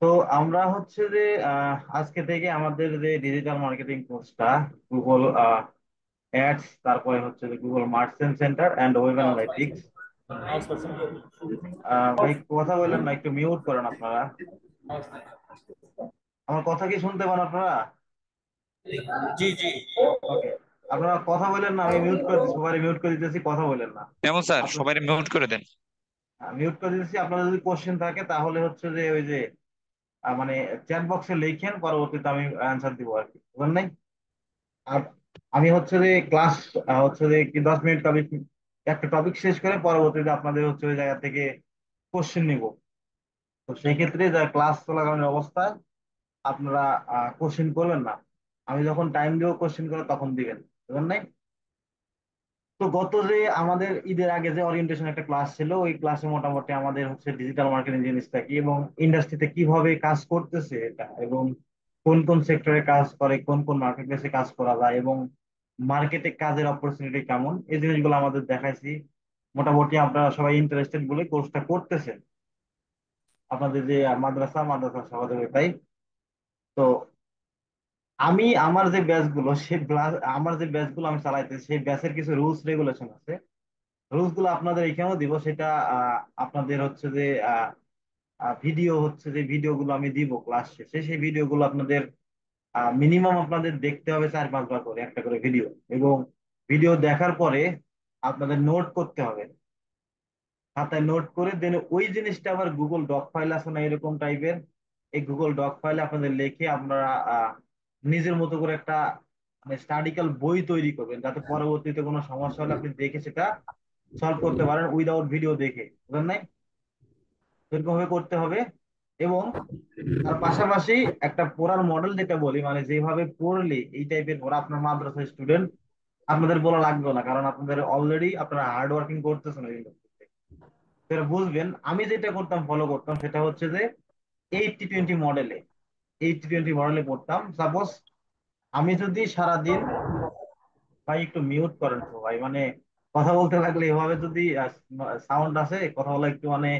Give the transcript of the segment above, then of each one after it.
তো আমরা হচ্ছে যে আজকে থেকে আমাদের যে ডিজিটাল মার্কেটিং কোর্সটা গুগল অ্যাডস, তারপরে হচ্ছে যে Google merchant centre and web analytics. ভাই কথা বললেন না, একটু মিউট করেন আপনারা। আমার কথা কি শুনতে পান আপনারা? জি জি। ওকে, আপনারা কথা বলেন না, আমি মিউট করে দিচ্ছি, সবাই মিউট করে দিতেছি, কথা বলেন না। যেমন স্যার আপনার সবাই মিউট করে দেন। মিউট করে দিতেছি। আপনাদের যদি কোশ্চেন থাকে তাহলে হচ্ছে যে ওই যে মানে চ্যাট বক্সে লিখেন, পরবর্তীতে আমি অ্যান্সার দিব আর কি, বুঝলেন নাই? আর আমি হচ্ছে যে ক্লাস হচ্ছে যে কি 10 মিনিট টপিক, একটা টপিক শেষ করে পরবর্তীতে আপনাদের হচ্ছে ওই জায়গা থেকে কোশ্চেন নিব। তো সেই ক্ষেত্রে যা ক্লাস চলাকালীন অবস্থায় আপনারা কোশ্চেন করবেন না। আমি যখন টাইম দিব কোশ্চেন করে তখন দিবেন, বুঝলেন নাই? তো গত যে আমাদের ঈদের আগে যে ওরিয়েন্টেশন একটা ক্লাস ছিল, ওই ক্লাসে মোটামুটি আমাদের হচ্ছে ডিজিটাল মার্কেটিং জিনিসটা কি এবং ইন্ডাস্ট্রিতে কিভাবে কাজ করতেছে এটা, এবং কোন কোন সেক্টরে কাজ করে, কোন কোন মার্কেট প্লেসে কাজ করা যায়, এবং মার্কেটে কাজের অপরচুনিটি কেমন, এই জিনিসগুলো আমাদের দেখাইছি। মোটামুটি আপনারা সবাই ইন্টারেস্টেড বলে কোর্সটা করতেছেন, আপনাদের যে মাদ্রাসার সহযোগিতায়। তো আমি আমার যে ব্যাচগুলো আমার যে ব্যাচগুলো আমি চালাইতেছি, সেই ব্যাচের কিছু রুলস রেগুলেশন আছে। রুলস গুলো আপনাদের এখানেও দিব, সেটা আপনাদের হচ্ছে যে ভিডিও হচ্ছে যে ভিডিও গুলো আমি দিব ক্লাস শেষে, সেই ভিডিও গুলো আপনাদের মিনিমাম আপনাদের দেখতে হবে 4-5 বার করে একটা করে ভিডিও। এবং ভিডিও দেখার পরে আপনাদের নোট করতে হবে, খাতায় নোট করে দেন ওই জিনিসটা আবার গুগল ডক ফাইল আছে না এরকম টাইপের, এই গুগল ডক ফাইলে আপনাদের লিখে আপনারা নিজের মতো করে একটা মানে স্টাডিক্যাল বই তৈরি করবেন, যাতে পরবর্তীতে কোনো সমস্যা হলে আপনি দেখে সেটা সলভ করতে পারেন উইদাউট ভিডিও দেখে, বুঝলেন নাই? এরকম ভাবে করতে হবে। এবং তার পাশাপাশি একটা পড়ার মডেল যেটা বলি, মানে যেভাবে পড়লে এই টাইপের ওরা আপনার মাদ্রাসার স্টুডেন্ট, আপনাদের বলা লাগবে না, কারণ আপনাদের অলরেডি আপনারা হার্ড ওয়ার্কিং করতেছেন এই ইন্ডাস্ট্রিতে। সেটা বুঝবেন। আমি যেটা করতাম, ফলো করতাম, সেটা হচ্ছে যে 80-20 মডেলে, 80-20 মডেলে পড়তাম। সাপোজ আমি যদি সারাদিন, ভাই একটু মিউট করেন তো ভাই, মানে কথা বলতে লাগলে এভাবে যদি সাউন্ড আসে, কথা বলা একটু মানে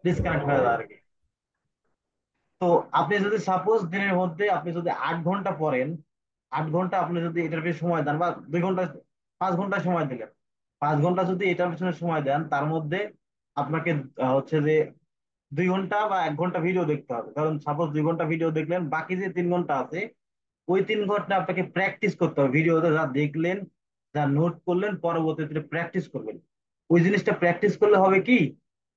ডিসকানেক্ট হয়ে যায় আর কি। তো আপনি যদি সাপোজ দিনের মধ্যে আপনি যদি 8 ঘন্টা পড়েন, 8 ঘন্টা আপনি যদি এটার পিছনে সময় দেন, বা 2 ঘন্টা, 5 ঘন্টা সময় দিলেন, 5 ঘন্টা যদি এটার পিছনে সময় দেন, তার মধ্যে আপনাকে হচ্ছে যে 2 ঘন্টা বা 1 ঘন্টা ভিডিও দেখতে হবে। কারণ সাপোজ 2 ঘন্টা ভিডিও দেখলেন, বাকি যে 3 ঘন্টা আছে, ওই 3 ঘন্টা আপনাকে প্র্যাকটিস করতে হবে। ভিডিওতে যা দেখলেন, যা নোট করলেন, পরবর্তীতে প্র্যাকটিস করবেন। ওই জিনিসটা প্র্যাকটিস করলে হবে কি,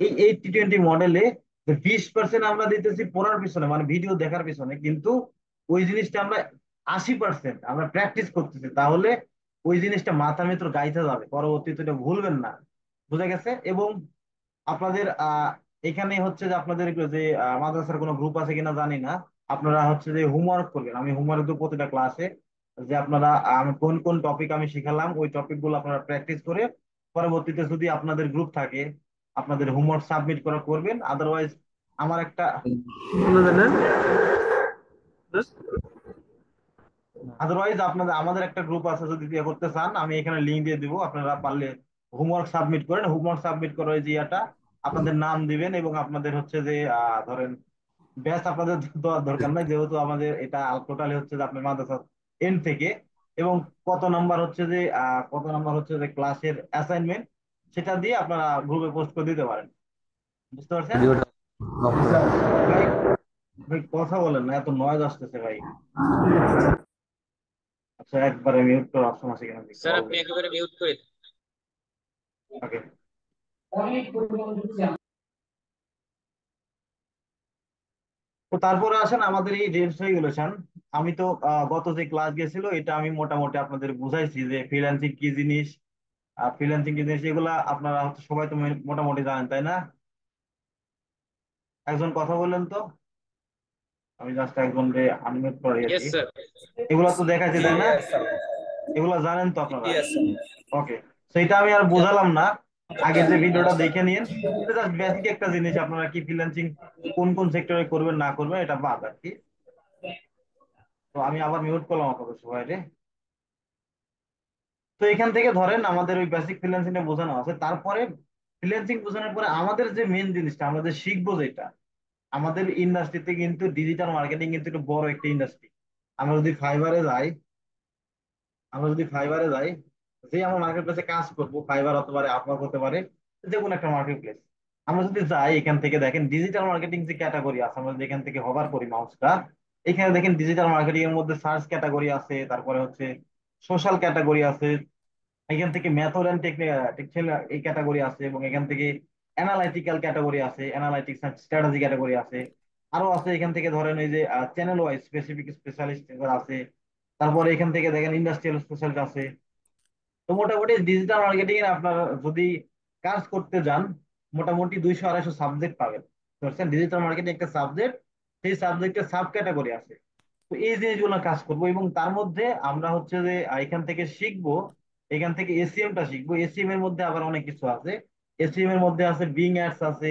এই 80-20 মডেলে 20% আমরা দিতেছি পড়ার পিছনে, মানে ভিডিও দেখার পিছনে, কিন্তু ওই জিনিসটা আমরা 80% আমরা প্র্যাকটিস করতেছি। তাহলে ওই জিনিসটা মাথার ভিতর গাইতে যাবে, পরবর্তীতে এটা ভুলবেন না। বুঝা গেছে? এবং আপনাদের এখানে হচ্ছে যে আপনাদের যে মাদ্রাসার কোনো গ্রুপ আছে কিনা জানি না, আপনারা হচ্ছে যে হোমওয়ার্ক করবেন। আমি হোমওয়ার্ক দেবো প্রতিটা ক্লাসে, যে আপনারা আমি কোন কোন টপিক আমি শিখালাম ওই টপিক গুলো আপনারা প্র্যাকটিস করে পরবর্তীতে যদি আপনাদের গ্রুপ থাকে আপনাদের হোমওয়ার্ক সাবমিট করা করবেন। আদারওয়াইজ আমার একটা আপনাদের আমাদের একটা গ্রুপ আছে, যদি ইয়ে করতে চান আমি এখানে লিঙ্ক দিয়ে দিব, আপনারা পারলে হোমওয়ার্ক সাবমিট করেন। হোমওয়ার্ক সাবমিট করার ওই যে ইয়াটা আপনাদের নাম দিবেন, এবং আপনাদের হচ্ছে যে ধরেন ব্যাচ আপনাদের দেওয়ার দরকার নাই, যেহেতু আমাদের এটা টোটালি হচ্ছে যে আপনার মাদ্রাসা এন্ড থেকে। এবং কত নাম্বার হচ্ছে যে ক্লাসের অ্যাসাইনমেন্ট, সেটা দিয়ে আপনারা গ্রুপে পোস্ট করে দিতে পারেন। বুঝতে পারছেন? ভাই, ভাই কথা বলেন না, এত নয়েজ আসতেছে ভাই। আচ্ছা, একবারে মিউট করার অপশন আছে কিনা দেখি, স্যার আপনি অলরেডি। একেবারে মিউট করে দিন। ওকে। তো তারপরে আসেন আমাদের এই রেলস রেগুলেশন। আমি তো গত যে ক্লাস গেছিল এটা আমি মোটামুটি আপনাদের বুঝাইছি যে ফ্রিল্যান্সিং কি জিনিস। ফ্রিল্যান্সিং কি জিনিস এগুলা আপনারা হয়তো সবাই তো মোটামুটি জানেন, তাই না? একজন কথা বললেন তো, আমি জাস্ট একজনকে আনমিউট ইয়েস করিয়েছি। স্যার। এগুলা তো দেখাইছি, জি তাই না? Yes sir. এগুলা জানেন তো আপনারা? Yes sir. ওকে, সেটা আমি আর বোঝালাম না। আগে যে ভিডিওটা দেখে নিন, এটা জাস্ট বেসিক একটা জিনিস, আপনারা কি ফ্রিল্যান্সিং কোন কোন সেক্টরে করবেন না করবেন এটা বাদ আর কি। তো আমি আবার মিউট করলাম আপনাদের সবাই। তো এখান থেকে ধরেন আমাদের ওই বেসিক ফ্রিল্যান্সিংটা বোঝানো আছে। তারপরে ফ্রিল্যান্সিং বোঝানোর পরে আমাদের যে মেন জিনিসটা আমরা যে শিখবো যেটা, আমাদের ইন্ডাস্ট্রিতে কিন্তু ডিজিটাল মার্কেটিং কিন্তু একটু বড় একটা ইন্ডাস্ট্রি। আমরা যদি ফাইবারে যাই, আমরা যদি ফাইবারে যাই, যে আমরা মার্কেট প্লেসে কাজ করব, ফাইবার হতে পারে, আপওয়ার্ক হতে পারে, যে কোনো একটা মার্কেট প্লেস, আমরা যদি যাই এখান থেকে দেখেন ডিজিটাল মার্কেটিং যে ক্যাটাগরি আছে, আমরা যদি এখান থেকে হবার করি মাউসটা, এখানে দেখেন ডিজিটাল মার্কেটিং এর মধ্যে সার্চ ক্যাটাগরি আছে, তারপরে হচ্ছে সোশ্যাল ক্যাটাগরি আছে, এখান থেকে মেথড অ্যান্ড টেকনিক্যাল এই ক্যাটাগরি আছে, এবং এখান থেকে অ্যানালাইটিক্যাল ক্যাটাগরি আছে, অ্যানালাইটিক্স অ্যান্ড স্ট্র্যাটেজি ক্যাটাগরি আছে, আরো আছে এখান থেকে ধরেন এই যে চ্যানেল ওয়াইজ স্পেসিফিক স্পেশালিস্ট আছে, তারপরে এখান থেকে দেখেন ইন্ডাস্ট্রিয়াল স্পেশালিস্ট আছে। তো মোটামুটি ডিজিটাল মার্কেটিং এর আপনার যদি কাজ করতে যান, মোটামুটি 200-250 সাবজেক্ট পাবেন। বুঝছেন, ডিজিটাল মার্কেটিং একটা সাবজেক্ট, সেই সাবজেক্টের সাব ক্যাটাগরি আছে। তো এই জিনিসগুলো কাজ করব, এবং তার মধ্যে আমরা হচ্ছে যে এখান থেকে শিখবো, এখান থেকে এসিএম টা শিখবো। এসিএম এর মধ্যে আবার অনেক কিছু আছে। এসিএম এর মধ্যে আছে বিং অ্যাডস আছে,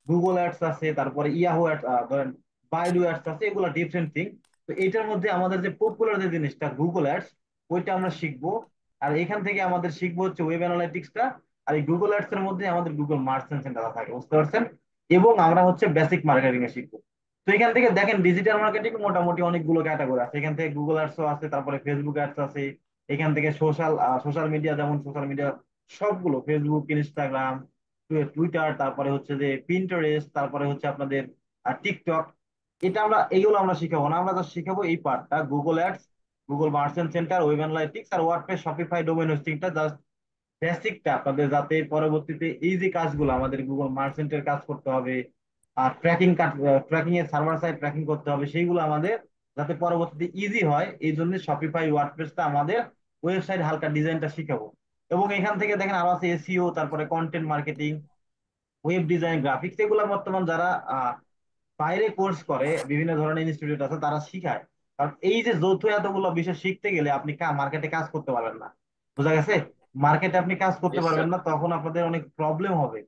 গুগল অ্যাডস আছে, তারপরে ইয়াহু অ্যাডস, ধরেন বাইডু অ্যাডস আছে, এগুলো ডিফারেন্ট থিং। তো এটার মধ্যে আমাদের যে পপুলার যে জিনিসটা গুগল অ্যাডস, ওইটা আমরা শিখবো। আর এখান থেকে আমাদের শিখবো হচ্ছে ওয়েব অ্যানালাইটিক্সটা। আর এই গুগল অ্যাডস এর মধ্যে আমাদের গুগল মার্চেন্ট সেন্টার থাকে, বুঝতে পারছেন। এবং আমরা হচ্ছে বেসিক মার্কেটিং এ শিখবো। তো এখান থেকে দেখেন ডিজিটাল মার্কেটিং মোটামুটি অনেকগুলো ক্যাটাগরি আছে। এখান থেকে গুগল অ্যাডসও আছে, তারপরে ফেসবুক অ্যাডস আছে, এখান থেকে সোশ্যাল সোশ্যাল মিডিয়া, যেমন সোশ্যাল মিডিয়া সবগুলো, ফেসবুক, ইনস্টাগ্রাম, টুইটার, তারপরে হচ্ছে যে পিন্টারেস্ট, তারপরে হচ্ছে আপনাদের টিকটক। এটা আমরা এইগুলো আমরা শিখাবো না, আমরা জাস্ট শিখাবো এই পার্টটা, Google ads, Google merchant center, web analytics আর ওয়ার্ডপ্রেস, শপিফাই, ডোমেন হোস্টিংটা, জাস্ট বেসিকটা আপনাদের, যাতে পরবর্তীতে এই যে কাজগুলো আমাদের গুগল মার্চেন্টের কাজ করতে হবে, আর ট্র্যাকিং এর সার্ভার সাইড ট্র্যাকিং করতে হবে, সেইগুলো আমাদের যাতে পরবর্তীতে ইজি হয়, এই জন্য শপিফাই ওয়ার্ডপ্রেসটা আমাদের ওয়েবসাইট হালকা ডিজাইনটা শিখাবো। এবং এখান থেকে দেখেন আরো আছে এসইও, তারপরে content marketing, web design, graphics, এগুলো বর্তমান যারা বাইরে কোর্স করে, বিভিন্ন ধরনের ইনস্টিটিউট আছে, তারা শিখায়। কারণ এই যে যৌথ এতগুলো বিষয় শিখতে গেলে আপনি মার্কেটে কাজ করতে পারবেন না। বোঝা গেছে, মার্কেটে আপনি কাজ করতে ইয়েস স্যার। পারবেন না, তখন আপনাদের অনেক প্রবলেম হবে,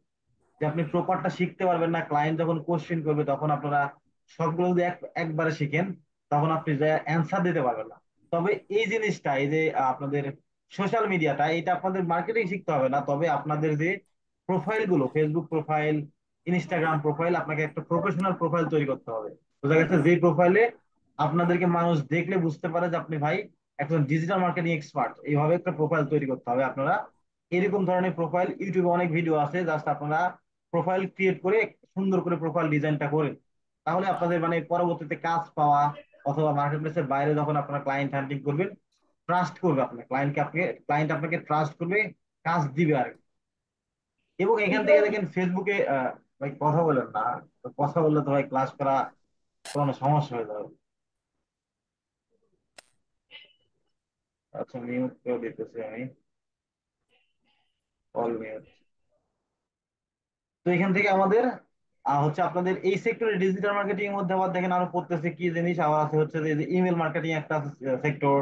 যে আপনি প্রপারটা শিখতে পারবেন না। ক্লায়েন্ট যখন কোশ্চেন করবে, তখন আপনারা সবগুলো যদি একবারে শিখেন, তখন আপনি যে অ্যান্সার দিতে পারবেন না। তবে এই জিনিসটা, এই যে আপনাদের সোশ্যাল মিডিয়াটা, এটা আপনাদের মার্কেটিং শিখতে হবে না, তবে আপনাদের যে প্রোফাইল গুলো, ফেসবুক প্রোফাইল, ইনস্টাগ্রাম প্রোফাইল, আপনাকে একটা প্রফেশনাল প্রোফাইল তৈরি করতে হবে। বোঝা গেছে, যে প্রোফাইলে আপনাদেরকে মানুষ দেখলে বুঝতে পারে যে আপনি ভাই একজন ডিজিটাল মার্কেটিং এক্সপার্ট, এইভাবে একটা প্রোফাইল তৈরি করতে হবে আপনারা। এরকম ধরনের প্রোফাইল ইউটিউবে অনেক ভিডিও আছে, জাস্ট আপনারা প্রোফাইল ক্রিয়েট করে সুন্দর করে প্রোফাইল ডিজাইনটা করেন, তাহলে আপনাদের মানে পরবর্তীতে কাজ পাওয়া, অথবা মার্কেট প্লেসের বাইরে যখন আপনারা ক্লায়েন্ট হান্টিং করবেন, ট্রাস্ট করবে আপনার ক্লায়েন্টকে, ক্লায়েন্ট আপনাকে ট্রাস্ট করবে, কাজ দিবে আর কি। এবং এখান থেকে দেখেন ফেসবুকে ভাই কথা বলেন না, তো কথা বললে তো ভাই ক্লাস করা কোনো সমস্যা হয়ে যাবে। আচ্ছা, মিউট করে দিতেছি আমি, অল মিউট। তো এখান থেকে আমাদের হচ্ছে আপনাদের এই সেক্টরে ডিজিটাল মার্কেটিং এর মধ্যে আবার দেখেন আরো পড়তেছে কি জিনিস, আবার আছে হচ্ছে যে ইমেল মার্কেটিং একটা সেক্টর,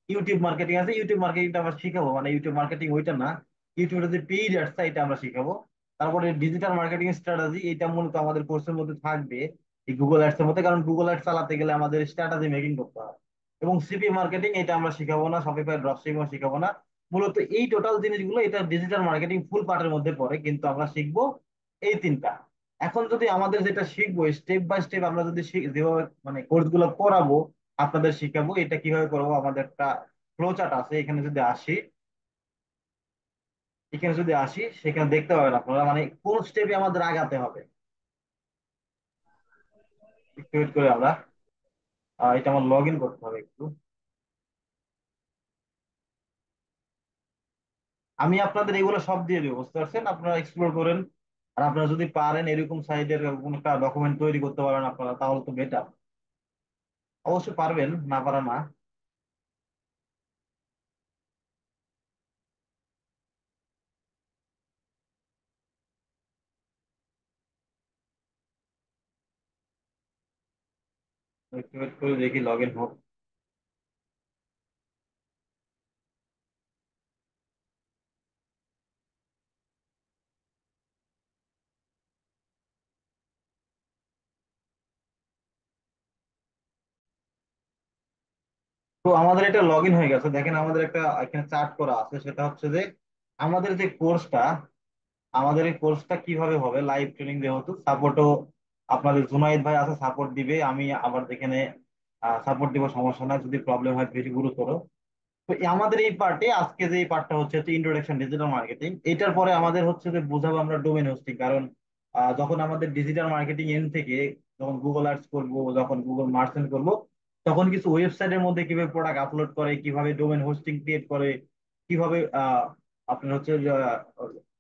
ইউটিউব মার্কেটিং আছে। ইউটিউব মার্কেটিংটা আমরা শিখাবো, মানে ইউটিউব মার্কেটিং ওইটা না, ইউটিউবের যে পেইড অ্যাডস এটা আমরা শিখাবো। তারপরে ডিজিটাল মার্কেটিং স্ট্র্যাটেজি, এটা মূলত আমাদের কোর্সের মধ্যে থাকবে এই গুগল অ্যাডস এর মধ্যে, কারণ গুগল অ্যাডস চালাতে গেলে আমাদের স্ট্র্যাটেজি মেকিং করতে হয়। এবং সিপি মার্কেটিং, এটা আমরা শিখাবো না, শপিফাই ড্রপশিপিং শিখাবো না। মূলত এই টোটাল জিনিসগুলো এটা ডিজিটাল মার্কেটিং ফুল পার্টের মধ্যে পড়ে, কিন্তু আমরা শিখবো এই তিনটা। এখন যদি আমাদের যেটা শিখবো স্টেপ বাই স্টেপ, আমরা যদি যেভাবে মানে কোর্স গুলো করাবো, আপনাদের শিখাবো, এটা কিভাবে করবো, আমাদের একটা ফ্লো চার্ট আছে। এখানে যদি আসি সেখানে দেখতে পাবেন আপনারা মানে কোন স্টেপে আমাদের আগাতে হবে। একটু ওয়েট করে আমরা এটা আমার লগ ইন করতে হবে একটু। আমি আপনাদের এগুলো সব দিয়ে দেবো, বুঝতে পারছেন, আপনারা এক্সপ্লোর করেন। আর আপনারা যদি পারেন এরকম সাইডের কোন একটা ডকুমেন্ট তৈরি করতে পারেন আপনারা, তাহলে তো বেটার। অবশ্যই পারবেন, না পারা না। একটু ওয়েট করে দেখি লগ ইন হোক। তো আমাদের এটা লগ ইন হয়ে গেছে, দেখেন আমাদের একটা এখানে চার্ট করা আছে, সেটা হচ্ছে যে আমাদের যে কোর্সটা, আমাদের এই কোর্সটা কিভাবে হবে, লাইভ ট্রেনিং যেহেতু সাপোর্টও আপনাদের জুনাইদ ভাই আছে, সাপোর্ট দিবে, আমি আবার এখানে সাপোর্ট দিব, সমস্যা নাই যদি প্রবলেম হয় বেশি গুরুতর। তো আমাদের এই পার্টে আজকে যে এই পার্টটা হচ্ছে ইন্ট্রোডাকশন ডিজিটাল মার্কেটিং, এটার পরে আমাদের হচ্ছে যে বুঝাবো আমরা ডোমেন হোস্টিং। কারণ যখন আমাদের ডিজিটাল মার্কেটিং এন্ড থেকে যখন গুগল অ্যাডস করব, যখন গুগল মার্চেন্ট করব, তখন কিছু ওয়েবসাইটের মধ্যে কিভাবে প্রোডাক্ট আপলোড করে, কিভাবে ডোমেন হোস্টিং ক্রিয়েট করে, কিভাবে আপনার হচ্ছে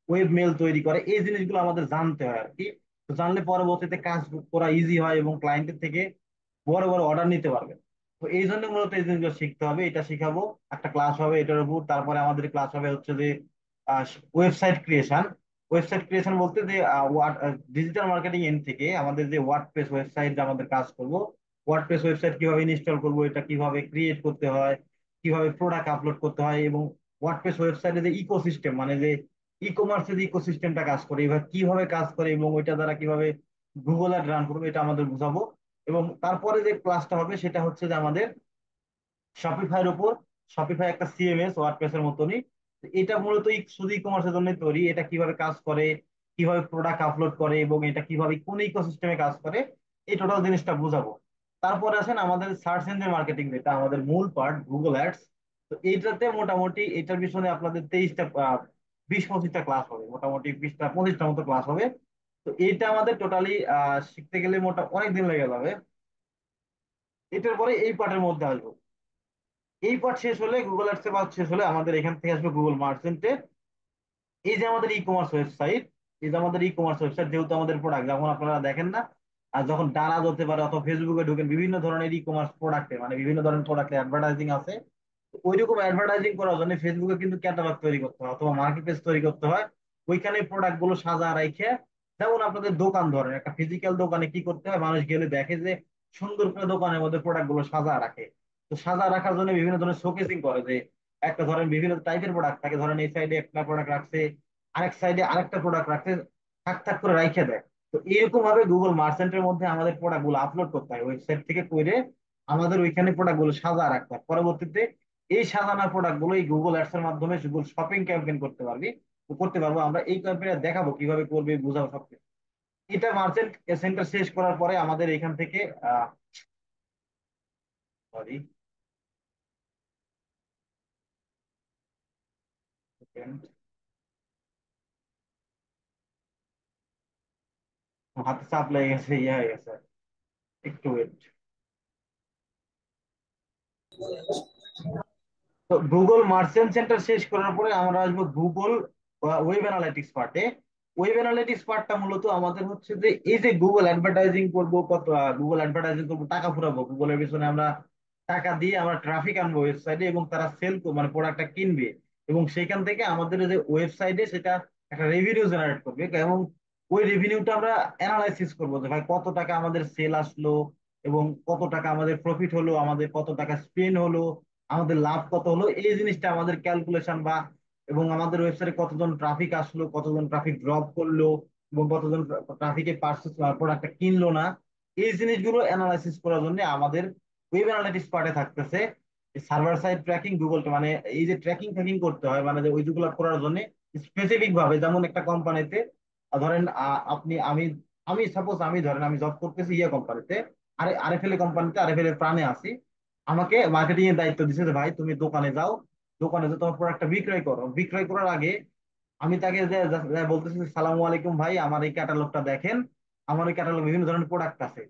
ওয়েব মেল তৈরি করে, এই জিনিসগুলো আমাদের জানতে হয় আর কি। তো জানলে পরবর্তীতে কাজ করা ইজি হয় এবং ক্লায়েন্টের থেকে বড় বড় অর্ডার নিতে পারবে। তো এই জন্য মূলত এই জিনিসগুলো শিখতে হবে, এটা শিখাবো। একটা ক্লাস হবে এটার উপর, তারপরে আমাদের ক্লাস হবে হচ্ছে যে ওয়েবসাইট ক্রিয়েশন। ওয়েবসাইট ক্রিয়েশন বলতে যে ডিজিটাল মার্কেটিং এন্ড থেকে আমাদের যে ওয়ার্ডপ্রেস ওয়েবসাইট যে আমাদের কাজ করব, ওয়ার্ডপ্রেস ওয়েবসাইট কিভাবে ইনস্টল করব, এটা কিভাবে ক্রিয়েট করতে হয়, কিভাবে প্রোডাক্ট আপলোড করতে হয়, এবং ওয়ার্ডপ্রেস ওয়েবসাইটে যে ইকোসিস্টেম মানে যে ই কমার্সের ইকোসিস্টেমটা কাজ করে, এবার কিভাবে কাজ করে এবং ওইটা দ্বারা কিভাবে গুগল অ্যাড রান করবে, এটা আমাদের বুঝাবো। এবং তারপরে যে ক্লাসটা হবে সেটা হচ্ছে যে আমাদের শপিফাইয়ের উপর। শপিফাই একটা সিএমএস ওয়ার্ডপ্রেস এর মতনই। তো এটা মূলত শুধু ই কমার্সের জন্য তৈরি, এটা কিভাবে কাজ করে, কিভাবে প্রোডাক্ট আপলোড করে এবং এটা কিভাবে কোন ইকোসিস্টেমে কাজ করে, এই টোটাল জিনিসটা বুঝাবো। তারপরে আসেন আমাদের সার্চ ইঞ্জিন মার্কেটিং, যেটা আমাদের মূল পার্ট, গুগল অ্যাডস। তো এইটাতে মোটামুটি এটার পিছনে আপনাদের 23টা 20-25টা ক্লাস হবে, মোটামুটি 20টা 25টা মতো ক্লাস হবে। তো এইটা আমাদের টোটালি শিখতে গেলে অনেক দিন লেগে যাবে। এটার পরে এই পার্টের মধ্যে আসবো। এই পার্ট শেষ হলে, গুগল অ্যাডস এর পার্ট শেষ হলে আমাদের এখান থেকে আসবে গুগল মার্চেন্টে। এই যে আমাদের ই কমার্স ওয়েবসাইট, এই যে আমাদের ই কমার্স ওয়েবসাইট, যেহেতু আমাদের প্রোডাক্ট যখন আপনারা দেখেন না, আর যখন ডানা হতে পারে অথবা ফেসবুকে ঢুকেন, বিভিন্ন ধরনের ই কমার্স প্রোডাক্টে মানে বিভিন্ন ধরনের প্রোডাক্টে অ্যাডভার্টাইজিং আছে। ওইরকম অ্যাডভার্টাইজিং করার জন্য ফেসবুকে কিন্তু ক্যাটালগ তৈরি করতে হয় অথবা মার্কেট প্লেস তৈরি করতে হয়। ওইখানে প্রোডাক্ট গুলো সাজা রাখে, যেমন আপনাদের দোকান ধরেন, একটা ফিজিক্যাল দোকানে কি করতে হয়, মানুষ গেলে দেখে যে সুন্দর করে দোকানের মধ্যে প্রোডাক্ট গুলো সাজা রাখে। তো সাজা রাখার জন্য বিভিন্ন ধরনের শোকেসিং করে, যে একটা ধরেন বিভিন্ন টাইপের প্রোডাক্ট থাকে, ধরেন এই সাইডে একটা প্রোডাক্ট রাখছে, আরেক সাইডে আরেকটা প্রোডাক্ট রাখছে, থাক থাক করে রাইখে দেয়। তো এরকম ভাবে গুগল মার্চেন্টের মধ্যে আমাদের প্রোডাক্ট গুলো আপলোড করতে হয় ওয়েবসাইট থেকে করে, আমাদের ওইখানে প্রোডাক্ট গুলো সাজা রাখতে হয়। পরবর্তীতে এই সাজানো প্রোডাক্ট গুলো এই গুগল অ্যাডস এর মাধ্যমে গুগল শপিং ক্যাম্পেইন করতে পারবো আমরা। এই ক্যাম্পেইনে দেখাবো কিভাবে করবে, বুঝাবো সবকিছু। এটা মার্চেন্ট সেন্টার শেষ করার পরে আমাদের এখান থেকে সরি, হাতে চাপ লেগে গেছে, ইয়ে হয়ে গেছে, একটু ওয়েট। তো গুগল মার্চেন্ট সেন্টার শেষ করার পরে আমরা আসবো গুগল ওয়েব অ্যানালিটিক্স পার্টে। ওয়েব অ্যানালিটিক্স পার্টটা মূলত আমাদের হচ্ছে যে এই যে গুগল অ্যাডভার্টাইজিং করবো, কত গুগল অ্যাডভার্টাইজিং করবো, টাকা ফুরাবো গুগলের পিছনে আমরা, টাকা দিয়ে আমরা ট্রাফিক আনবো ওয়েবসাইটে এবং তারা মানে প্রোডাক্টটা কিনবে, এবং সেখান থেকে আমাদের যে ওয়েবসাইটে সেটা একটা রেভিনিউ জেনারেট করবে। এবং ওই রেভিনিউটা আমরা অ্যানালাইসিস করবো যে ভাই কত টাকা আমাদের সেল আসলো, এবং কত টাকা আমাদের প্রফিট হলো, আমাদের কত টাকা স্পেন্ড হলো, আমাদের লাভ কত হলো, এই জিনিসটা আমাদের ক্যালকুলেশন বা, এবং আমাদের ওয়েবসাইটে কতজন ট্রাফিক আসলো, কতজন ট্রাফিক ড্রপ করলো, এবং কতজন ট্রাফিকে পার্সেস প্রোডাক্টটা কিনলো না, এই জিনিসগুলো অ্যানালাইসিস করার জন্য আমাদের ওয়েব অ্যানালিটিক্স পার্টে থাকতেছে সার্ভার সাইড ট্র্যাকিং গুগল, মানে এই যে ট্র্যাকিং ট্র্যাকিং করতে হয়, মানে যে ওইগুলো করার জন্য স্পেসিফিক ভাবে, যেমন একটা কোম্পানিতে ধরেন আপনি আমি আমি সাপোজ আমি ধরেন আমি জব করতেছি ইয়ে কোম্পানিতে, আরএফএল কোম্পানিতে, আরএফএল এর প্রাণে আছি। আমাকে মার্কেটিং এর দায়িত্ব দিচ্ছে যে ভাই তুমি দোকানে যাও, দোকানে যে তোমার প্রোডাক্টটা বিক্রয় করো, বিক্রয় করার আগে আমি তাকে যে বলতেছি যে, সালামু আলাইকুম ভাই, আমার এই ক্যাটালগটা দেখেন, আমার এই ক্যাটালগ বিভিন্ন ধরনের প্রোডাক্ট আছে।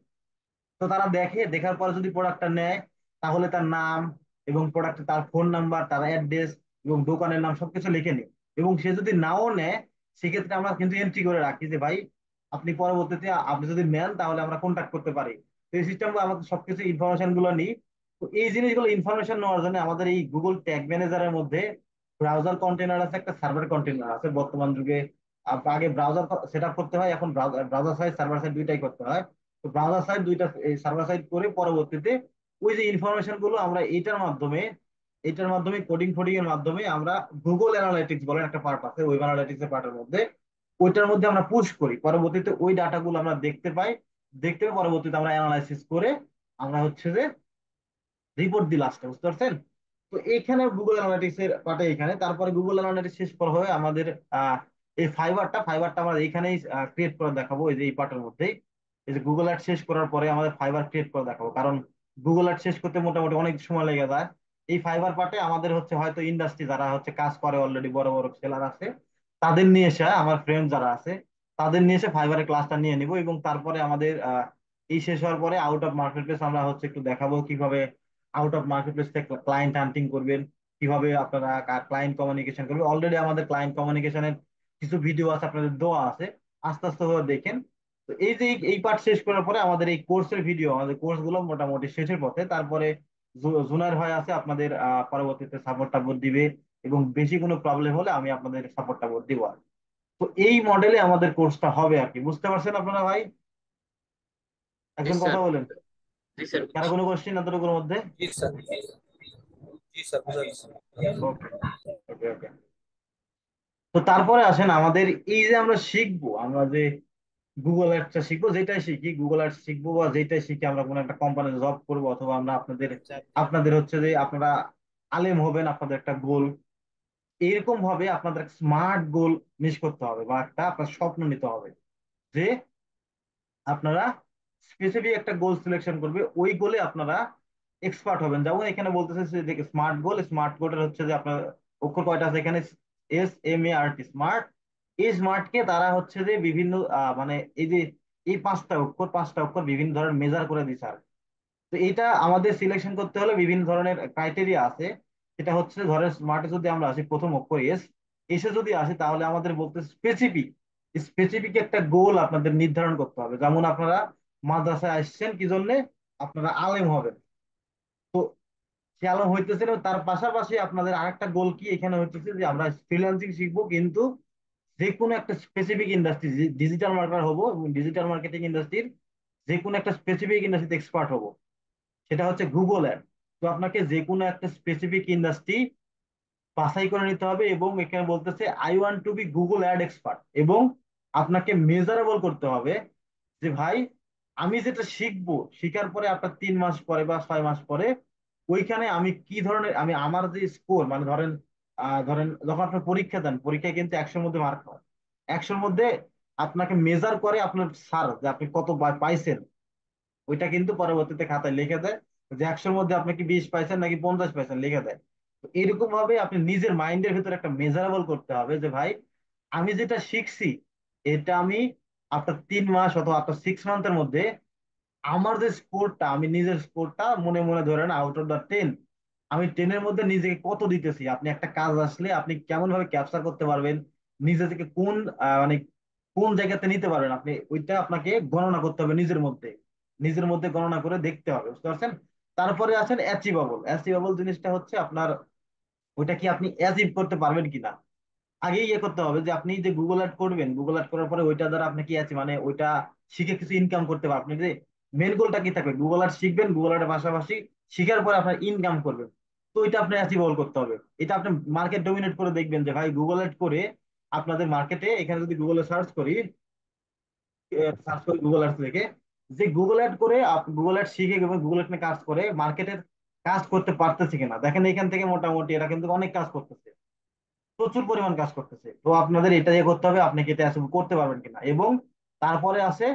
তো তারা দেখে, দেখার পরে যদি প্রোডাক্টটা নেয়, তাহলে তার নাম এবং প্রোডাক্ট, তার ফোন নাম্বার, তার অ্যাড্রেস এবং দোকানের নাম সবকিছু লিখে নিই। এবং সে যদি নাও নেয়, সেক্ষেত্রে আমরা কিন্তু এন্ট্রি করে রাখি যে ভাই আপনি পরবর্তীতে আপনি যদি নেন তাহলে আমরা কন্ট্যাক্ট করতে পারি। তো এই সিস্টেমগুলো আমাদের সবকিছু ইনফরমেশন গুলো নিই। তো এই জিনিসগুলো ইনফরমেশন নেওয়ার জন্য আমাদের এই গুগল ট্যাগ ম্যানেজারের মধ্যে ব্রাউজার কন্টেনার আছে, একটা সার্ভার কন্টেনার আছে বর্তমান যুগে। আগে ব্রাউজার সেট আপ করতে হয়, এখন ব্রাউজার সাইড সার্ভার সাইড দুইটাই করতে হয়। তো ব্রাউজার সাইড দুইটা সার্ভার সাইড করে পরবর্তীতে ওই যে ইনফরমেশন গুলো আমরা এইটার মাধ্যমে কোডিং ফোডিং এর মাধ্যমে আমরা গুগল অ্যানালাইটিক্স বলে একটা পার্ট আছে ওয়েব অ্যানালাইটিক্স এর পার্টের মধ্যে, ওইটার মধ্যে আমরা পুশ করি। পরবর্তীতে ওই ডাটাগুলো আমরা দেখতে পাই, দেখতে পেয়ে পরবর্তীতে আমরা অ্যানালাইসিস করে আমরা হচ্ছে যে রিপোর্ট দিই লাস্টে, বুঝতে পারছেন? তো এইখানে গুগল অ্যানালিটিক্স এর পার্টে এইখানে, তারপরে গুগল অ্যানালিটিক্স শেষ করা হবে আমাদের এই ফাইবারটা আমরা এইখানেই ক্রিয়েট করে দেখাবো, এই যে এই পার্টের মধ্যেই। এই যে গুগল অ্যাড শেষ করার পরে আমাদের ফাইবার ক্রিয়েট করে দেখাবো, কারণ গুগল অ্যাড শেষ করতে মোটামুটি অনেক সময় লেগে যায়। এই ফাইবার পার্টে আমাদের হচ্ছে হয়তো ইন্ডাস্ট্রি যারা হচ্ছে কাজ করে অলরেডি, বড় বড় সেলার আছে, তাদের নিয়ে এসে, আমার ফ্রেন্ড যারা আছে তাদের নিয়ে এসে ফাইবারের ক্লাসটা নিয়ে নিব। এবং তারপরে আমাদের এই শেষ হওয়ার পরে আউট অফ মার্কেট প্লেস আমরা হচ্ছে একটু দেখাবো কিভাবে আউট অফ মার্কেট প্লেস থেকে ক্লায়েন্ট হান্টিং করবেন, কিভাবে আপনারা ক্লায়েন্ট কমিউনিকেশন করবেন। অলরেডি আমাদের ক্লায়েন্ট কমিউনিকেশনের কিছু ভিডিও আছে, আপনাদের দেওয়া আছে, আস্তে আস্তে করে দেখেন। তো এই যে এই পার্ট শেষ করার পরে আমাদের এই কোর্সের ভিডিও, আমাদের কোর্স গুলো মোটামুটি শেষের পথে। তারপরে জুনার ভাই আছে আপনাদের পরবর্তীতে সাপোর্ট টাপোর্ট দিবে, এবং বেশি কোনো প্রবলেম হলে আমি আপনাদের সাপোর্ট টাপোর্ট দিব আর কি। তো এই মডেলে আমাদের কোর্সটা হবে আর কি, বুঝতে পারছেন আপনারা ভাই? জি একজন কথা স্যার। বলেন, জি স্যার, কারো বুঝছি। কোনো কোশ্চেন এতটুকুর মধ্যে? জি স্যার, জি স্যার, বুঝা গেছে। ওকে, ওকে, ওকে। তো তারপরে আসেন আমাদের এই যে আমরা শিখবো, আমরা যে গুগল অ্যাডসটা শিখবো, যেটাই শিখি গুগল অ্যাডস শিখবো বা যেটাই শিখি, আমরা কোনো একটা কোম্পানিতে জব করবো, অথবা আমরা আপনাদের স্যার, আপনাদের হচ্ছে যে আপনারা আলেম হবেন, আপনাদের একটা গোল, এরকম ভাবে আপনাদের স্মার্ট গোল মিস করতে হবে, বা একটা আপনার স্বপ্ন নিতে হবে যে আপনারা স্পেসিফিক একটা গোল সিলেকশন করবে, ওই গোলে আপনারা এক্সপার্ট হবেন। যেমন এখানে বলতেছে যে স্মার্ট গোল, স্মার্ট গোলের হচ্ছে যে আপনার অক্ষর কয়টা আছে এখানে, SMART, স্মার্ট। এই স্মার্টকে তারা হচ্ছে যে বিভিন্ন মানে এই যে এই পাঁচটা অক্ষর বিভিন্ন ধরনের মেজার করে দিচ্ছে। তো এটা আমাদের সিলেকশন করতে হলে বিভিন্ন ধরনের ক্রাইটেরিয়া আছে। সেটা হচ্ছে ধরেন স্মার্টে যদি আমরা আসি, প্রথম অক্ষর এসে যদি আসি, তাহলে আমাদের বলতে স্পেসিফিক, স্পেসিফিক একটা গোল আপনাদের নির্ধারণ করতে হবে। যেমন আপনারা মাদ্রাসায় আসছেন কি জন্য, আপনারা আলেম হবেন। তো সে আলেম হইতেছেন, তার পাশাপাশি আপনাদের আরেকটা গোল কি এখানে হইতেছে যে আমরা ফ্রিল্যান্সিং শিখবো, কিন্তু যে কোনো একটা স্পেসিফিক ইন্ডাস্ট্রি, ডিজিটাল মার্কেটার হবো, এবং ডিজিটাল মার্কেটিং ইন্ডাস্ট্রির যে কোনো একটা স্পেসিফিক ইন্ডাস্ট্রিতে এক্সপার্ট হবো, সেটা হচ্ছে গুগল অ্যাড। তো আপনাকে যে কোনো একটা স্পেসিফিক ইন্ডাস্ট্রি বাছাই করে নিতে হবে, এবং এখানে বলতেছে I want to be Google ad expert. এবং আপনাকে মেজারেবল করতে হবে যে ভাই আমি যেটা শিখবো, শিখার পরে আপনার 3 মাস পরে বা 6 মাস পরে ওইখানে আমি কি ধরনের, আমি আমার যে স্কোর, মানে ধরেন ধরেন যখন আপনি পরীক্ষা দেন, পরীক্ষায় কিন্তু 100-র মধ্যে মার্ক হয়, 100-র মধ্যে আপনাকে মেজার করে আপনার স্যার যে আপনি কত পাইছেন, ওইটা কিন্তু পরবর্তীতে খাতায় লিখে দেয় যে 100-র মধ্যে আপনি কি 20 পাইছেন নাকি 50 পাইছেন, লিখে দেয়। তো এরকম ভাবে আপনি নিজের মাইন্ডের ভিতরে একটা মেজারেবল করতে হবে যে ভাই আমি যেটা শিখছি, এটা আমি আপনার 3 মাস অথবা আপনার 6 মান্থের মধ্যে আমার যে স্কোরটা, আমি নিজের স্কোরটা মনে মনে ধরেন আউট অফ দ্য 10, আমি 10-এর মধ্যে নিজেকে কত দিতেছি। আপনি একটা কাজ আসলে আপনি কেমন ভাবে ক্যাপচার করতে পারবেন, নিজে থেকে কোন মানে কোন জায়গাতে নিতে পারবেন, আপনি ওইটা আপনাকে গণনা করতে হবে নিজের মধ্যে, নিজের মধ্যে গণনা করে দেখতে হবে, বুঝতে পারছেন? তারপরে আছেন অ্যাচিভেবল। অ্যাচিভেবল জিনিসটা হচ্ছে আপনার ওইটা কি আপনি অ্যাচিভ করতে পারবেন কিনা। আগে ইয়ে করতে হবে যে আপনি যে গুগল অ্যাড করবেন, গুগল অ্যাড করার পরে ওইটা দ্বারা আপনি কি আছে, মানে ওইটা শিখে কিছু ইনকাম করতে পারবেন। আপনি যে মেন গোলটা কি থাকবে, গুগল অ্যাড শিখবেন, গুগল অ্যাডের পাশাপাশি শিখার পরে আপনার ইনকাম করবেন। তো ওইটা আপনি অ্যাচিভেবল করতে হবে। এটা আপনি মার্কেট ডমিনেট করে দেখবেন যে ভাই গুগল অ্যাড করে আপনাদের মার্কেটে, এখানে যদি গুগলে সার্চ করি গুগল অ্যাডস লিখে, যে গুগল অ্যাড করে গুগল অ্যাড শিখে এবং গুগল অ্যাড নিয়ে কাজ করে মার্কেটের কাজ করতে পারতেছে কিনা দেখেন। এখান থেকে মোটামুটি এরা কিন্তু অনেক কাজ করতেছে, প্রচুর পরিমাণ কাজ করতেছে। তো আপনাদের এটা ইয়ে করতে হবে আপনি কি এটা অ্যাচিভ করতে পারবেন কিনা। এবং তারপরে আছে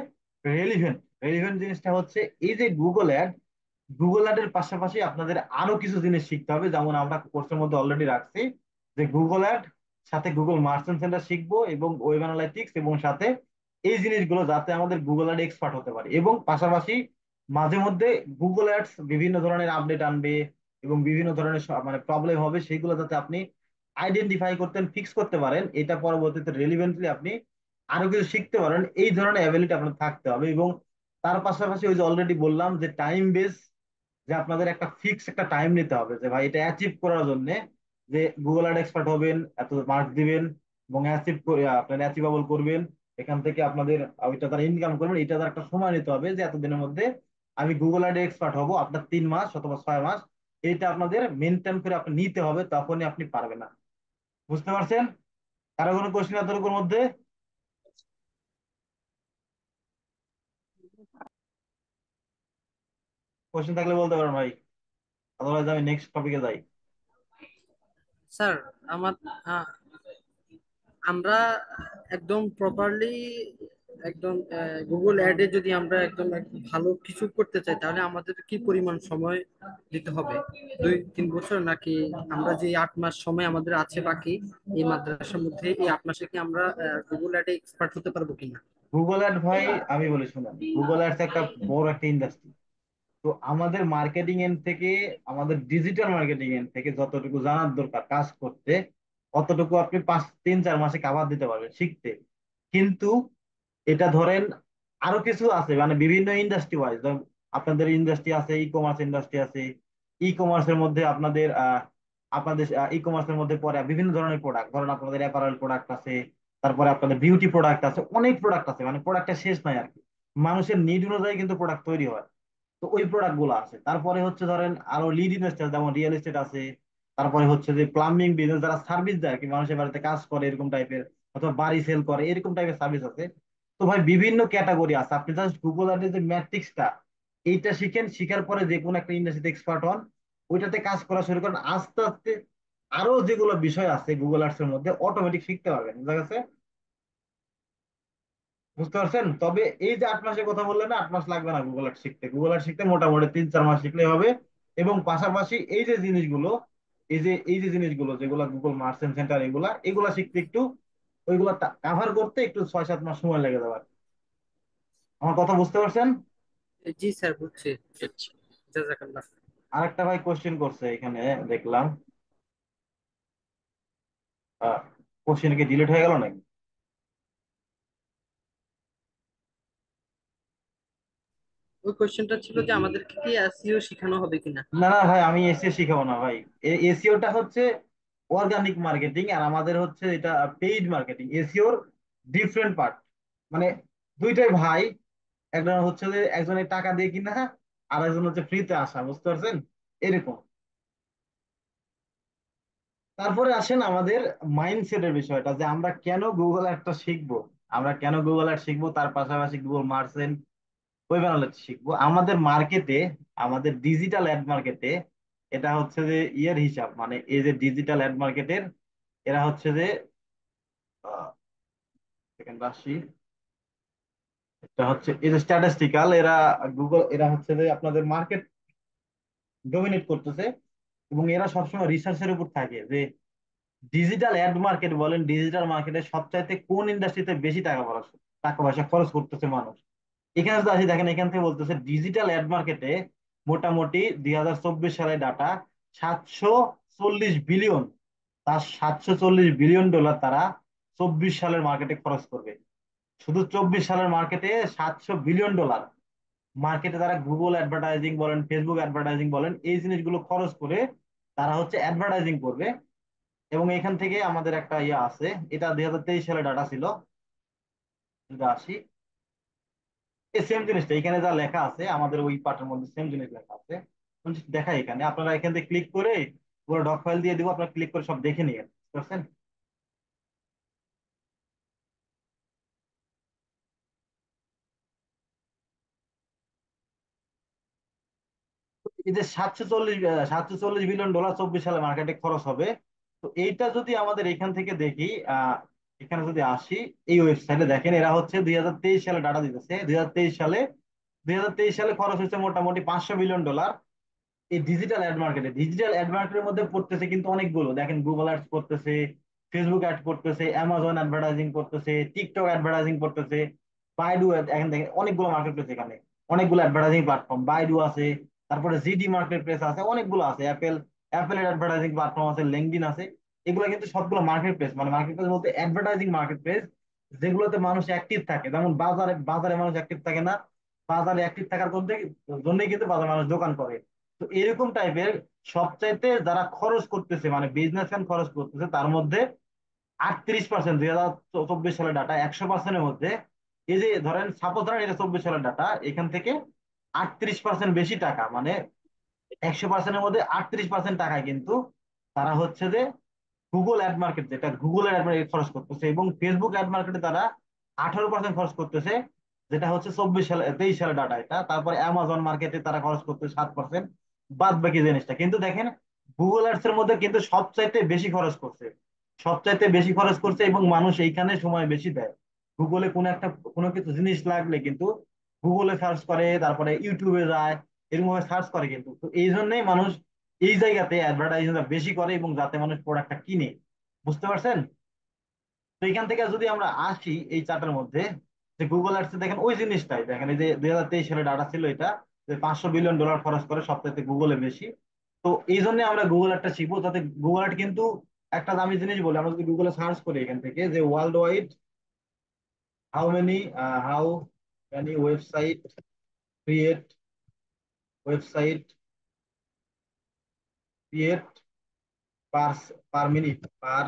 রেলিভেন্ট। রেলিভেন্ট জিনিসটা হচ্ছে এই যে গুগল অ্যাড এর পাশাপাশি আপনাদের আরো কিছু জিনিস শিখতে হবে, যেমন আমরা কোর্সের মধ্যে অলরেডি রাখছি যে গুগল অ্যাড সাথে গুগল মার্চেন্ট সেন্টার শিখবো, এবং ওয়েব অ্যানালাইটিক্স, এবং সাথে এই জিনিসগুলো যাতে আমাদের গুগল অ্যাড এক্সপার্ট হতে পারে। এবং পাশাপাশি মাঝে মধ্যে গুগল অ্যাডস বিভিন্ন ধরনের আপডেট আনবে, এবং বিভিন্ন ধরনের মানে প্রবলেম হবে, সেইগুলো যাতে আপনি আইডেন্টিফাই করতেন, ফিক্স করতে পারেন, এটা পরবর্তীতে রেলিভেন্টলি আপনি আরো কিছু শিখতে পারেন, এই ধরনের অ্যাবিলিটি আপনার থাকতে হবে। এবং তার পাশাপাশি ওই যে অলরেডি বললাম যে টাইম বেস, যে আপনাদের একটা ফিক্স একটা টাইম নিতে হবে যে ভাই এটা অ্যাচিভ করার জন্য, যে গুগল অ্যাড এক্সপার্ট হবেন, এত মার্ক দিবেন, এবং অ্যাচিভ করে আপনার অ্যাচিভেবল করবেন, এখান থেকে আপনাদের ওইটা তারা ইনকাম করবেন, এটা তার একটা সময় নিতে হবে যে এতদিনের মধ্যে আমি গুগল অ্যাড এক্সপার্ট হব, আপনার 3 মাস অথবা 6 মাস, এইটা আপনাদের মেনটেন করে আপনি নিতে হবে, তখনই আপনি পারবেন না। বুঝতে পারছেন? কারো কোনো কোশ্চেন এতটুকুর মধ্যে? কোশ্চেন থাকলে বলতে পারেন ভাই, আদারওয়াইজ আমি নেক্সট টপিকে যাই। স্যার, আমার আহ, আমরা একদম প্রপারলি একদম গুগল অ্যাডে যদি আমরা একদম ভালো কিছু করতে চাই তাহলে আমাদের কি পরিমাণ সময় দিতে হবে? 2-3 বছর, নাকি আমরা যে 8 মাস সময় আমাদের আছে বাকি এই মাদ্রাসার মধ্যে, এই 8 মাসে কি আমরা গুগল অ্যাডে এক্সপার্ট হতে পারবো কিনা? গুগল অ্যাড ভাই, আমি বলি শুনুন, গুগল অ্যাডস একটা বড় একটা ইন্ডাস্ট্রি। তো আমাদের মার্কেটিং এন্ড থেকে, আমাদের ডিজিটাল মার্কেটিং এন্ড থেকে যতটুকু জানার দরকার কাজ করতে, অতটুকু আপনি 3-4 মাসে কাভার দিতে পারবেন শিখতে। কিন্তু এটা ধরেন আরো কিছু আছে, মানে বিভিন্ন ইন্ডাস্ট্রি ওয়াইজ। আপনাদের ইন্ডাস্ট্রি আছে, ই কমার্স ইন্ডাস্ট্রি আছে। ই কমার্সের মধ্যে আপনাদের ই কমার্সের মধ্যে পড়ে বিভিন্ন ধরনের প্রোডাক্ট, ধরেন আপনাদের অ্যাপারেল প্রোডাক্ট আছে, তারপরে আপনাদের বিউটি প্রোডাক্ট আছে, অনেক প্রোডাক্ট আছে, মানে প্রোডাক্টটা শেষ নাই আর কি। মানুষের নিড অনুযায়ী কিন্তু প্রোডাক্ট তৈরি হয়। তো ওই প্রোডাক্ট গুলো আছে। তারপরে হচ্ছে ধরেন আরো লিড ইনভেস্টর, যেমন রিয়েল এস্টেট আছে। তারপরে হচ্ছে যে প্লাম্বিং বিজনেস, যারা সার্ভিস দেয় আর কি, মানুষের বাড়িতে কাজ করে এরকম টাইপের, অথবা বাড়ি সেল করে এরকম টাইপের সার্ভিস আছে। তো ভাই বিভিন্ন ক্যাটাগরি আছে। আপনি জাস্ট গুগল আর্টের যে ম্যাট্রিক্সটা, এইটা শিখেন, শিখার পরে যে কোনো একটা ইন্ডাস্ট্রিতে এক্সপার্ট হন, ওইটাতে কাজ করা শুরু করেন। আস্তে আস্তে আরো যেগুলো বিষয় আছে গুগল আর্টস এর মধ্যে অটোমেটিক শিখতে পারবেন, বুঝা গেছে? বুঝতে পারছেন? তবে এই যে 8 মাসের কথা বললেন না, 8 মাস লাগবে না গুগল আর্ট শিখতে। গুগল আর্ট শিখতে মোটামুটি 3-4 মাস শিখলে হবে। এবং পাশাপাশি এই যে জিনিসগুলো যেগুলো গুগল মার্চেন্ট সেন্টার, এগুলা এগুলা শিখতে একটু, ওইগুলা কাভার করতে একটু 6-7 মাস সময় লেগে যাবে। আমার কথা বুঝতে পারছেন? জি স্যার, বুঝছি। জাজাকাল্লাহ। আরেকটা ভাই কোশ্চেন করছে এখানে, দেখলাম। কোশ্চেন কি ডিলিট হয়ে গেল নাকি? ওই কোশ্চেনটা ছিল যে আমাদেরকে কি এসইও শেখানো হবে কিনা। না না ভাই, আমি এসিও শিখাবো না ভাই। এসিওটা হচ্ছে অর্গানিক মার্কেটিং, আর আমাদের হচ্ছে এটা পেইড মার্কেটিং। এসিওর ডিফারেন্ট পার্ট, মানে দুইটাই ভাই। একজন হচ্ছে যে একজনের টাকা দিয়ে কিনা, আর একজন হচ্ছে ফ্রিতে আসা, বুঝতে পারছেন? এরকম। তারপরে আসেন আমাদের মাইন্ডসেটের বিষয়টা, যে আমরা কেন গুগল অ্যাডটা শিখবো। আমরা কেন গুগল অ্যাড শিখবো, তার পাশাপাশি গুগল মার্চেন্ট, ওয়েব অ্যানালিটিক্স শিখবো আমাদের মার্কেটে, আমাদের ডিজিটাল অ্যাড মার্কেটে। এটা হচ্ছে যে ইয়ের হিসাব, মানে এই যে ডিজিটাল অ্যাড মার্কেটের, এরা হচ্ছে যে সেকেন্ড আসি, এটা হচ্ছে এই যে স্ট্যাটিস্টিক্যাল, এরা গুগল, এরা হচ্ছে যে আপনাদের মার্কেট ডমিনেট করতেছে। এবং এরা সবসময় রিসার্চের উপর থাকে যে ডিজিটাল অ্যাড মার্কেট বলেন, ডিজিটাল মার্কেটে সবচাইতে কোন ইন্ডাস্ট্রিতে বেশি টাকা পয়সা খরচ করতেছে মানুষ। এখানে যদি আসি, দেখেন এখান থেকে বলতেছে ডিজিটাল অ্যাড মার্কেটে মোটামুটি 2024 সালের ডাটা 740 বিলিয়ন, তার $740 বিলিয়ন তারা 24 সালের মার্কেটে খরচ করবে। শুধু 24 সালের মার্কেটে $700 বিলিয়ন মার্কেটে তারা গুগল অ্যাডভার্টাইজিং বলেন, ফেসবুক অ্যাডভার্টাইজিং বলেন, এই জিনিসগুলো খরচ করে তারা হচ্ছে অ্যাডভার্টাইজিং করবে। এবং এখান থেকে আমাদের একটা ইয়ে আছে, এটা 2023 সালে ডাটা ছিল। যদি আসি, এই সেম জিনিসটা এখানে যা লেখা আছে, আমাদের ওই পার্টের মধ্যে সেম জিনিস লেখা আছে। আমি just দেখাই এখানে, আপনারা এখান থেকে ক্লিক করে, পুরো ডক ফাইল দিয়ে দিব, আপনারা ক্লিক করে সব দেখে নিয়েন, বুঝতে পারছেন? এই যে 740 বিলিয়ন ডলার 24 সালে মার্কেটে খরচ হবে। তো এইটা যদি আমাদের এখান থেকে দেখি, এখানে যদি আসি, এই ওয়েবসাইটে দেখেন, এরা হচ্ছে 2023 সালে ডাটা দিতেছে। 2023 সালে খরচ হচ্ছে মোটামুটি $500 বিলিয়ন। এই ডিজিটাল অ্যাড মার্কেটের মধ্যে পড়তেছে কিন্তু অনেকগুলো, দেখেন গুগল অ্যাডস করতেছে, ফেসবুক অ্যাড করতেছে, অ্যামাজন অ্যাডভার্টাইজিং করতেছে, টিকটক অ্যাডভার্টাইজিং করতেছে, বাইডু এখন দেখেন অনেকগুলো মার্কেট প্লেস, এখানে অনেকগুলো অ্যাডভার্টাইজিং প্ল্যাটফর্ম, বাইডু আছে, তারপরে জিডি মার্কেট প্লেস আছে, অনেকগুলো আছে, অ্যাপেলের অ্যাডভার্টাইজিং প্ল্যাটফর্ম আছে, লিঙ্কডইন আছে। এগুলো কিন্তু সবগুলো মার্কেট প্লেস, মানে মার্কেট প্লেস বলতে অ্যাডভার্টাইজিং মার্কেট প্লেস, যেগুলোতে মানুষ অ্যাক্টিভ থাকে। যেমন বাজারে বাজারে মানুষ অ্যাক্টিভ থাকে না, বাজারে অ্যাক্টিভ থাকার জন্যই কিন্তু বাজারে মানুষ দোকান করে। তো এরকম টাইপের সবচাইতে যারা খরচ করতেছে, মানে বিজনেসম্যান খরচ করতেছে, তার মধ্যে 38%, 2024 সালের ডাটা, 100%-এর মধ্যে, এই যে ধরেন সাপোজ ধরেন এটা 24 সালের ডাটা, এখান থেকে 38% বেশি টাকা, মানে 100%-এর মধ্যে 38% টাকায় কিন্তু তারা হচ্ছে যে গুগল অ্যাড মার্কেট, যেটা গুগলের অ্যাড মার্কেট খরচ করতেছে, এবং ফেসবুক অ্যাড মার্কেটে তারা 18% খরচ করতেছে, যেটা হচ্ছে 23 সালে ডাটা এটা। তারপরে অ্যামাজন মার্কেটে তারা খরচ করতেছে 7%। বাদ বাকি জিনিসটা কিন্তু দেখেন, গুগল অ্যাডস এর মধ্যে কিন্তু সবচাইতে বেশি খরচ করছে, সবচাইতে বেশি খরচ করছে, এবং মানুষ এইখানে সময় বেশি দেয়। গুগলে কোনো কিছু জিনিস লাগলে কিন্তু গুগলে সার্চ করে, তারপরে ইউটিউবে যায়, এরকম ভাবে সার্চ করে। কিন্তু তো এই জন্যই মানুষ এই জায়গাতে অ্যাডভার্টাইজিংটা বেশি করে, এবং যাতে মানুষ প্রোডাক্টটা কিনে। বুঝতে পারছেন? তো এখান থেকে যদি আমরা আসি এই চার্টের মধ্যে, যে গুগল অ্যাডস দেখেন ওই জিনিসটাই দেখেন, এই যে 2023 সালে ডাটা ছিল এটা, যে $500 বিলিয়ন খরচ করে সবথেকে গুগলে বেশি। তো এই জন্য আমরা গুগল অ্যাডটা শিখবো, যাতে গুগল অ্যাড কিন্তু একটা দামি জিনিস বলে। আমরা যদি গুগলে সার্চ করি এখান থেকে যে world wide how many create website create per per minute per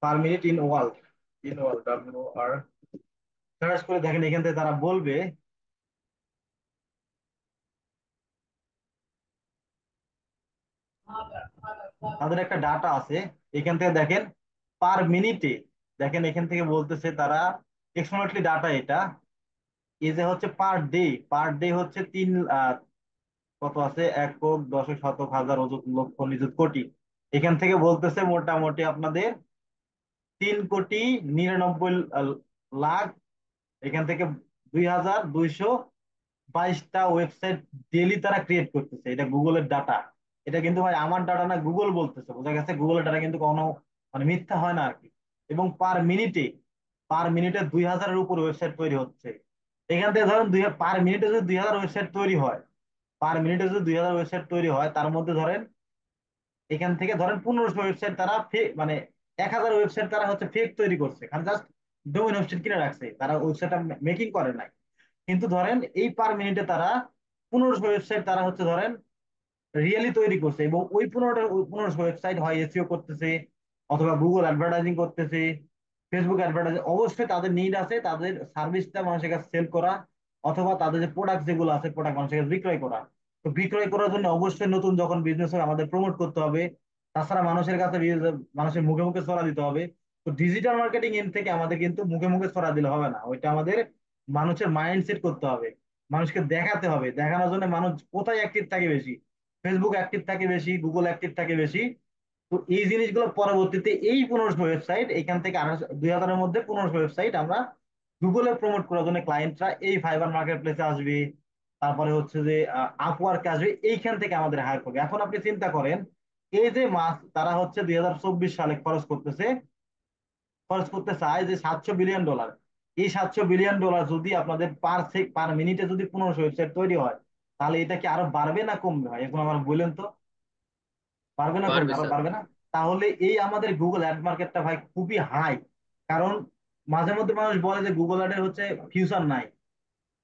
per minute in world WR search করে দেখেন, এখান থেকে তারা বলবে, তাদের একটা ডাটা আছে। এখান থেকে দেখেন পার মিনিটে, দেখেন এখান থেকে বলতেছে তারা এক্সপ্লিটলি ডাটা এটা, এই যে হচ্ছে পার ডে হচ্ছে কত আছে, একক দশক শতক হাজার অযুত লক্ষ নিযুত কোটি। এখান থেকে বলতেছে মোটামুটি আপনাদের 3,99,00,000, এখান থেকে 2,222টা ওয়েবসাইট ডেইলি তারা ক্রিয়েট করতেছে। এটা গুগলের ডাটা। এটা কিন্তু ভাই আমার ডাটা না, গুগল বলতেছে। বোঝা গেছে গুগলের ডাটা কিন্তু কোনো মানে মিথ্যা হয় না আর কি। এবং পার মিনিটে 2,000-এর উপর ওয়েবসাইট তৈরি হচ্ছে। এখান থেকে ধরেন পার মিনিটে যদি 2,000 ওয়েবসাইট তৈরি হয়, তার মধ্যে ধরেন এখান থেকে ধরেন 1,500 ওয়েবসাইট তারা মানে 1,000 ওয়েবসাইট তারা হচ্ছে ফেক তৈরি করছে, খালি জাস্ট ডোমেন ওয়েবসাইট কিনে রাখছে, তারা ওয়েবসাইটটা মেকিং করে নাই। কিন্তু ধরেন এই পার মিনিটে তারা 1,500 ওয়েবসাইট তারা হচ্ছে ধরেন রিয়েলি তৈরি করছে। এবং ওই 15টা ওয়েবসাইট হয় এসইও করতেছে, অথবা গুগল অ্যাডভার্টাইজিং করতেছে, ফেসবুক অ্যাডভার্টাইজিং। অবশ্যই তাদের নিড আছে তাদের সার্ভিসটা মানুষের কাছে সেল করা, অথবা তাদের যে প্রোডাক্ট যেগুলো আছে প্রোডাক্ট মানুষের কাছে বিক্রয় করা। তো বিক্রয় করার জন্য অবশ্যই নতুন যখন বিজনেস হয় আমাদের প্রমোট করতে হবে। তাছাড়া মানুষের কাছে মানুষের মুখে মুখে ছড়া দিতে হবে। তো ডিজিটাল মার্কেটিং এর থেকে আমাদের কিন্তু মুখে মুখে ছড়া দিলে হবে না, ওইটা আমাদের মানুষের মাইন্ডসেট করতে হবে, মানুষকে দেখাতে হবে। দেখানোর জন্য মানুষ কোথায় অ্যাক্টিভ থাকে বেশি, ফেসবুক অ্যাক্টিভ থাকে বেশি, গুগল অ্যাক্টিভ থাকে বেশি। তো এই জিনিসগুলো পরবর্তীতে এই 1,500 ওয়েবসাইট এখান থেকে 2,000-এর মধ্যে 1,500 ওয়েবসাইট আমরা গুগলে প্রমোট করার জন্য ক্লায়েন্টরা এই ফাইবার মার্কেট প্লেসে আসবে, তারপরে হচ্ছে যে আপওয়ার্কে আসবে, এইখান থেকে আমাদের হায়ার করবে। এখন আপনি চিন্তা করেন, এই যে মাস তারা হচ্ছে 2024 সালে খরচ করতে চায় যে $700 বিলিয়ন। এই $700 বিলিয়ন যদি আপনাদের পার মিনিটে যদি 1,500 ওয়েবসাইট তৈরি হয়, তাহলে এটা কি আরো বাড়বে না কমবে ভাই? এখন আমার বললেন তো, পারবে না কমবে? পারবে আরো স্যার। পারবে না? তাহলে এই আমাদের গুগল অ্যাড মার্কেটটা ভাই খুবই হাই। কারণ মাঝে মধ্যে মানুষ বলে যে গুগল অ্যাডের হচ্ছে ফিউচার নাই।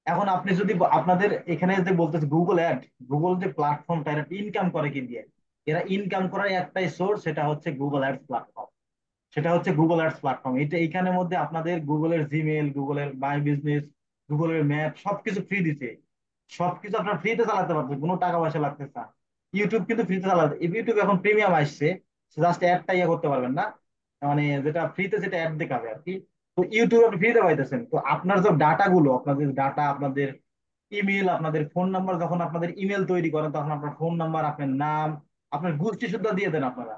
এখন আপনি যদি আপনাদের এখানে যে বলতেছে গুগল অ্যাড, গুগল যে প্ল্যাটফর্মটা এরা ইনকাম করে কি দিয়ে? এরা ইনকাম করার একটাই সোর্স, সেটা হচ্ছে গুগল অ্যাডস প্ল্যাটফর্ম। এটা এইখানের মধ্যে আপনাদের গুগলের জিমেল, গুগলের মাই বিজনেস, গুগলের ম্যাপ সবকিছু ফ্রি দিছে। সবকিছু আপনার ফ্রিতে চালাতে পারবেন, কোনো টাকা পয়সা লাগতেছে না। ইউটিউব কিন্তু ফ্রিতে চালাতে, ইউটিউব এখন প্রিমিয়াম আসছে, জাস্ট অ্যাডটা ইয়ে করতে পারবেন না, মানে যেটা ফ্রিতে যেটা অ্যাড দেখাবে আর কি। তো ইউটিউব আপনি ফ্রিতে পাইতেছেন। তো আপনার যে ডাটা গুলো, আপনাদের ডাটা, আপনাদের ইমেল, আপনাদের ফোন নাম্বার, যখন আপনাদের ইমেল তৈরি করেন তখন আপনার ফোন নাম্বার, আপনার নাম, আপনার গোষ্ঠী সুদ্ধা দিয়ে দেন আপনারা।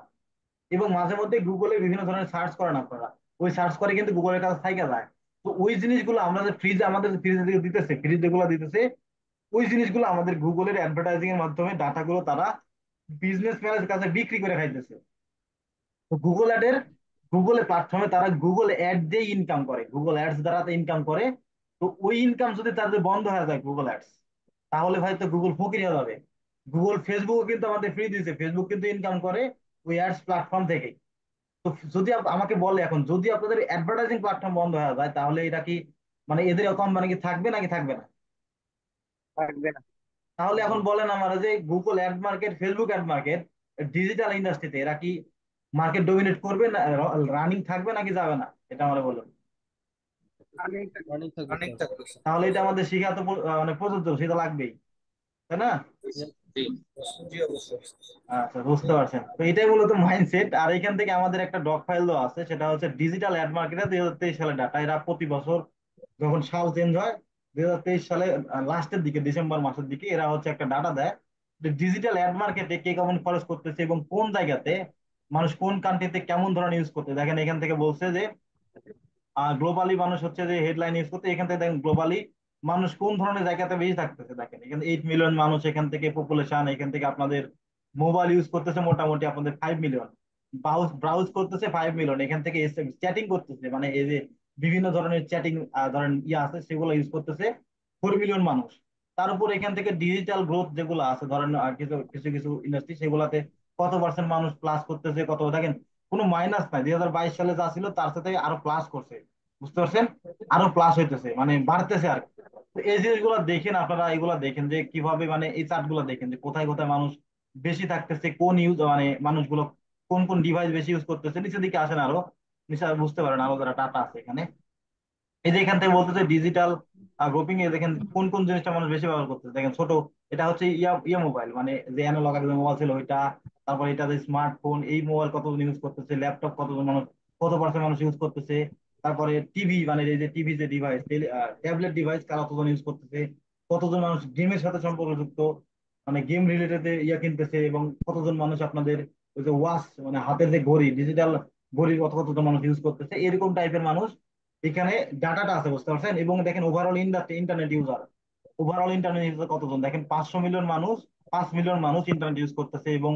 এবং মাঝে মধ্যে গুগলে বিভিন্ন ধরনের সার্চ করেন আপনারা, ওই সার্চ করে কিন্তু গুগলের কাছে থাইকা যায়। তো ওই জিনিসগুলো আমরা যে ফ্রিজে, আমাদের ফ্রিজে দিকে দিতেছে, ফ্রিজ যেগুলো দিতেছে, ওই জিনিসগুলো আমাদের গুগলের অ্যাডভার্টাইজিং এর মাধ্যমে ডাটাগুলো তারা বিজনেস ম্যানের কাছে বিক্রি করে খাইতেছে। তো গুগলের প্ল্যাটফর্মে তারা গুগল অ্যাড দিয়ে ইনকাম করে, গুগল অ্যাডস দ্বারা ইনকাম করে। তো ওই ইনকাম যদি তাদের বন্ধ হয়ে যায় গুগল অ্যাডস, তাহলে ভাই তো গুগল ফকির হয়ে যাবে। ফেসবুকও কিন্তু আমাদের ফ্রি দিচ্ছে, ফেসবুক কিন্তু ইনকাম করে ওই অ্যাডস প্ল্যাটফর্ম থেকে। তো যদি আমাকে বলে এখন, যদি আপনাদের অ্যাডভার্টাইজিং প্ল্যাটফর্ম বন্ধ হয়ে যায়, তাহলে এটা কি মানে এদের কোম্পানি কি থাকবে নাকি থাকবে না? থাকবে না। তাহলে এখন বলেন আমার, যে Google ad market, Facebook ad market, digital ইন্ডাস্ট্রিতে এরা কি মার্কেট ডমিনেট করবে না, রানিং থাকবে নাকি যাবে না? এটা আমরা বলুন। অনেক থাকবে। অনেক থাকবে অনেক স্যার। থাকবে স্যার। তাহলে এটা আমাদের শিখা তো মানে প্রযোজ্য, সেটা লাগবেই, তাই না? জি। জি অবশ্যই। আচ্ছা, বুঝতে পারছেন। তো এটাই মূলত মাইন্ডসেট। আর এখান থেকে আমাদের একটা ডক ফাইল দেওয়া আছে, সেটা হচ্ছে ডিজিটাল অ্যাড মার্কেটের 2023 সালের ডাটা। এরা প্রতি বছর যখন সাল চেঞ্জ হয়, 2023 সালে লাস্টের দিকে, ডিসেম্বর মাসের দিকে, এরা হচ্ছে একটা ডাটা দেয় যে ডিজিটাল অ্যাড মার্কেটে কে কেমন খরচ করতেছে এবং কোন জায়গাতে মানুষ কোন কান্ট্রিতে কেমন ধরনের ইউজ করতে। দেখেন এখান থেকে বলছে যে গ্লোবালি মানুষ হচ্ছে যে হেডলাইন ইউজ করতে, এখান থেকে দেখেন গ্লোবালি মানুষ কোন ধরনের জায়গাতে বেশি থাকতেছে। দেখেন এখানে 8 মিলিয়ন মানুষ এখান থেকে পপুলেশন, এখান থেকে আপনাদের মোবাইল ইউজ করতেছে মোটামুটি আপনাদের 5 মিলিয়ন, ব্রাউজ ব্রাউজ করতেছে 5 মিলিয়ন, এখান থেকে চ্যাটিং করতেছে মানে এই যে বিভিন্ন ধরনের চ্যাটিং ধরেন ইয়ে আছে সেগুলো ইউজ করতেছে 4 মিলিয়ন মানুষ। তার উপর এখান থেকে ডিজিটাল গ্রোথ যেগুলো আছে ধরেন কিছু কিছু কিছু ইন্ডাস্ট্রি সেগুলাতে কত পার্সেন্ট মানুষ প্লাস করতেছে কত, দেখেন কোনো মাইনাস নাই, 2022 সালে যা ছিল তার সাথে আরো প্লাস করছে, বুঝতে পারছেন, আরো প্লাস হইতেছে মানে বাড়তেছে আর কি। তো এই জিনিসগুলো দেখেন আপনারা, এগুলা দেখেন যে কিভাবে মানে এই চার্ট গুলো দেখেন যে কোথায় কোথায় মানুষ বেশি থাকতেছে, কোন ইউজ মানে মানুষগুলো কোন কোন ডিভাইস বেশি ইউজ করতেছে, নিচের দিকে আসেন আরো, নিচে বুঝতে পারেন আরো যারা টাটা আছে এখানে। এই যে এখান থেকে বলতেছে ডিজিটাল গ্রুপিং এ দেখেন কোন কোন জিনিসটা মানুষ বেশি ব্যবহার করতেছে, দেখেন ছোট এটা হচ্ছে ইয়া ইয়া মোবাইল মানে যে অ্যানালগ আগে মোবাইল ছিল ওইটা, তারপর এটা যে স্মার্টফোন এই মোবাইল কতজন ইউজ করতেছে, ল্যাপটপ কতজন মানুষ কত পার্সেন্ট মানুষ ইউজ করতেছে, তারপরে টিভি মানে এই যে টিভি যে ডিভাইস ট্যাবলেট ডিভাইস কারা কতজন ইউজ করতেছে, কতজন মানুষ গেমের সাথে সম্পর্কযুক্ত মানে গেম রিলেটেড ইয়া কিনতেছে, এবং কতজন মানুষ আপনাদের ওই যে ওয়াচ মানে হাতের যে ঘড়ি ডিজিটাল ঘড়ি কত কতজন মানুষ ইউজ করতেছে, এরকম টাইপের মানুষ এখানে ডাটাটা আছে, বুঝতে পারছেন। এবং দেখেন overall internet user, overall internet user কতজন, দেখেন 500 মিলিয়ন মানুষ, 5 মিলিয়ন মানুষ ইন্টারনেট ইউজ করতেছে, এবং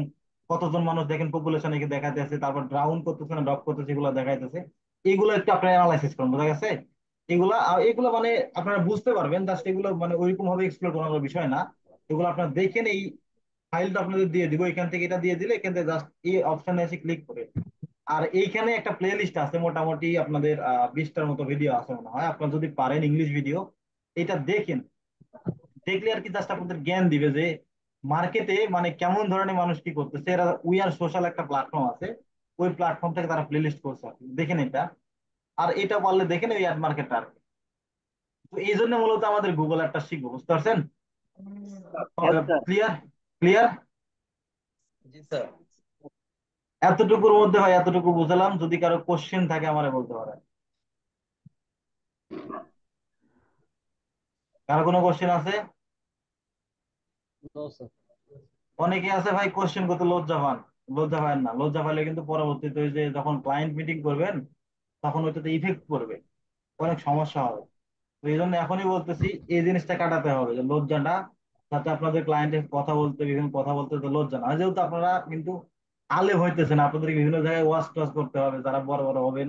কতজন মানুষ দেখেন পপুলেশন একে দেখাইতেছে, তারপর ডাউন করতেছে না ড্রপ করতেছে এগুলো দেখাইতেছে। এগুলো একটু আপনারা অ্যানালাইসিস করুন, বুঝা গেছে। এগুলো মানে আপনারা বুঝতে পারবেন, জাস্ট এগুলো মানে ওইরকম ভাবে এক্সপ্লোর করার বিষয় না। এগুলো আপনারা দেখেন, এই ফাইলটা আপনাদের দিয়ে দিব, এখান থেকে এটা দিয়ে দিলে এখান থেকে জাস্ট এই অপশনে এসে ক্লিক করে, আর এইখানে একটা প্লে লিস্ট আছে মোটামুটি আপনাদের 20টার মতো ভিডিও আছে মনে হয়, আপনারা যদি পারেন ইংলিশ ভিডিও এটা দেখেন, দেখলে আর কি জাস্ট আপনাদের জ্ঞান দিবে যে মার্কেটে মানে কেমন ধরনের মানুষ কি করতেছে। এরা উই আর সোশ্যাল একটা প্ল্যাটফর্ম আছে, ওই প্ল্যাটফর্ম থেকে তারা প্লে লিস্ট করছে আর কি। দেখেন এটা, আর এটা পারলে দেখেন ওই অ্যাড মার্কেটটা আর কি। তো এই জন্য মূলত আমাদের গুগল অ্যাডটা শিখবো, বুঝতে পারছেন। Yes, sir. Clear, clear. জি স্যার। এতটুকুর মধ্যে ভাই এতটুকু বুঝলাম, যদি কারো কোশ্চেন থাকে আমারে বলতে পারে। কারো কোনো কোশ্চেন আছে? No, sir. অনেকে আছে ভাই কোশ্চেন করতে লজ্জা পান, লজ্জা পান না, লজ্জা পাইলে কিন্তু পরবর্তীতে ওই যে যখন ক্লায়েন্ট মিটিং করবেন তখন ওইটাতে ইফেক্ট পড়বে, অনেক সমস্যা হবে। তো এই জন্য এখনই বলতেছি এই জিনিসটা কাটাতে হবে যে লজ্জাটা, যাতে আপনাদের ক্লায়েন্টের কথা বলতে বিভিন্ন কথা বলতে তো লজ্জা না, যেহেতু আপনারা কিন্তু আলেম হইতেছেন, আপনাদেরকে বিভিন্ন জায়গায় ওয়াজ টোয়াজ করতে হবে, যারা বড় বড় হবেন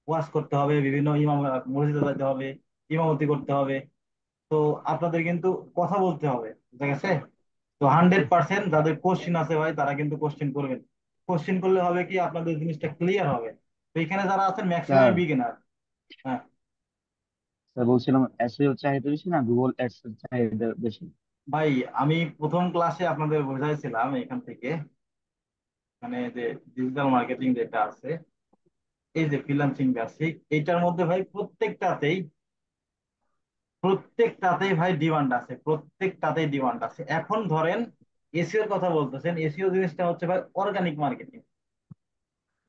ওয়াজ করতে হবে, বিভিন্ন ইমাম মসজিদে যেতে হবে, ইমামতি করতে হবে। তো আপনাদের কিন্তু কথা বলতে হবে, ঠিক আছে। তো 100% যাদের কোশ্চিন আছে ভাই তারা কিন্তু কোশ্চিন করবেন, কোশ্চিন করলে হবে কি আপনাদের জিনিসটা ক্লিয়ার হবে। তো এখানে যারা আছেন ম্যাক্সিমাম স্যার বিগিনার। হ্যাঁ স্যার বলছিলাম এসইও চাহিদা বেশি না গুগল অ্যাডস এর চাহিদা বেশি? ভাই, আমি প্রথম ক্লাসে আপনাদের বোঝাইছিলাম এখান থেকে মানে যে ডিজিটাল মার্কেটিং যেটা আছে, এই যে ফ্রিল্যান্সিং বেসিক এইটার মধ্যে ভাই প্রত্যেকটাতেই ভাই ডিমান্ড আছে, প্রত্যেকটাতেই ডিমান্ড আছে। এখন ধরেন এসিওর কথা বলতেছেন, এসিও জিনিসটা হচ্ছে ভাই অর্গানিক মার্কেটিং।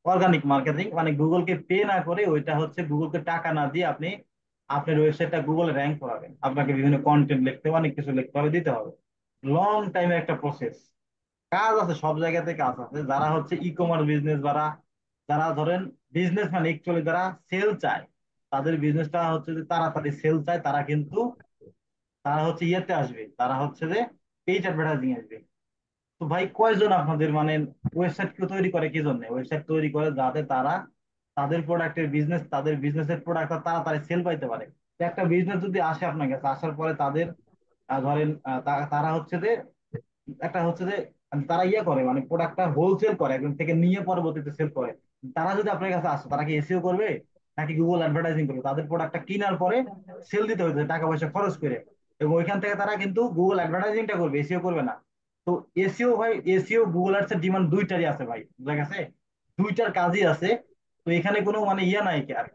অর্গানিক মার্কেটিং মানে গুগলকে পে না করে, ওইটা হচ্ছে গুগলকে টাকা না দিয়ে আপনি আপনার ওয়েবসাইটটা গুগল র্যাঙ্ক করাবেন, আপনাকে বিভিন্ন কন্টেন্ট লিখতে হবে, অনেক কিছু লিখতে হবে, দিতে হবে, লং টাইমের একটা প্রসেস। কাজ আছে, সব জায়গাতে কাজ আছে। যারা হচ্ছে ই কমার্স বিজনেস, যারা যারা ধরেন বিজনেস মানে একচুয়ালি যারা সেল চায়, তাদের বিজনেসটা হচ্ছে যে তাড়াতাড়ি সেল চায়, তারা কিন্তু তারা হচ্ছে ইয়েতে আসবে, তারা হচ্ছে যে পেইড অ্যাডভার্টাইজিং আসবে। তো ভাই কয়জন আপনাদের মানে ওয়েবসাইট কেউ তৈরি করে কি জন্য? ওয়েবসাইট তৈরি করে যাতে তারা তাদের প্রোডাক্টের বিজনেস, তাদের বিজনেসের প্রোডাক্ট তাড়াতাড়ি সেল পাইতে পারে। তো একটা বিজনেস যদি আসে আপনার কাছে, আসার পরে তাদের ধরেন তারা হচ্ছে যে একটা হচ্ছে যে তারা ইয়ে করে মানে প্রোডাক্টটা হোলসেল করে, একজন থেকে নিয়ে পরবর্তীতে সেল করে। তারা যদি আপনার কাছে আসে তারা কি এসইও করবে নাকি গুগল অ্যাডভার্টাইজিং করবে? তাদের প্রোডাক্টটা কেনার পরে সেল দিতে হচ্ছে টাকা পয়সা খরচ করে, এবং ওইখান থেকে তারা কিন্তু গুগল অ্যাডভার্টাইজিংটা করবে, এসইও করবে না। তো এসইও ভাই, এসইও গুগল অ্যাডস এর ডিমান্ড দুইটারই আছে ভাই, বুঝা গেছে, দুইটার কাজই আছে। তো এখানে কোনো মানে ইয়া নাই কি আর।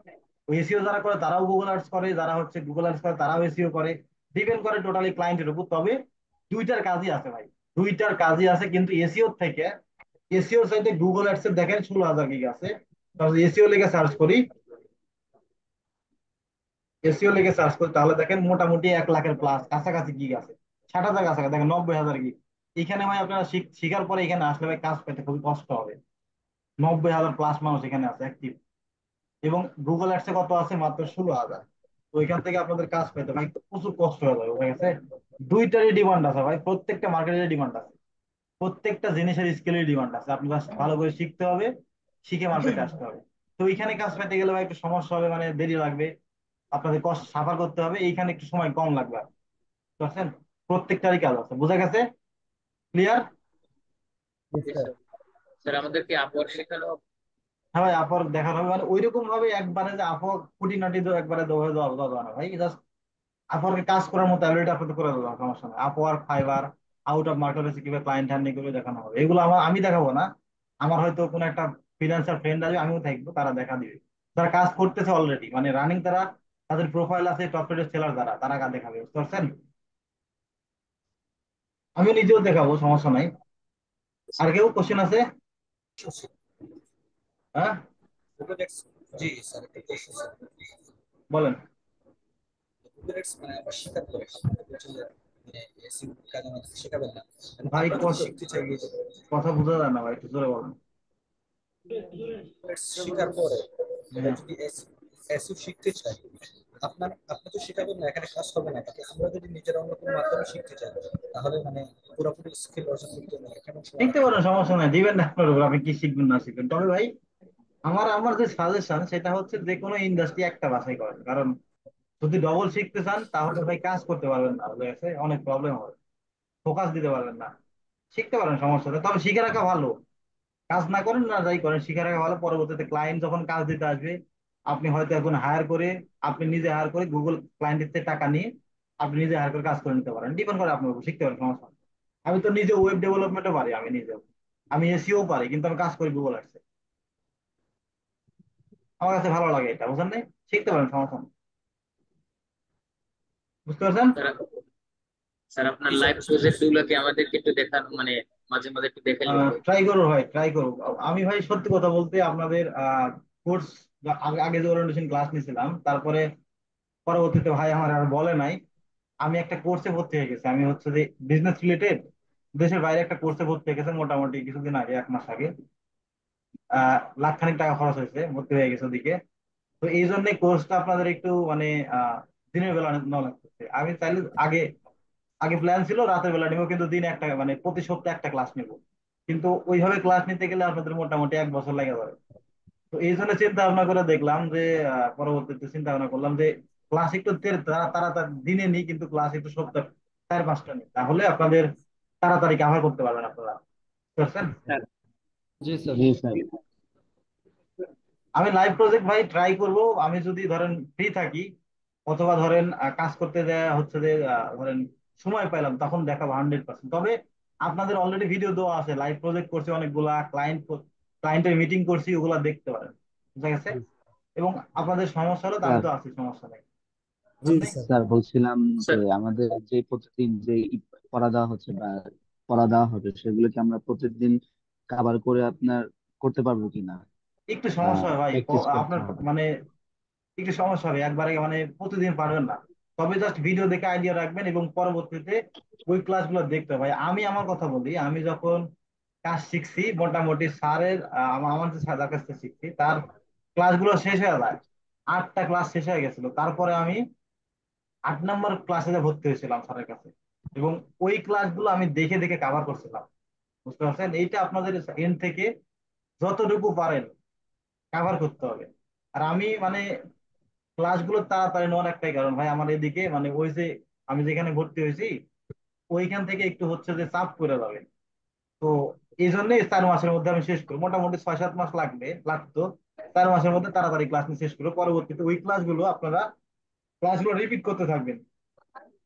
ওই এসইও যারা করে তারাও গুগল অ্যাডস করে, যারা হচ্ছে গুগল অ্যাডস করে তারাও এসইও করে, ডিপেন্ড করে টোটালি ক্লায়েন্টের উপর। তবে দুইটার কাজই আছে ভাই, দুইটার কাজই আছে। কিন্তু এসইও থেকে এসইও সাইটে গুগল অ্যাডস এর দেখেন 16,000 গিগ আছে, তাহলে এসইও লেগে সার্চ করি, এসইও লেগে সার্চ করি তাহলে দেখেন মোটামুটি 1 লাখের প্লাস কাছাকাছি গিগ আছে, 60,000 কাছাকাছি, দেখেন 90,000 গিগ। এখানে ভাই আপনারা শিখার পরে এখানে আসলে ভাই কাজ পেতে খুবই কষ্ট হবে। 90,000 প্লাস মানুষ এখানে আছে অ্যাক্টিভ। এবং গুগল অ্যাডসে কত আছে? মাত্র 16,000। তো ওইখান থেকে আপনাদের কাজ পেতে ভাই প্রচুর কষ্ট হয়ে যাবে, ঠিক আছে? দুইটারই ডিমান্ড আছে ভাই, প্রত্যেকটা মার্কেটের ডিমান্ড আছে, প্রত্যেকটা জিনিসের স্কিলের ডিমান্ড আছে। আপনি জাস্ট ভালো করে শিখতে হবে, শিখে মার্কেটে আসতে হবে। তো ওইখানে কাজ পেতে গেলে ভাই একটু সমস্যা হবে, মানে দেরি লাগবে, আপনাদের কষ্ট সাফার করতে হবে, এইখানে একটু সময় কম লাগবে। বুঝতে পারছেন? প্রত্যেকটারই কাজ আছে, বোঝা গেছে? ক্লিয়ার? জি জি স্যার। স্যার। স্যার আমাদেরকে আপওয়ার্ক শেখানো হবে? হ্যাঁ ভাই, আপর দেখানো হবে, মানে ওইরকম ভাবে একবারে যে আপর খুঁটিনাটি তো একবারে দৌড়ে দেওয়া দেওয়া না ভাই, জাস্ট আপরকে কাজ করার মতো অ্যাবিলিটি আপনাদের করে দেওয়া, সমস্যা নেই। Upwork, fibre, out of market হচ্ছে কিভাবে ক্লায়েন্ট হ্যান্ডলিং করে দেখানো হবে, এগুলো আমি দেখাবো না। আমার হয়তো কোনো একটা ফ্রিল্যান্সার ফ্রেন্ড আসবে, আমিও থাকবো, তারা দেখা দিবে। তারা কাজ করতেছে অলরেডি, মানে রানিং, তারা তাদের প্রোফাইল আছে, টপ রেটেড সেলার, তারা কাজ দেখাবে। বুঝতে পারছেন? আমিও নিজেও দেখাবো, সমস্যা নাই। আর কেউ কোশ্চেন আছে? হ্যাঁ, গুগল এক্স, জি স্যার একটা কোশ্চেন স্যার। বলেন। গুগল এক্স মানে আমরা শেখাতে হবে, আপনি বলছেন যে মানে এসিও কাজ আমাদের শেখাবেন না, মানে ভাই আমরা যদি কথা শিখতে চাই যে কথা বোঝা যায় না ভাই, একটু জোরে বলেন। Google Ads শেখার পরে আমরা হ্যাঁ, যদি এসিও শিখতে চাই, আপনি তো শেখাবেন না, এখানে কাজ হবে না, কিন্তু আমরা যদি নিজের অন্য কোনো মাধ্যমে শিখতে চাই তাহলে মানে পুরোপুরি স্কিল অর্জন করতে হবে, কেমন সময় শিখতে লাগতে পারেন, পারে? সমস্যা নাই, দিবেন না আপনার উপর, আপনি কি শিখবেন না শিখবেন। তবে ভাই আমার আমার যে সাজেশন সেটা হচ্ছে যে কোনো ইন্ডাস্ট্রি একটা বাছাই করেন, কারণ যদি ডবল শিখতে চান তাহলে ভাই কাজ করতে পারবেন না, বুঝে গেছে? অনেক প্রবলেম হবে, ফোকাস দিতে পারবেন না। শিখতে পারেন, সমস্যা নেই, তবে শিখে রাখা ভালো। কাজ না করেন না যাই করেন, শিখে রাখা ভালো। পরবর্তীতে ক্লায়েন্ট যখন কাজ দিতে আসবে, আপনি হয়তো এখন হায়ার করে, আপনি নিজে হায়ার করে গুগল ক্লায়েন্টের থেকে টাকা নিয়ে আপনি নিজে হায়ার করে কাজ করে নিতে পারেন, ডিপেন্ড করে আপনার উপর, শিখতে পারেন, সমস্যা নেই। আমি তো নিজে ওয়েব ডেভেলপমেন্টও পারি, আমি নিজেও, আমি এসিও পারি, কিন্তু আমি কাজ করি গুগল অ্যাডসে। আমার কাছে ভালো লাগে এটা, বুঝলেন? নাই শিখতে পারেন, সমস্যা নেই। বুঝতে পারছেন? স্যার, স্যার আপনার জি স্যার, লাইভ বুঝতে প্রজেক্ট পারছি। গুলোকে আমাদেরকে একটু দেখান, মানে মাঝে মাঝে একটু দেখাইলে ভালো হতো। ট্রাই করবো ভাই, ট্রাই করবো। আমি ভাই সত্যি কথা বলতে আপনাদের কোর্স, আগে আগে যে ওরিয়েন্টেশন ক্লাস নিয়েছিলাম, তারপরে পরবর্তীতে ভাই আমার আর বলে নাই। আমি একটা কোর্সে ভর্তি হয়ে গেছি, আমি হচ্ছে যে বিজনেস রিলেটেড, দেশের বাইরে একটা কোর্সে ভর্তি হয়ে গেছে মোটামুটি কিছুদিন আগে, 1 মাস আগে। লাখখানিক টাকা খরচ হয়েছে, ভর্তি হয়ে গেছে ওদিকে। তো এই জন্য কোর্সটা আপনাদের একটু মানে দিনের বেলা নেওয়া লাগতেছে। আমি চাইলে আগে আগে প্ল্যান ছিল রাতের বেলা নিবো, কিন্তু দিনে একটা, মানে প্রতি সপ্তাহে একটা ক্লাস নিবো। কিন্তু ওইভাবে ক্লাস নিতে গেলে আপনাদের মোটামুটি 1 বছর লেগে যাবে। তো এই জন্য চিন্তা ভাবনা করে দেখলাম যে পরবর্তীতে চিন্তা ভাবনা করলাম যে ক্লাস একটু তাড়াতাড়ি দিনে নিই, কিন্তু ক্লাস একটু সপ্তাহে 4-5টা নিই, তাহলে আপনাদের তাড়াতাড়ি কভার করতে পারবেন আপনারা। বুঝতে পারছেন? জি স্যার। জি স্যার। আমি লাইভ প্রজেক্ট ভাই ট্রাই করব। আমি যদি ধরেন ফ্রি থাকি, অথবা ধরেন কাজ করতে দেয়া হচ্ছে যে ধরেন সময় পাইলাম, তখন দেখাবো 100%। তবে আপনাদের অলরেডি ভিডিও দেওয়া আছে, লাইভ প্রজেক্ট করছি অনেকগুলা, ক্লায়েন্টের মিটিং করছি, ওগুলা দেখতে পারেন। বুঝা গেছে? এবং আপনাদের সমস্যা হলো তো আমি স্যার, তো আছি, সমস্যা নাই। জি বুঝলেন নাই? স্যার। স্যার বলছিলাম যে স্যার, আমাদের যে প্রতিদিন যে পড়া দেওয়া হচ্ছে বা পড়া দেওয়া হবে সেগুলো কি আমরা প্রতিদিন কভার করে আপনার করতে পারবো কিনা একটু বা সমস্যা হয় ভাই, প্র্যাকটিস করতে আপনার হবে? মানে একটু সমস্যা হবে, একবারে মানে প্রতিদিন পারবেন না। তবে জাস্ট ভিডিও দেখে আইডিয়া রাখবেন এবং পরবর্তীতে ওই ক্লাসগুলো দেখতে হবে ভাই। আমি আমার কথা বলি, আমি যখন কাজ শিখছি মোটামুটি স্যারের আমার যে স্যারের কাছ থেকে শিখছি, তার ক্লাসগুলো শেষ হয়ে যায়, 8টা ক্লাস শেষ হয়ে গেছিল, তারপরে আমি 8 নম্বর ক্লাসে ভর্তি হয়েছিলাম স্যারের কাছে, এবং ওই ক্লাসগুলো আমি দেখে দেখে কাভার করছিলাম। বুঝতে পারছেন? এইটা আপনাদের এন্ড থেকে যতটুকু পারেন কাভার করতে হবে। আর আমি মানে ক্লাসগুলো তাড়াতাড়ি নেওয়ার একটাই কারণ ভাই, আমার এদিকে মানে ওই যে আমি যেখানে ভর্তি হয়েছি ওইখান থেকে একটু হচ্ছে যে চাপ করে যাবে। তো এই জন্যই 4 মাসের মধ্যে আমি শেষ করি, মোটামুটি 6-7 মাস লাগতো। 4 মাসের মধ্যে তাড়াতাড়ি ক্লাস নিয়ে শেষ করবো। পরবর্তীতে ওই ক্লাসগুলো আপনারা ক্লাসগুলো রিপিট করতে থাকবেন,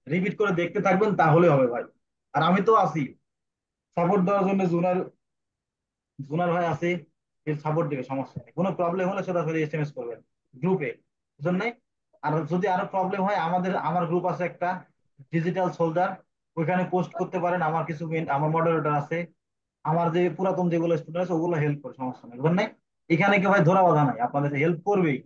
রিপিট করে দেখতে থাকবেন, তাহলে হবে ভাই। আর আমি তো আছি সাপোর্ট দেওয়ার জন্য, জুনার জুনার ভাই আছে, সাপোর্ট দেবে, সমস্যা নেই। কোনো প্রবলেম হলে সরাসরি এসএমএস করবেন গ্রুপে, বুঝলেন নাই? আর যদি আরো প্রবলেম হয়, আমার গ্রুপ আছে একটা, ডিজিটাল সোলজার, ওইখানে পোস্ট করতে পারেন। আমার কিছু আমার মডারেটর আছে, আমার যে পুরাতন যেগুলো স্টুডেন্ট আছে ওগুলো হেল্প করে, সমস্যা নেই, বুঝলেন নাই? এখানে কেউ ভাই ধরা বাধা নাই, আপনাদের হেল্প করবেই।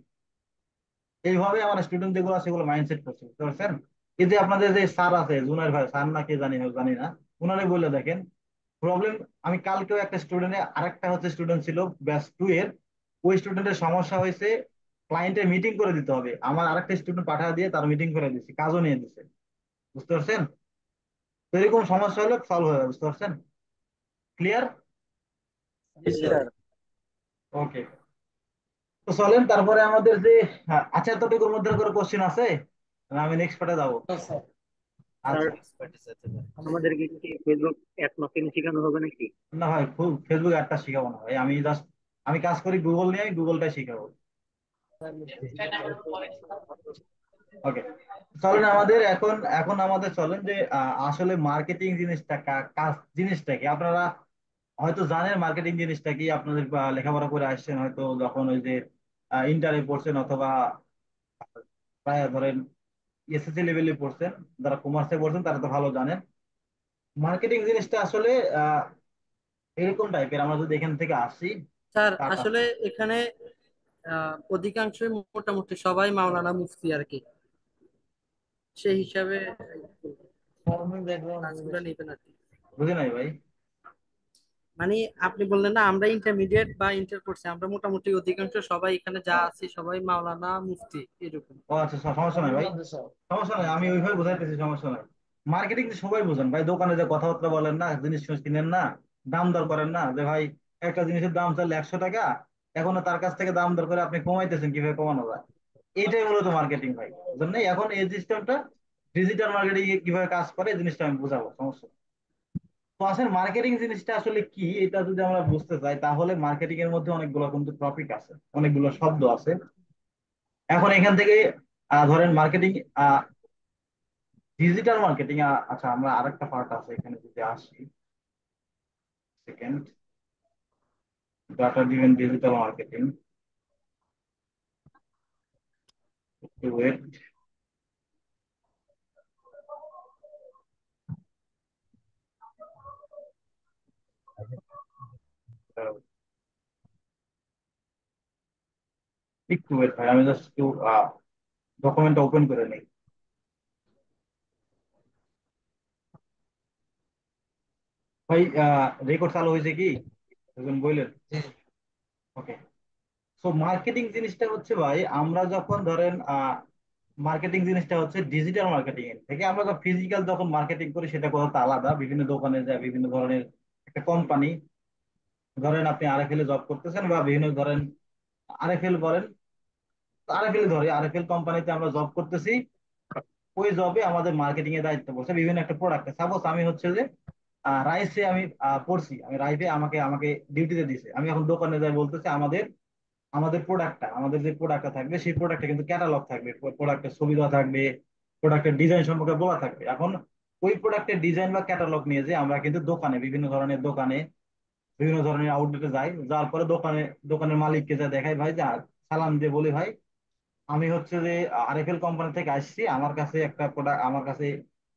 এইভাবে আমার স্টুডেন্ট যেগুলো আছে সেগুলো মাইন্ডসেট করছে, বুঝতে পারছেন? এই যে আপনাদের যে স্যার আছে, জুনার ভাই স্যার না কে জানি না, জানি না, উনারে বলে দেখেন প্রবলেম। আমি কালকেও একটা স্টুডেন্টের, আরেকটা হচ্ছে স্টুডেন্ট ছিল ব্যাচ 2 এর, ওই স্টুডেন্টের সমস্যা হয়েছে ক্লায়েন্টের মিটিং করে দিতে হবে, আমার আরেকটা স্টুডেন্ট পাঠা দিয়ে তার মিটিং করে দিচ্ছি, কাজও নিয়ে দিচ্ছে। বুঝতে পারছেন? তো এরকম সমস্যা হলে সলভ হয়ে যাবে। বুঝতে পারছেন? ক্লিয়ার? জি স্যার। ওকে। তো চলেন তারপরে আমাদের যে, হ্যাঁ, আচ্ছা, এতটুকুর মধ্যে করে কোশ্চেন আছে না আমি নেক্সট পার্টে যাবো? স্যার আচ্ছা। আমাদেরকে কি ফেসবুক অ্যাড মার্কেটিং শেখানো হবে নাকি? না ভাই, খুব ফেসবুক একটা শিখাবো না ভাই, আমি জাস্ট আমি কাজ করি গুগল নিয়ে, আমি গুগলটাই শিখাবো। ওকে। চলেন আমাদের এখন এখন আমাদের চলেন যে আসলে মার্কেটিং জিনিসটা কাজ জিনিসটা কি আপনারা হয়তো জানেন। মার্কেটিং জিনিসটা কি আপনাদের লেখাপড়া করে আসছেন হয়তো, যখন ওই যে ইন্টারে পড়ছেন অথবা প্রায় ধরেন এসএসসি লেভেলে পড়ছেন, যারা কমার্সে পড়ছেন তারা তো ভালো জানেন। মার্কেটিং জিনিসটা আসলে আহ এরকম টাইপের, আমরা যদি এখান থেকে আসি স্যার টাটা। আসলে এখানে অধিকাংশই মোটামুটি সবাই মাওলানা মুফতি আর কি, সেই হিসাবে ক্লাসগুলো নেবেন আর কি। বুঝি নাই ভাই। মানে আপনি বললেন না আমরা ইন্টারমিডিয়েট বা ইন্টার করছি, আমরা মোটামুটি অধিকাংশ সবাই এখানে যা ও আছি সবাই মাওলানা মুফতি এরকম। ও আচ্ছা, সমস্যা নাই ভাই, সমস্যা নাই, আমি ওইভাবে বোঝাইতেছি, সমস্যা নাই। মার্কেটিং তো সবাই বোঝেন ভাই, দোকানে যে কথাবার্তা বলেন না, জিনিস ফিনিস কিনেন না, দাম দর করেন না, যে ভাই একটা জিনিসের দাম চাইলে 100 টাকা, এখনো তার কাছ থেকে দাম দর করে আপনি কমাইতেছেন কিভাবে কমানো যায়, এটাই মূলত মার্কেটিং ভাই। বুঝলেন না? এখন এই সিস্টেমটা ডিজিটাল মার্কেটিং কিভাবে কাজ করে এই জিনিসটা আমি বোঝাবো, সমস্যা নেই। তো আসলে মার্কেটিং জিনিসটা আসলে কি, এটা যদি আমরা বুঝতে চাই তাহলে মার্কেটিং এর মধ্যে অনেকগুলো কিন্তু টপিক আছে, অনেকগুলো শব্দ আছে। এখন এখান থেকে ধরেন মার্কেটিং, ডিজিটাল মার্কেটিং, আচ্ছা আমরা আরেকটা পার্ট আছে এখানে যদি আসি, second, data driven digital marketing, একটু ওয়েট, একটু ওয়েট ভাই, আমি জাস্ট একটু ডকুমেন্ট ওপেন করে নিই। ভাই রেকর্ড চালু হয়েছে কি একজন বললেন? ওকে। সো মার্কেটিং জিনিসটা হচ্ছে ভাই, আমরা যখন ধরেন মার্কেটিং জিনিসটা হচ্ছে ডিজিটাল মার্কেটিং এর থেকে আমরা যখন ফিজিক্যাল যখন মার্কেটিং করি সেটা কোথাও আলাদা, বিভিন্ন দোকানে যায় বিভিন্ন ধরনের একটা কোম্পানি, ধরেন আপনি আরএফএল এ জব করতেছেন বা বিভিন্ন ধরেন আরএফএল বলেন, আরএফএল ধরে আরএফএল কোম্পানিতে আমরা জব করতেছি, ওই জবে আমাদের মার্কেটিং এর দায়িত্ব পড়ছে বিভিন্ন একটা প্রোডাক্ট। সাপোজ আমি হচ্ছে যে রাইসে আমি পড়ছি, আমি রাইসে আমাকে আমাকে ডিউটিতে দিছে, আমি এখন দোকানে যাই বলতেছি আমাদের আমাদের প্রোডাক্টটা, আমাদের যে প্রোডাক্টটা থাকবে সেই প্রোডাক্টটা কিন্তু ক্যাটালগ থাকবে, প্রোডাক্টের ছবি দেওয়া থাকবে, প্রোডাক্টের ডিজাইন সম্পর্কে বলা থাকবে। এখন ওই প্রোডাক্টের ডিজাইন বা ক্যাটালগ নিয়ে যে আমরা কিন্তু দোকানে বিভিন্ন ধরনের দোকানে বিভিন্ন ধরনের আউটলেটে যাই, যাওয়ার পরে দোকানের মালিককে যা দেখাই ভাই, যা সালাম দিয়ে বলি ভাই আমি হচ্ছে যে আরএফএল কোম্পানি থেকে আসছি, আমার কাছে একটা প্রোডাক্ট, আমার কাছে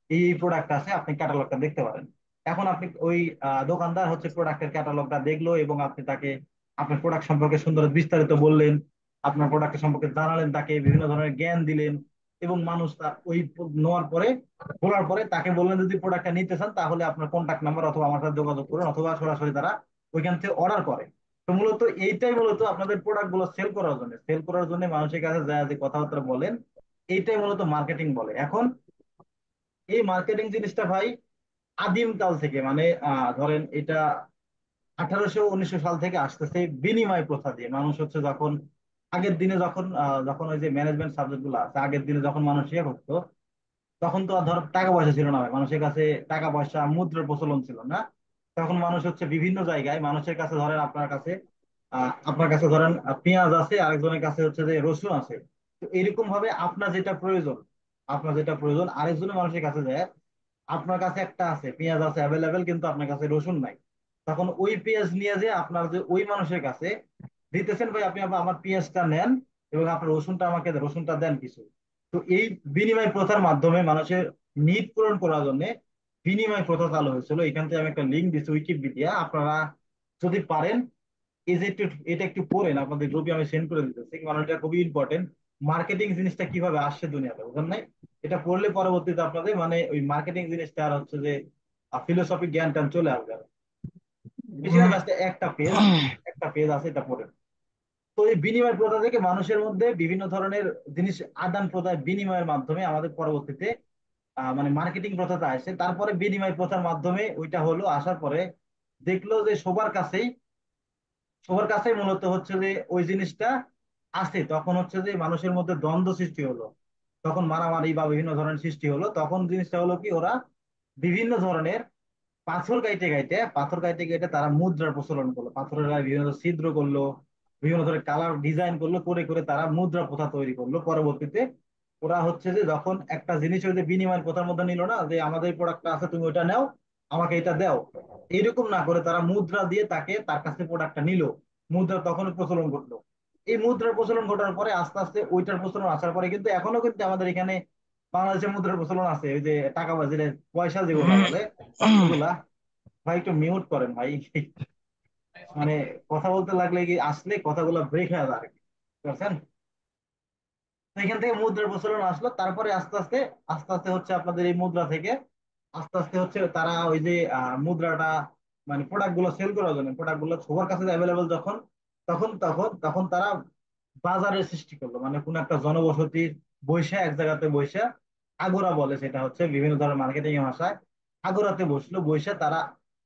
এই প্রোডাক্ট আছে, আপনি ক্যাটালগটা দেখতে পারেন। এখন আপনি ওই দোকানদার হচ্ছে প্রোডাক্টের ক্যাটালগটা দেখলো এবং আপনি তাকে আপনার প্রোডাক্ট সম্পর্কে সুন্দর বিস্তারিত বললেন, আপনার প্রোডাক্টের সম্পর্কে জানালেন, তাকে বিভিন্ন ধরনের জ্ঞান দিলেন, এবং মানুষ তার ওই নেওয়ার পরে বলার পরে তাকে বললেন যদি প্রোডাক্টটা নিতে চান তাহলে আপনার কন্ট্যাক্ট নাম্বার অথবা আমার সাথে যোগাযোগ করুন, অথবা সরাসরি তারা ওইখান থেকে অর্ডার করে। তো মূলত এইটাই মূলত আপনাদের প্রোডাক্ট গুলো সেল করার জন্য মানুষের কাছে যায় যে কথাবার্তা বলেন, এইটাই মূলত মার্কেটিং বলে। এখন এই মার্কেটিং জিনিসটা ভাই আদিম কাল থেকে, মানে ধরেন এটা 1800-1900 সাল থেকে আসতেছে, বিনিময় প্রথা দিয়ে মানুষ হচ্ছে যখন আগের দিনে যখন ওই যে ম্যানেজমেন্ট সাবজেক্ট গুলো আছে, আগের দিনে যখন মানুষ ইয়ে করতো, তখন তো আর ধর টাকা পয়সা ছিল না ভাই, মানুষের কাছে টাকা পয়সা মুদ্রার প্রচলন ছিল না। তখন মানুষ হচ্ছে বিভিন্ন জায়গায় মানুষের কাছে ধরেন আপনার কাছে ধরেন পেঁয়াজ আছে, আরেকজনের কাছে হচ্ছে যে রসুন আছে। তো এরকম ভাবে আপনার যেটা প্রয়োজন আরেকজনের মানুষের কাছে যায়, আপনার কাছে একটা আছে পেঁয়াজ আছে অ্যাভেলেবেল কিন্তু আপনার কাছে রসুন নাই, তখন ওই পেঁয়াজ নিয়ে যে আপনার যে ওই মানুষের কাছে দিতেছেন, ভাই আপনি আমার পেঁয়াজটা নেন এবং আপনার রসুনটা আমাকে রসুনটা দেন কিছু। তো এই বিনিময় প্রথার মাধ্যমে মানুষের নিড পূরণ করার জন্য বিনিময় প্রথা চালু হয়েছিল। এখান থেকে আমি একটা লিঙ্ক দিচ্ছি উইকিপিডিয়া, আপনারা যদি পারেন এই যে এটা একটু পড়েন, আপনাদের গ্রুপে আমি সেন্ড করে দিতেছি, কারণ এটা খুবই ইম্পর্টেন্ট। মার্কেটিং জিনিসটা কিভাবে আসছে দুনিয়াতে, বুঝলেন নাই? এটা পড়লে পরবর্তীতে আপনাদের মানে ওই মার্কেটিং জিনিসটা আর হচ্ছে যে ফিলোসফি জ্ঞান টান চলে আসবে। বেশিরভাগ আসতে একটা পেজ আছে, এটা পড়েন। তো এই বিনিময় প্রথা থেকে মানুষের মধ্যে বিভিন্ন ধরনের জিনিস আদান প্রদান বিনিময়ের মাধ্যমে আমাদের পরবর্তীতে মানে মার্কেটিং প্রথাটা আসে। তারপরে বিনিময় প্রথার মাধ্যমে ওইটা হলো, আসার পরে দেখলো যে সবার কাছেই মূলত হচ্ছে যে ওই জিনিসটা আছে। তখন হচ্ছে যে মানুষের মধ্যে দ্বন্দ্ব সৃষ্টি হলো, তখন মারামারি বা বিভিন্ন ধরনের সৃষ্টি হলো। তখন জিনিসটা হলো কি, ওরা বিভিন্ন ধরনের পাথর কাইটে তারা মুদ্রার প্রচলন করলো, পাথরের গায়ে বিভিন্ন ছিদ্র করলো, বিভিন্ন ধরনের কালার ডিজাইন করলো, করে করে তারা মুদ্রা প্রথা তৈরি করলো। পরবর্তীতে ওরা হচ্ছে যে যখন একটা জিনিস ওই যে বিনিময় প্রথার মধ্যে নিল না, যে আমাদের প্রোডাক্টটা আছে তুমি ওটা নাও, আমাকে এটা দাও, এরকম না করে তারা মুদ্রা দিয়ে তাকে তার কাছে প্রোডাক্টটা নিল, মুদ্রা তখন প্রচলন ঘটলো। এই মুদ্রার প্রচলন ঘটার পরে আস্তে আস্তে ওইটার প্রচলন আসার পরে কিন্তু এখনো কিন্তু আমাদের এখানে বাংলাদেশের মুদ্রার প্রচলন আছে, ওই যে টাকা বাজারে পয়সা যেগুলা বলে ওগুলা। ভাই একটু মিউট করেন ভাই। মানে কথা বলতে লাগলে কি আসলে কথাগুলো ব্রেক হয়ে যায় আর কি, বুঝতে পারছেন? তো এখান থেকে মুদ্রার প্রচলন আসলো, তারপরে আস্তে আস্তে আস্তে আস্তে হচ্ছে আপনাদের এই মুদ্রা থেকে আস্তে আস্তে হচ্ছে তারা ওই যে মুদ্রাটা মানে প্রোডাক্ট গুলো সেল করার জন্য, প্রোডাক্ট গুলো সবার কাছে অ্যাভেলেবল যখন, তখন তারা বাজারের সৃষ্টি করলো। মানে কোন একটা জনবসতির বৈশা এক জায়গাতে বৈশা, আগোরা বলে সেটা হচ্ছে বিভিন্ন ধরনের মার্কেটিং এর ভাষায়, আগোরাতে বসলো, বৈশা তারা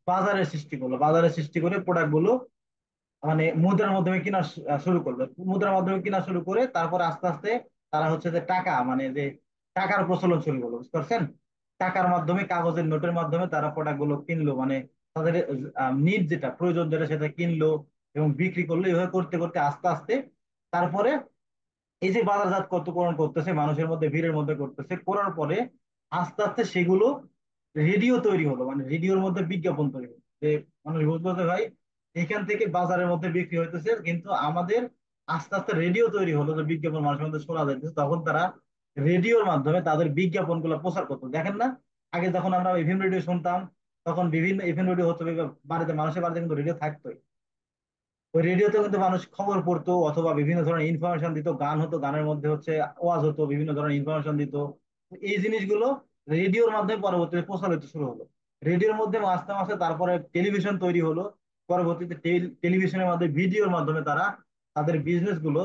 বাজারের সৃষ্টি করলো। বাজারের সৃষ্টি করে প্রোডাক্ট গুলো মানে মুদ্রার মাধ্যমে কিনা শুরু করলো। মুদ্রার মাধ্যমে কিনা শুরু করে তারপর আস্তে আস্তে তারা হচ্ছে যে টাকা মানে যে টাকার প্রচলন শুরু করলো, বুঝতে পারছেন? টাকার মাধ্যমে, কাগজের নোটের মাধ্যমে তারা প্রোডাক্ট গুলো কিনলো, মানে তাদের নিড যেটা প্রয়োজন যেটা সেটা কিনলো এবং বিক্রি করলো। এভাবে করতে করতে আস্তে আস্তে তারপরে এই যে বাজারজাতকরণ করতেছে, মানুষের মধ্যে ভিড়ের মধ্যে করতেছে, করার পরে আস্তে আস্তে সেগুলো রেডিও তৈরি হলো, মানে রেডিওর মধ্যে বিজ্ঞাপন তৈরি হলো। যে মানুষ বুঝলো যে ভাই এখান থেকে বাজারের মধ্যে বিক্রি হইতেছে, কিন্তু আমাদের আস্তে আস্তে রেডিও তৈরি হলো, যে বিজ্ঞাপন মানুষের মধ্যে শোনা যাইতেছে। তখন তারা রেডিওর মাধ্যমে তাদের বিজ্ঞাপন গুলো প্রচার করতো। দেখেন না, আগে যখন আমরা এফএম রেডিও শুনতাম, তখন বিভিন্ন এফএম রেডিও হতো, বাড়িতে মানুষের বাড়িতে কিন্তু রেডিও থাকতোই। ওই রেডিওতে কিন্তু মানুষ খবর পড়তো অথবা বিভিন্ন ধরনের ইনফরমেশন দিত, গান হতো, গানের মধ্যে হচ্ছে ওয়াজ হতো, বিভিন্ন ধরনের ইনফরমেশন দিত। তো এই জিনিসগুলো রেডিওর মাধ্যমে পরবর্তীতে প্রচারিত শুরু হলো। রেডিওর মধ্যে আস্তে আস্তে তারপরে টেলিভিশন তৈরি হলো। পরবর্তীতে টেলিভিশনের মাধ্যমে ভিডিওর মাধ্যমে তারা তাদের বিজনেস গুলো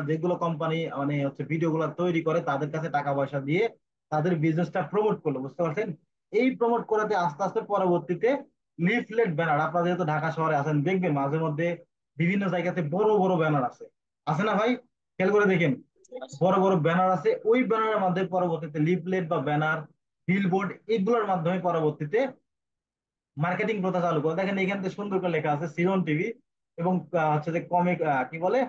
যেগুলো কোম্পানি মানে হচ্ছে ভিডিও গুলো তৈরি করে তাদের কাছে টাকা পয়সা দিয়ে তাদের বিজনেসটা প্রমোট করলো, বুঝতে পারছেন? এই প্রমোট করাতে আস্তে আস্তে পরবর্তীতে লিফলেট ব্যানার, আপনারা যেহেতু ঢাকা শহরে আছেন দেখবেন মাঝে মধ্যে বিভিন্ন জায়গাতে বড় বড় ব্যানার আছে, আছে না ভাই? খেয়াল করে দেখেন, বড় বড় ব্যানার আছে। ওই ব্যানারের মাধ্যমে পরবর্তীতে লিফলেট বা ব্যানার, বিলবোর্ড, এগুলোর মাধ্যমে পরবর্তীতে মার্কেটিং প্রথা চালু করে। দেখেন এখান থেকে সুন্দর করে লেখা আছে সিলন টিভি, এবং হচ্ছে যে কমে কি বলে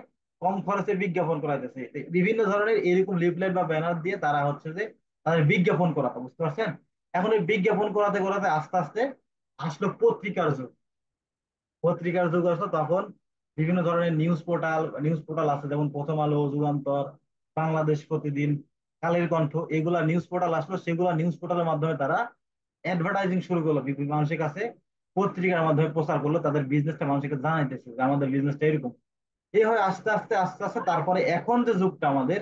কম খরচে বিজ্ঞাপন করা যাচ্ছে। বিভিন্ন ধরনের এরকম লিফলেট বা ব্যানার দিয়ে তারা হচ্ছে যে তাদের বিজ্ঞাপন করাতো, বুঝতে পারছেন? এখন এই বিজ্ঞাপন করাতে করাতে আস্তে আস্তে আসলো পত্রিকার যুগ। পত্রিকার যুগ আসলো তখন বিভিন্ন ধরনের নিউজ পোর্টাল আছে, যেমন প্রথম আলো, যুগান্তর, বাংলাদেশ প্রতিদিন, কালের কণ্ঠ, এগুলা নিউজ পোর্টাল আসলো। সেগুলা নিউজ পোর্টালের মাধ্যমে তারা অ্যাডভার্টাইজিং শুরু করলো, বিভিন্ন মানুষের কাছে পত্রিকার মাধ্যমে প্রচার করলো, তাদের বিজনেসটা মানুষকে জানাইতেছে যে আমাদের বিজনেসটা এরকম। এই হয় আস্তে আস্তে আস্তে আস্তে তারপরে এখন যে যুগটা আমাদের,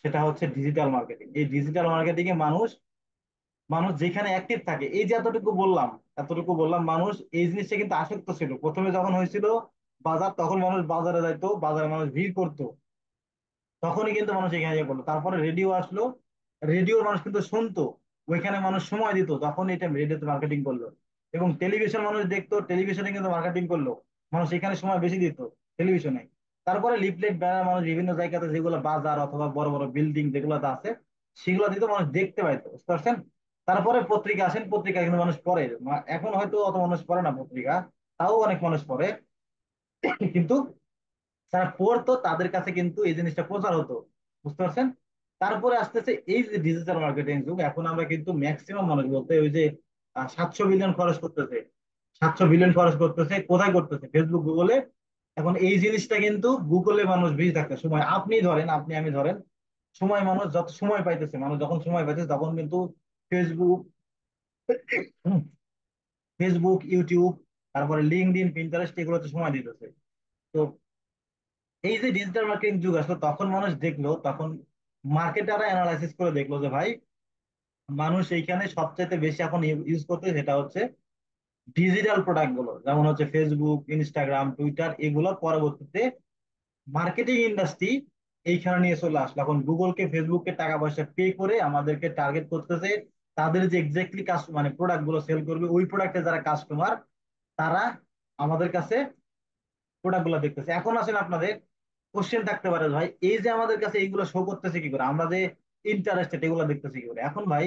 সেটা হচ্ছে ডিজিটাল মার্কেটিং। এই ডিজিটাল মার্কেটিং এ মানুষ মানুষ যেখানে অ্যাক্টিভ থাকে, এই যে এতটুকু বললাম মানুষ এই জিনিসটা কিন্তু আসক্ত ছিল। প্রথমে যখন হয়েছিল বাজার, তখন মানুষ বাজারে যাইতো, বাজারে মানুষ ভিড় করতো, তখনই কিন্তু মানুষ এখানে ইয়ে করলো। তারপরে রেডিও আসলো, রেডিওর মানুষ কিন্তু শুনতো, ওইখানে মানুষ সময় দিত, তখন এটা রেডিওতে মার্কেটিং করলো। এবং টেলিভিশন মানুষ দেখতো, টেলিভিশনে কিন্তু মার্কেটিং করলো, মানুষ এখানে সময় বেশি দিত টেলিভিশনে। তারপরে লিফলেট ব্যানার মানুষ বিভিন্ন জায়গাতে যেগুলো বাজার অথবা বড় বড় বিল্ডিং যেগুলোতে আছে সেগুলো দিত, মানুষ দেখতে পাইতো, বুঝতে পারছেন? তারপরে পত্রিকা আসেন, পত্রিকা কিন্তু মানুষ পড়ে। এখন হয়তো অত মানুষ পড়ে না পত্রিকা, তাও অনেক মানুষ পড়ে, কিন্তু যারা পড়তো তাদের কাছে কিন্তু এই জিনিসটা প্রচার হতো, বুঝতে পারছেন? তারপরে আসতেছে এই যে ডিজিটাল মার্কেটিং যুগ। এখন আমরা কিন্তু ম্যাক্সিমাম মানুষ বলতে ওই যে 700 বিলিয়ন খরচ করতেছে, 700 বিলিয়ন খরচ করতেছে, কোথায় করতেছে? ফেসবুক, গুগলে। এখন এই জিনিসটা কিন্তু গুগলে মানুষ বেশি থাকতে সময়, আপনি আমি ধরেন, সময় মানুষ যত সময় পাইতেছে, মানুষ যখন সময় পাইতেছে তখন কিন্তু ফেসবুক, ফেসবুক, ইউটিউব, তারপরে লিঙ্কডইন, পিন্টারেস্ট, এগুলোতে সময় দিতেছে। তো এই যে ডিজিটাল মার্কেটিং যুগ আসলো, তখন মানুষ দেখলো, তখন মার্কেটাররা অ্যানালাইসিস করে দেখলো যে ভাই মানুষ এইখানে সবচাইতে বেশি এখন ইউজ করতে, সেটা হচ্ছে ডিজিটাল প্রোডাক্ট গুলো যেমন হচ্ছে ফেসবুক, ইনস্টাগ্রাম, টুইটার, এগুলো পরবর্তীতে মার্কেটিং ইন্ডাস্ট্রি এইখানে নিয়ে চলে আসলো। এখন গুগলকে, ফেসবুককে টাকা পয়সা পে করে আমাদেরকে টার্গেট করতেছে। তাদের যে এক্স্যাক্টলি মানে প্রোডাক্ট গুলো সেল করবে, ওই প্রোডাক্টের যারা কাস্টমার, তারা আমাদের কাছে প্রোডাক্ট গুলো দেখতেছে। এখন আসেন, আপনাদের কোশ্চেন থাকতে পারে, ভাই এই যে আমাদের কাছে এইগুলো শো করতেছে কি করে, আমরা যে ইন্টারেস্টেড এগুলো দেখতেছি কি করে। এখন ভাই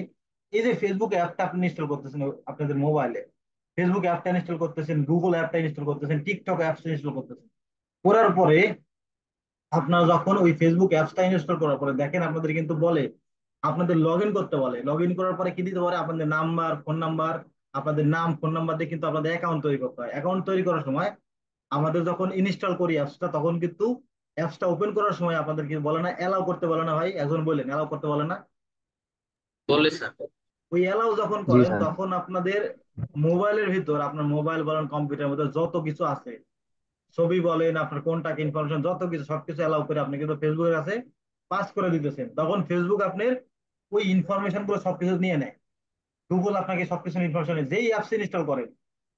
এই যে ফেসবুক অ্যাপটা আপনি ইনস্টল করতেছেন আপনাদের মোবাইলে, ফেসবুক অ্যাপটা ইনস্টল করতেছেন, গুগল অ্যাপটা ইনস্টল করতেছেন, টিকটক অ্যাপস ইনস্টল করতেছেন, করার পরে আপনারা যখন ওই ফেসবুক অ্যাপসটা ইনস্টল করার পরে দেখেন আপনাদের কিন্তু বলে, আপনাদের লগ ইন করতে বলে। লগ ইন করার পরে কি দিতে পারে, আপনাদের নাম্বার, ফোন নাম্বার, আপনাদের নাম, ফোন নাম্বার দিয়ে কিন্তু আপনাদের অ্যাকাউন্ট তৈরি করতে হয়। অ্যাকাউন্ট তৈরি করার সময় আমাদের যখন ইনস্টল করি অ্যাপসটা, তখন কিন্তু অ্যাপসটা ওপেন করার সময় আপনাদের কি বলে না, অ্যালাউ করতে বলে না ভাই? একজন বললেন অ্যালাউ করতে বলে না? বলে স্যার। ওই অ্যালাউ যখন জি করেন স্যার। তখন আপনাদের মোবাইলের ভিতর, আপনার মোবাইল বলেন, কম্পিউটারের মধ্যে যত কিছু আছে, ছবি বলেন, আপনার কন্টাক্ট ইনফরমেশন, যত কিছু, সবকিছু অ্যালাউ করে আপনি কিন্তু ফেসবুকের কাছে পাস করে দিতেছেন। তখন ফেসবুক আপনার ওই ইনফরমেশন গুলো সবকিছু নিয়ে নেয়। গুগল আপনাকে সবকিছু ইনফরমেশন, যেই অ্যাপস ইনস্টল করেন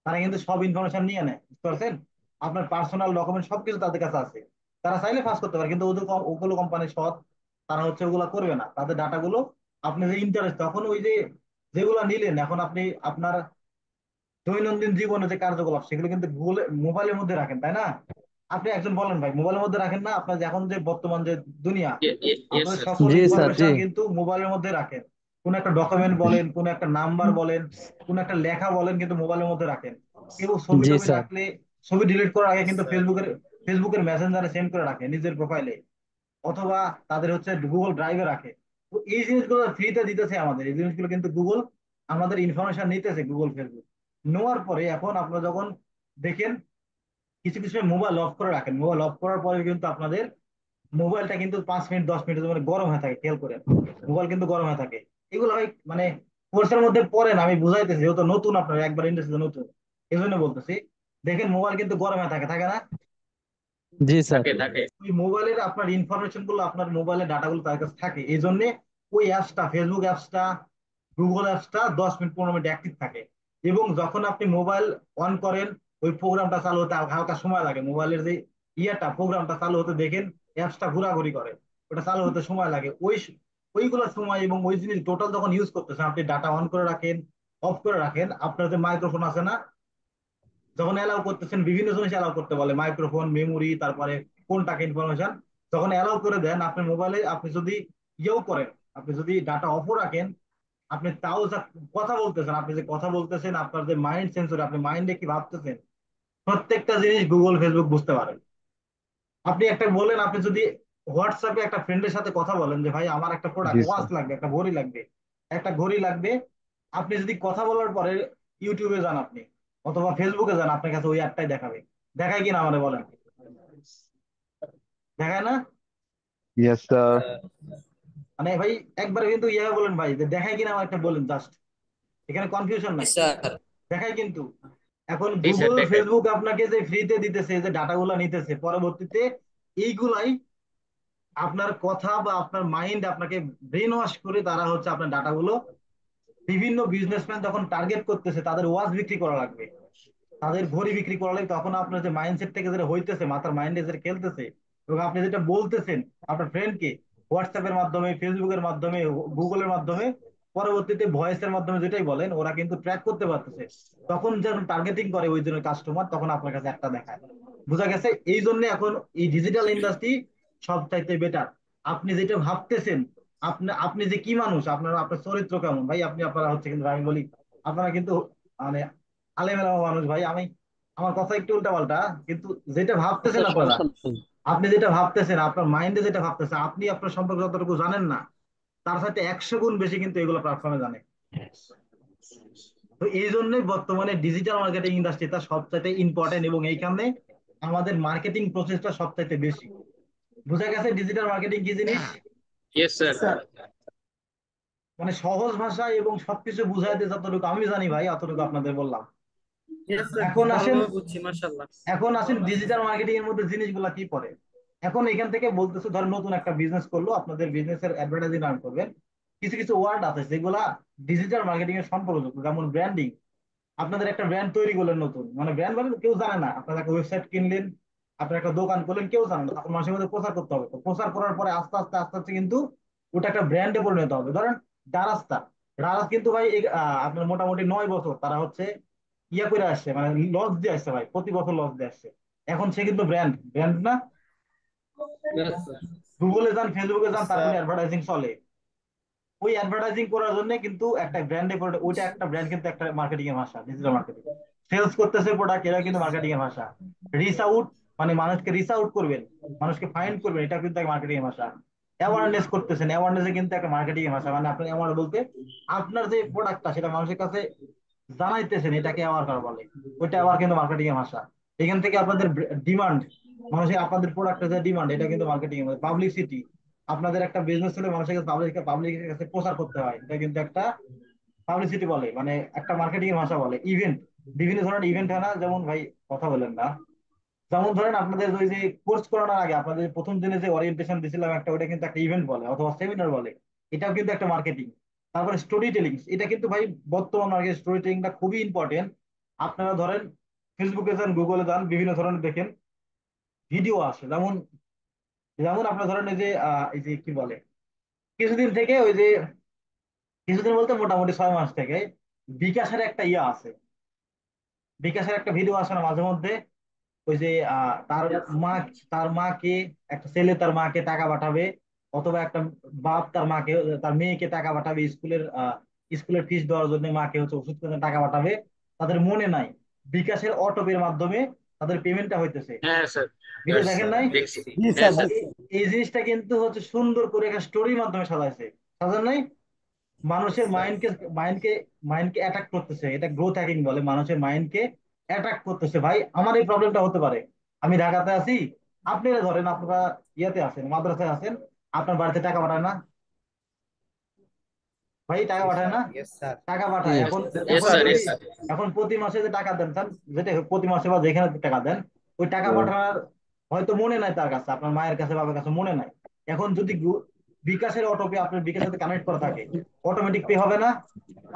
তারা কিন্তু সব ইনফরমেশন নিয়ে নেয়, বুঝতে পারছেন? আপনার পার্সোনাল ডকুমেন্ট সবকিছু তাদের কাছে আছে। তারা চাইলে পাস করতে পারে, কিন্তু ওদের ওগুলো কোম্পানি সৎ, তারা হচ্ছে ওগুলো করবে না। তাদের ডাটাগুলো, আপনি যে ইন্টারেস্ট, তখন ওই যে যেগুলো নিলেন, এখন আপনি আপনার দৈনন্দিন জীবনে যে কার্যকলাপ, সেগুলো কিন্তু গুগল মোবাইলের মধ্যে রাখেন, তাই না? আপনি একজন বলেন ভাই, মোবাইলের মধ্যে রাখেন না? আপনার যে এখন যে বর্তমান যে দুনিয়া, ইয়েস আপনাদের স্যার। সকল জি স্যার, জি। ইনফরমেশন কিন্তু মোবাইলের মধ্যে রাখেন। কোন একটা ডকুমেন্ট বলেন, কোন একটা নাম্বার বলেন, কোন একটা লেখা বলেন, কিন্তু মোবাইলের মধ্যে রাখেন। কেউ ছবি জি টবি স্যার। রাখলে, ছবি ডিলিট করার আগে কিন্তু স্যার ফেসবুকের মেসেঞ্জারে সেন্ড করে রাখে নিজের প্রোফাইলে, অথবা তাদের হচ্ছে গুগল ড্রাইভে রাখে। তো এই জিনিসগুলো ফ্রিতে দিতেছে আমাদের, এই জিনিসগুলো কিন্তু গুগল আমাদের ইনফরমেশন নিতেছে, গুগল, ফেসবুক নেওয়ার পরে এখন আপনারা যখন দেখেন কিছু কিছু মোবাইল অফ করে রাখেন, মোবাইল অফ করার পরে কিন্তু আপনাদের মোবাইলটা কিন্তু 5 মিনিট 10 মিনিটের জন্য গরম হয়ে থাকে, খেয়াল করেন, মোবাইল কিন্তু গরম হয়ে থাকে। এগুলো ভাই মানে কোর্সের মধ্যে পড়েন, আমি বুঝাইতেছি, যেহেতু নতুন, আপনারা একবার ইন্ডাস্ট্রিতে নতুন, এই জন্য বলতেছি। দেখেন মোবাইল কিন্তু গরম হয়ে থাকে, থাকে না? জি স্যার। থাকে থাকে। ওই মোবাইলের আপনার ইনফরমেশন গুলো, আপনার মোবাইলের ডাটাগুলো তার কাছে থাকে, এই জন্য ওই অ্যাপসটা, ফেসবুক অ্যাপসটা, গুগল অ্যাপসটা 10 মিনিট 15 মিনিট অ্যাক্টিভ থাকে। এবং যখন আপনি মোবাইল অন করেন, ওই প্রোগ্রামটা চালু হতে হালকা সময় লাগে, মোবাইলের যে প্রোগ্রামটা চালু হতে দেখেন অ্যাপসটা ঘোরাঘুরি করে, ওটা চালু হতে সময় লাগে। ওইগুলো সময় এবং ওই জিনিস টোটাল যখন ইউজ করতেছেন, আপনি ডাটা অন করে রাখেন, অফ করে রাখেন, আপনার যে মাইক্রোফোন আছে না, যখন অ্যালাউ করতেছেন বিভিন্ন জিনিস অ্যালাউ করতে বলে, মাইক্রোফোন, মেমোরি, তারপরে কোনটাকে ইনফরমেশন, যখন অ্যালাউ করে দেন আপনার মোবাইলে, আপনি যদি ইয়েও করেন, আপনি যদি ডাটা অফও রাখেন, আপনি তাও যা কথা বলতেছেন, আপনি যে কথা বলতেছেন, আপনার যে মাইন্ড সেন্সর, আপনি মাইন্ডে কি ভাবতেছেন, প্রত্যেকটা জিনিস গুগল, ফেসবুক বুঝতে পারে। আপনি একটা বলেন, আপনি যদি হোয়াটসঅ্যাপে একটা ফ্রেন্ডের সাথে কথা বলেন যে ভাই আমার একটা জি প্রোডাক্ট ওয়াচ স্যার। লাগবে, একটা ঘড়ি লাগবে, একটা ঘড়ি লাগবে, আপনি যদি কথা বলার পরে ইউটিউবে যান আপনি, অথবা ফেসবুকে যান, আপনার কাছে ওই অ্যাপটাই দেখাবে। দেখায় কিনা আমাদের বলেন? দেখায় না? Yes sir. মানে ভাই একবারে কিন্তু ইয়ে বলেন ভাই, যে দেখায় কিনা আমার একটা বলেন জাস্ট, এখানে কনফিউশন নাই, স্যার। দেখায় কিন্তু। এখন এই স্যার গুগল, দেখায়। ফেসবুক আপনাকে যে ফ্রিতে দিতেছে, যে ডাটাগুলো নিতেছে, পরবর্তীতে এইগুলাই আপনার কথা বা আপনার মাইন্ড, আপনাকে ব্রেন ওয়াশ করে তারা হচ্ছে আপনার ডাটাগুলো, বিভিন্ন বিজনেসম্যান যখন টার্গেট করতেছে, তাদের ওয়াচ বিক্রি করা লাগবে, তাদের ঘড়ি বিক্রি করা লাগবে, তখন আপনার যে মাইন্ডসেট থেকে যেটা হইতেছে, মাথার মাইন্ডে যেটা খেলতেছে, এবং আপনি যেটা বলতেছেন আপনার ফ্রেন্ডকে হোয়াটসঅ্যাপের মাধ্যমে, ফেসবুকের মাধ্যমে, গুগলের মাধ্যমে, পরবর্তীতে ভয়েসের মাধ্যমে যেটাই বলেন, ওরা কিন্তু ট্র্যাক করতে পারতেছে। তখন যখন টার্গেটিং করে ওই জন্য কাস্টমার, তখন আপনার কাছে একটা দেখায়। বোঝা গেছে? এই জন্য এখন এই ডিজিটাল ইন্ডাস্ট্রি সব চাইতে বেটার। আপনি যেটা ভাবতেছেন, আপনি আপনি যে কি মানুষ, আপনার আপনার চরিত্র কেমন ভাই, আপনি আপনারা হচ্ছে কিন্তু, আমি বলি আপনারা কিন্তু মানে আলেমেলা মানুষ ভাই, আমি আমার কথা একটু উল্টাপাল্টা, কিন্তু যেটা ভাবতেছেন স্যার আপনারা, সমস্যা নেই। আপনি যেটা ভাবতেছেন, আপনার মাইন্ডে যেটা ভাবতেছেন, আপনি আপনার সম্পর্কে যতটুকু জানেন না, তার সাথে 100 গুণ বেশি কিন্তু এগুলো প্ল্যাটফর্মে জানে। তো এই জন্যই বর্তমানে ডিজিটাল মার্কেটিং ইন্ডাস্ট্রিটা সবচাইতে ইম্পর্টেন্ট, এবং এইখানে আমাদের মার্কেটিং প্রসেসটা সবচাইতে বেশি। বোঝা গেছে ডিজিটাল মার্কেটিং কি জিনিস? Yes sir. মানে সহজ ভাষা এবং সবকিছু বুঝাইতে যতটুকু আমি জানি ভাই, অতটুকু আপনাদের বললাম। Yes, স্যার, এখন আসেন, ভালোভাবে বুঝছি, মাশাআল্লাহ। ডিজিটাল মার্কেটিং এর মধ্যে জিনিসগুলো কি পড়ে। এখন এখান থেকে বলতেছে, ধর নতুন একটা বিজনেস করলো, আপনাদের বিজনেসের অ্যাডভার্টাইজিং রান করবেন, কিছু কিছু ওয়ার্ড আছে যেগুলা ডিজিটাল মার্কেটিং এর সম্পর্কযুক্ত, যেমন ব্র্যান্ডিং, আপনাদের একটা ব্র্যান্ড তৈরি করলেন নতুন, মানে ব্র্যান্ড মানে কেউ জানে না, আপনার একটা ওয়েবসাইট কিনলেন, আপনার একটা দোকান করলেন, কেউ জানে না, তখন মানুষের মধ্যে প্রচার করতে হবে। তো প্রচার করার পরে আস্তে আস্তে আস্তে আস্তে কিন্তু ওটা একটা ব্র্যান্ডে পরিণত হবে। ধরেন দারাস্তা, দারাজ কিন্তু ভাই আপনার মোটামুটি 9 বছর তারা হচ্ছে ইয়া করে আসছে, মানে লস দিয়ে আসছে ভাই, প্রতি বছর লস দিয়ে আসছে। এখন সে কিন্তু ব্র্যান্ড, ব্র্যান্ড না? Yes, sir. গুগলে যান, ফেসবুকে যান, তার স্যার কিন্তু অ্যাডভার্টাইজিং চলে। ওই অ্যাডভার্টাইজিং করার জন্য কিন্তু একটা ব্র্যান্ডে, ওইটা একটা ব্র্যান্ড কিন্তু একটা মার্কেটিং এর ভাষা, ডিজিটাল মার্কেটিং। সেলস করতেছে প্রোডাক্ট, এরা কিন্তু মার্কেটিং এর ভাষা। রিচ আউট, মানে মানুষকে রিচ আউট করবেন, মানুষকে ফাইন্ড করবেন, এটা কিন্তু একটা মার্কেটিং এর ভাষা। অ্যাওয়ারনেস করতেছেন, অ্যাওয়ারনেস কিন্তু একটা মার্কেটিং এর ভাষা, মানে আপনি অ্যাওয়ার বলতে আপনার যে প্রোডাক্টটা সেটা মানুষের কাছে জানাইতেছেন, এটাকে অ্যাওয়ার করা বলে। ওইটা আবার কিন্তু মার্কেটিং এর ভাষা। এখান থেকে আপনাদের ডিমান্ড, মানুষের আপনাদের প্রোডাক্টের যে ডিমান্ড, এটা কিন্তু মার্কেটিং এর পাবলিসিটি। আপনাদের একটা বিজনেস হলে মানুষের কাছে পাবলিকের কাছে প্রচার করতে হয়, এটা কিন্তু একটা পাবলিসিটি বলে, মানে একটা মার্কেটিং এর ভাষা বলে। ইভেন্ট, বিভিন্ন ধরনের ইভেন্ট হয় না, যেমন ভাই কথা বলেন না, যেমন ধরেন আপনাদের ওই যে কোর্স করানোর আগে আপনাদের প্রথম দিনে যে ওরিয়েন্টেশন দিছিলাম একটা, ওটা কিন্তু একটা ইভেন্ট বলে অথবা সেমিনার বলে, এটাও কিন্তু একটা মার্কেটিং। তারপরে স্টোরি টেলিং, এটা কিন্তু ভাই বর্তমান মার্কেট স্টোরি টেলিংটা খুবই ইম্পর্টেন্ট। আপনারা ধরেন ফেসবুকে যান, গুগলে যান, বিভিন্ন ধরনের দেখেন ভিডিও আসে, যেমন যেমন আপনার ধরেন এই যে কি বলে, কিছুদিন থেকে ওই যে, কিছুদিন বলতে মোটামুটি 6 মাস থেকে বিকাশের একটা ইয়ে আছে, বিকাশের একটা ভিডিও আসে না মাঝে মধ্যে, ওই যে তার মা, তার মাকে, একটা ছেলে তার মাকে টাকা পাঠাবে, অথবা একটা বাপ তার মাকে, তার মেয়েকে টাকা পাঠাবে স্কুলের স্কুলের ফিস দেওয়ার জন্য, মাকে হচ্ছে ওষুধ কিনে টাকা পাঠাবে, তাদের মনে নাই বিকাশের অটোপের মাধ্যমে তাদের পেমেন্টটা হইতেছে। হ্যাঁ স্যার, ভিডিও দেখেন নাই? দেখছি। জি হ্যাঁ স্যার, স্যার। এই জিনিসটা কিন্তু হচ্ছে সুন্দর করে একটা স্টোরির মাধ্যমে সাজাইছে, সাজান নাই? মানুষের মাইন্ডকে, মাইন্ডকে মাইন্ডকে অ্যাটাক করতেছে, এটা গ্রোথ হ্যাকিং বলে, মানুষের মাইন্ডকে অ্যাটাক করতেছে। ভাই আমার এই প্রবলেমটা হতে পারে, আমি ঢাকাতে আছি, আপনারা ধরেন আপনারা ইয়াতে আছেন, মাদ্রাসায় আছেন, আপনার বাড়িতে টাকা পাঠায় না ভাই, টাকা জি পাঠায় স্যার, না? Yes sir. টাকা জি পাঠায়। এখন ইয়েস এখন স্যার, যদি, ইয়েস স্যার। এখন প্রতি মাসে যে টাকা দেন চান, যেটা হোক, প্রতি মাসে বা যেখানে টাকা দেন, ওই টাকা পাঠানোর হয়তো মনে নাই তার কাছে, আপনার মায়ের কাছে, বাবার কাছে মনে নাই। এখন যদি বিকাশের অটোপে আপনার বিকাশের সাথে কানেক্ট করা থাকে, অটোমেটিক পে হবে না?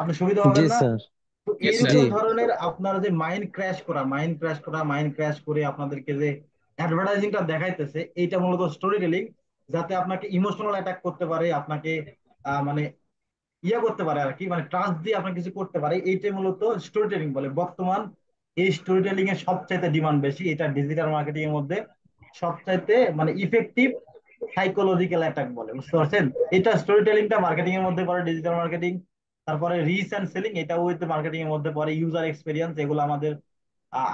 আপনি সুবিধা জি পাবেন না? স্যার, তো ইয়েস স্যার। জি এইরকম ধরনের আপনার যে মাইন্ড ক্র্যাশ করে আপনাদেরকে যে অ্যাডভার্টাইজিংটা দেখাইতেছে, এইটা মূলত স্টোরি টেলিং, যাতে আপনাকে ইমোশনাল অ্যাটাক করতে পারে, আপনাকে মানে ইয়ে করতে পারে আর কি, মানে ট্রাস্ট দিয়ে আপনার কিছু করতে পারে, এইটাই মূলত স্টোরি টেলিং বলে। বর্তমান এই স্টোরি টেলিং এর সবচাইতে ডিমান্ড বেশি, এটা ডিজিটাল মার্কেটিং এর মধ্যে সবচাইতে মানে ইফেক্টিভ সাইকোলজিক্যাল অ্যাটাক বলে, বুঝতে পারছেন? এটা স্টোরি টেলিংটা মার্কেটিং এর মধ্যে পড়ে, ডিজিটাল মার্কেটিং। তারপরে রিচ অ্যান্ড সেলিং, এটা উইথ মার্কেটিং এর মধ্যে পড়ে। ইউজার এক্সপিরিয়েন্স, এগুলো আমাদের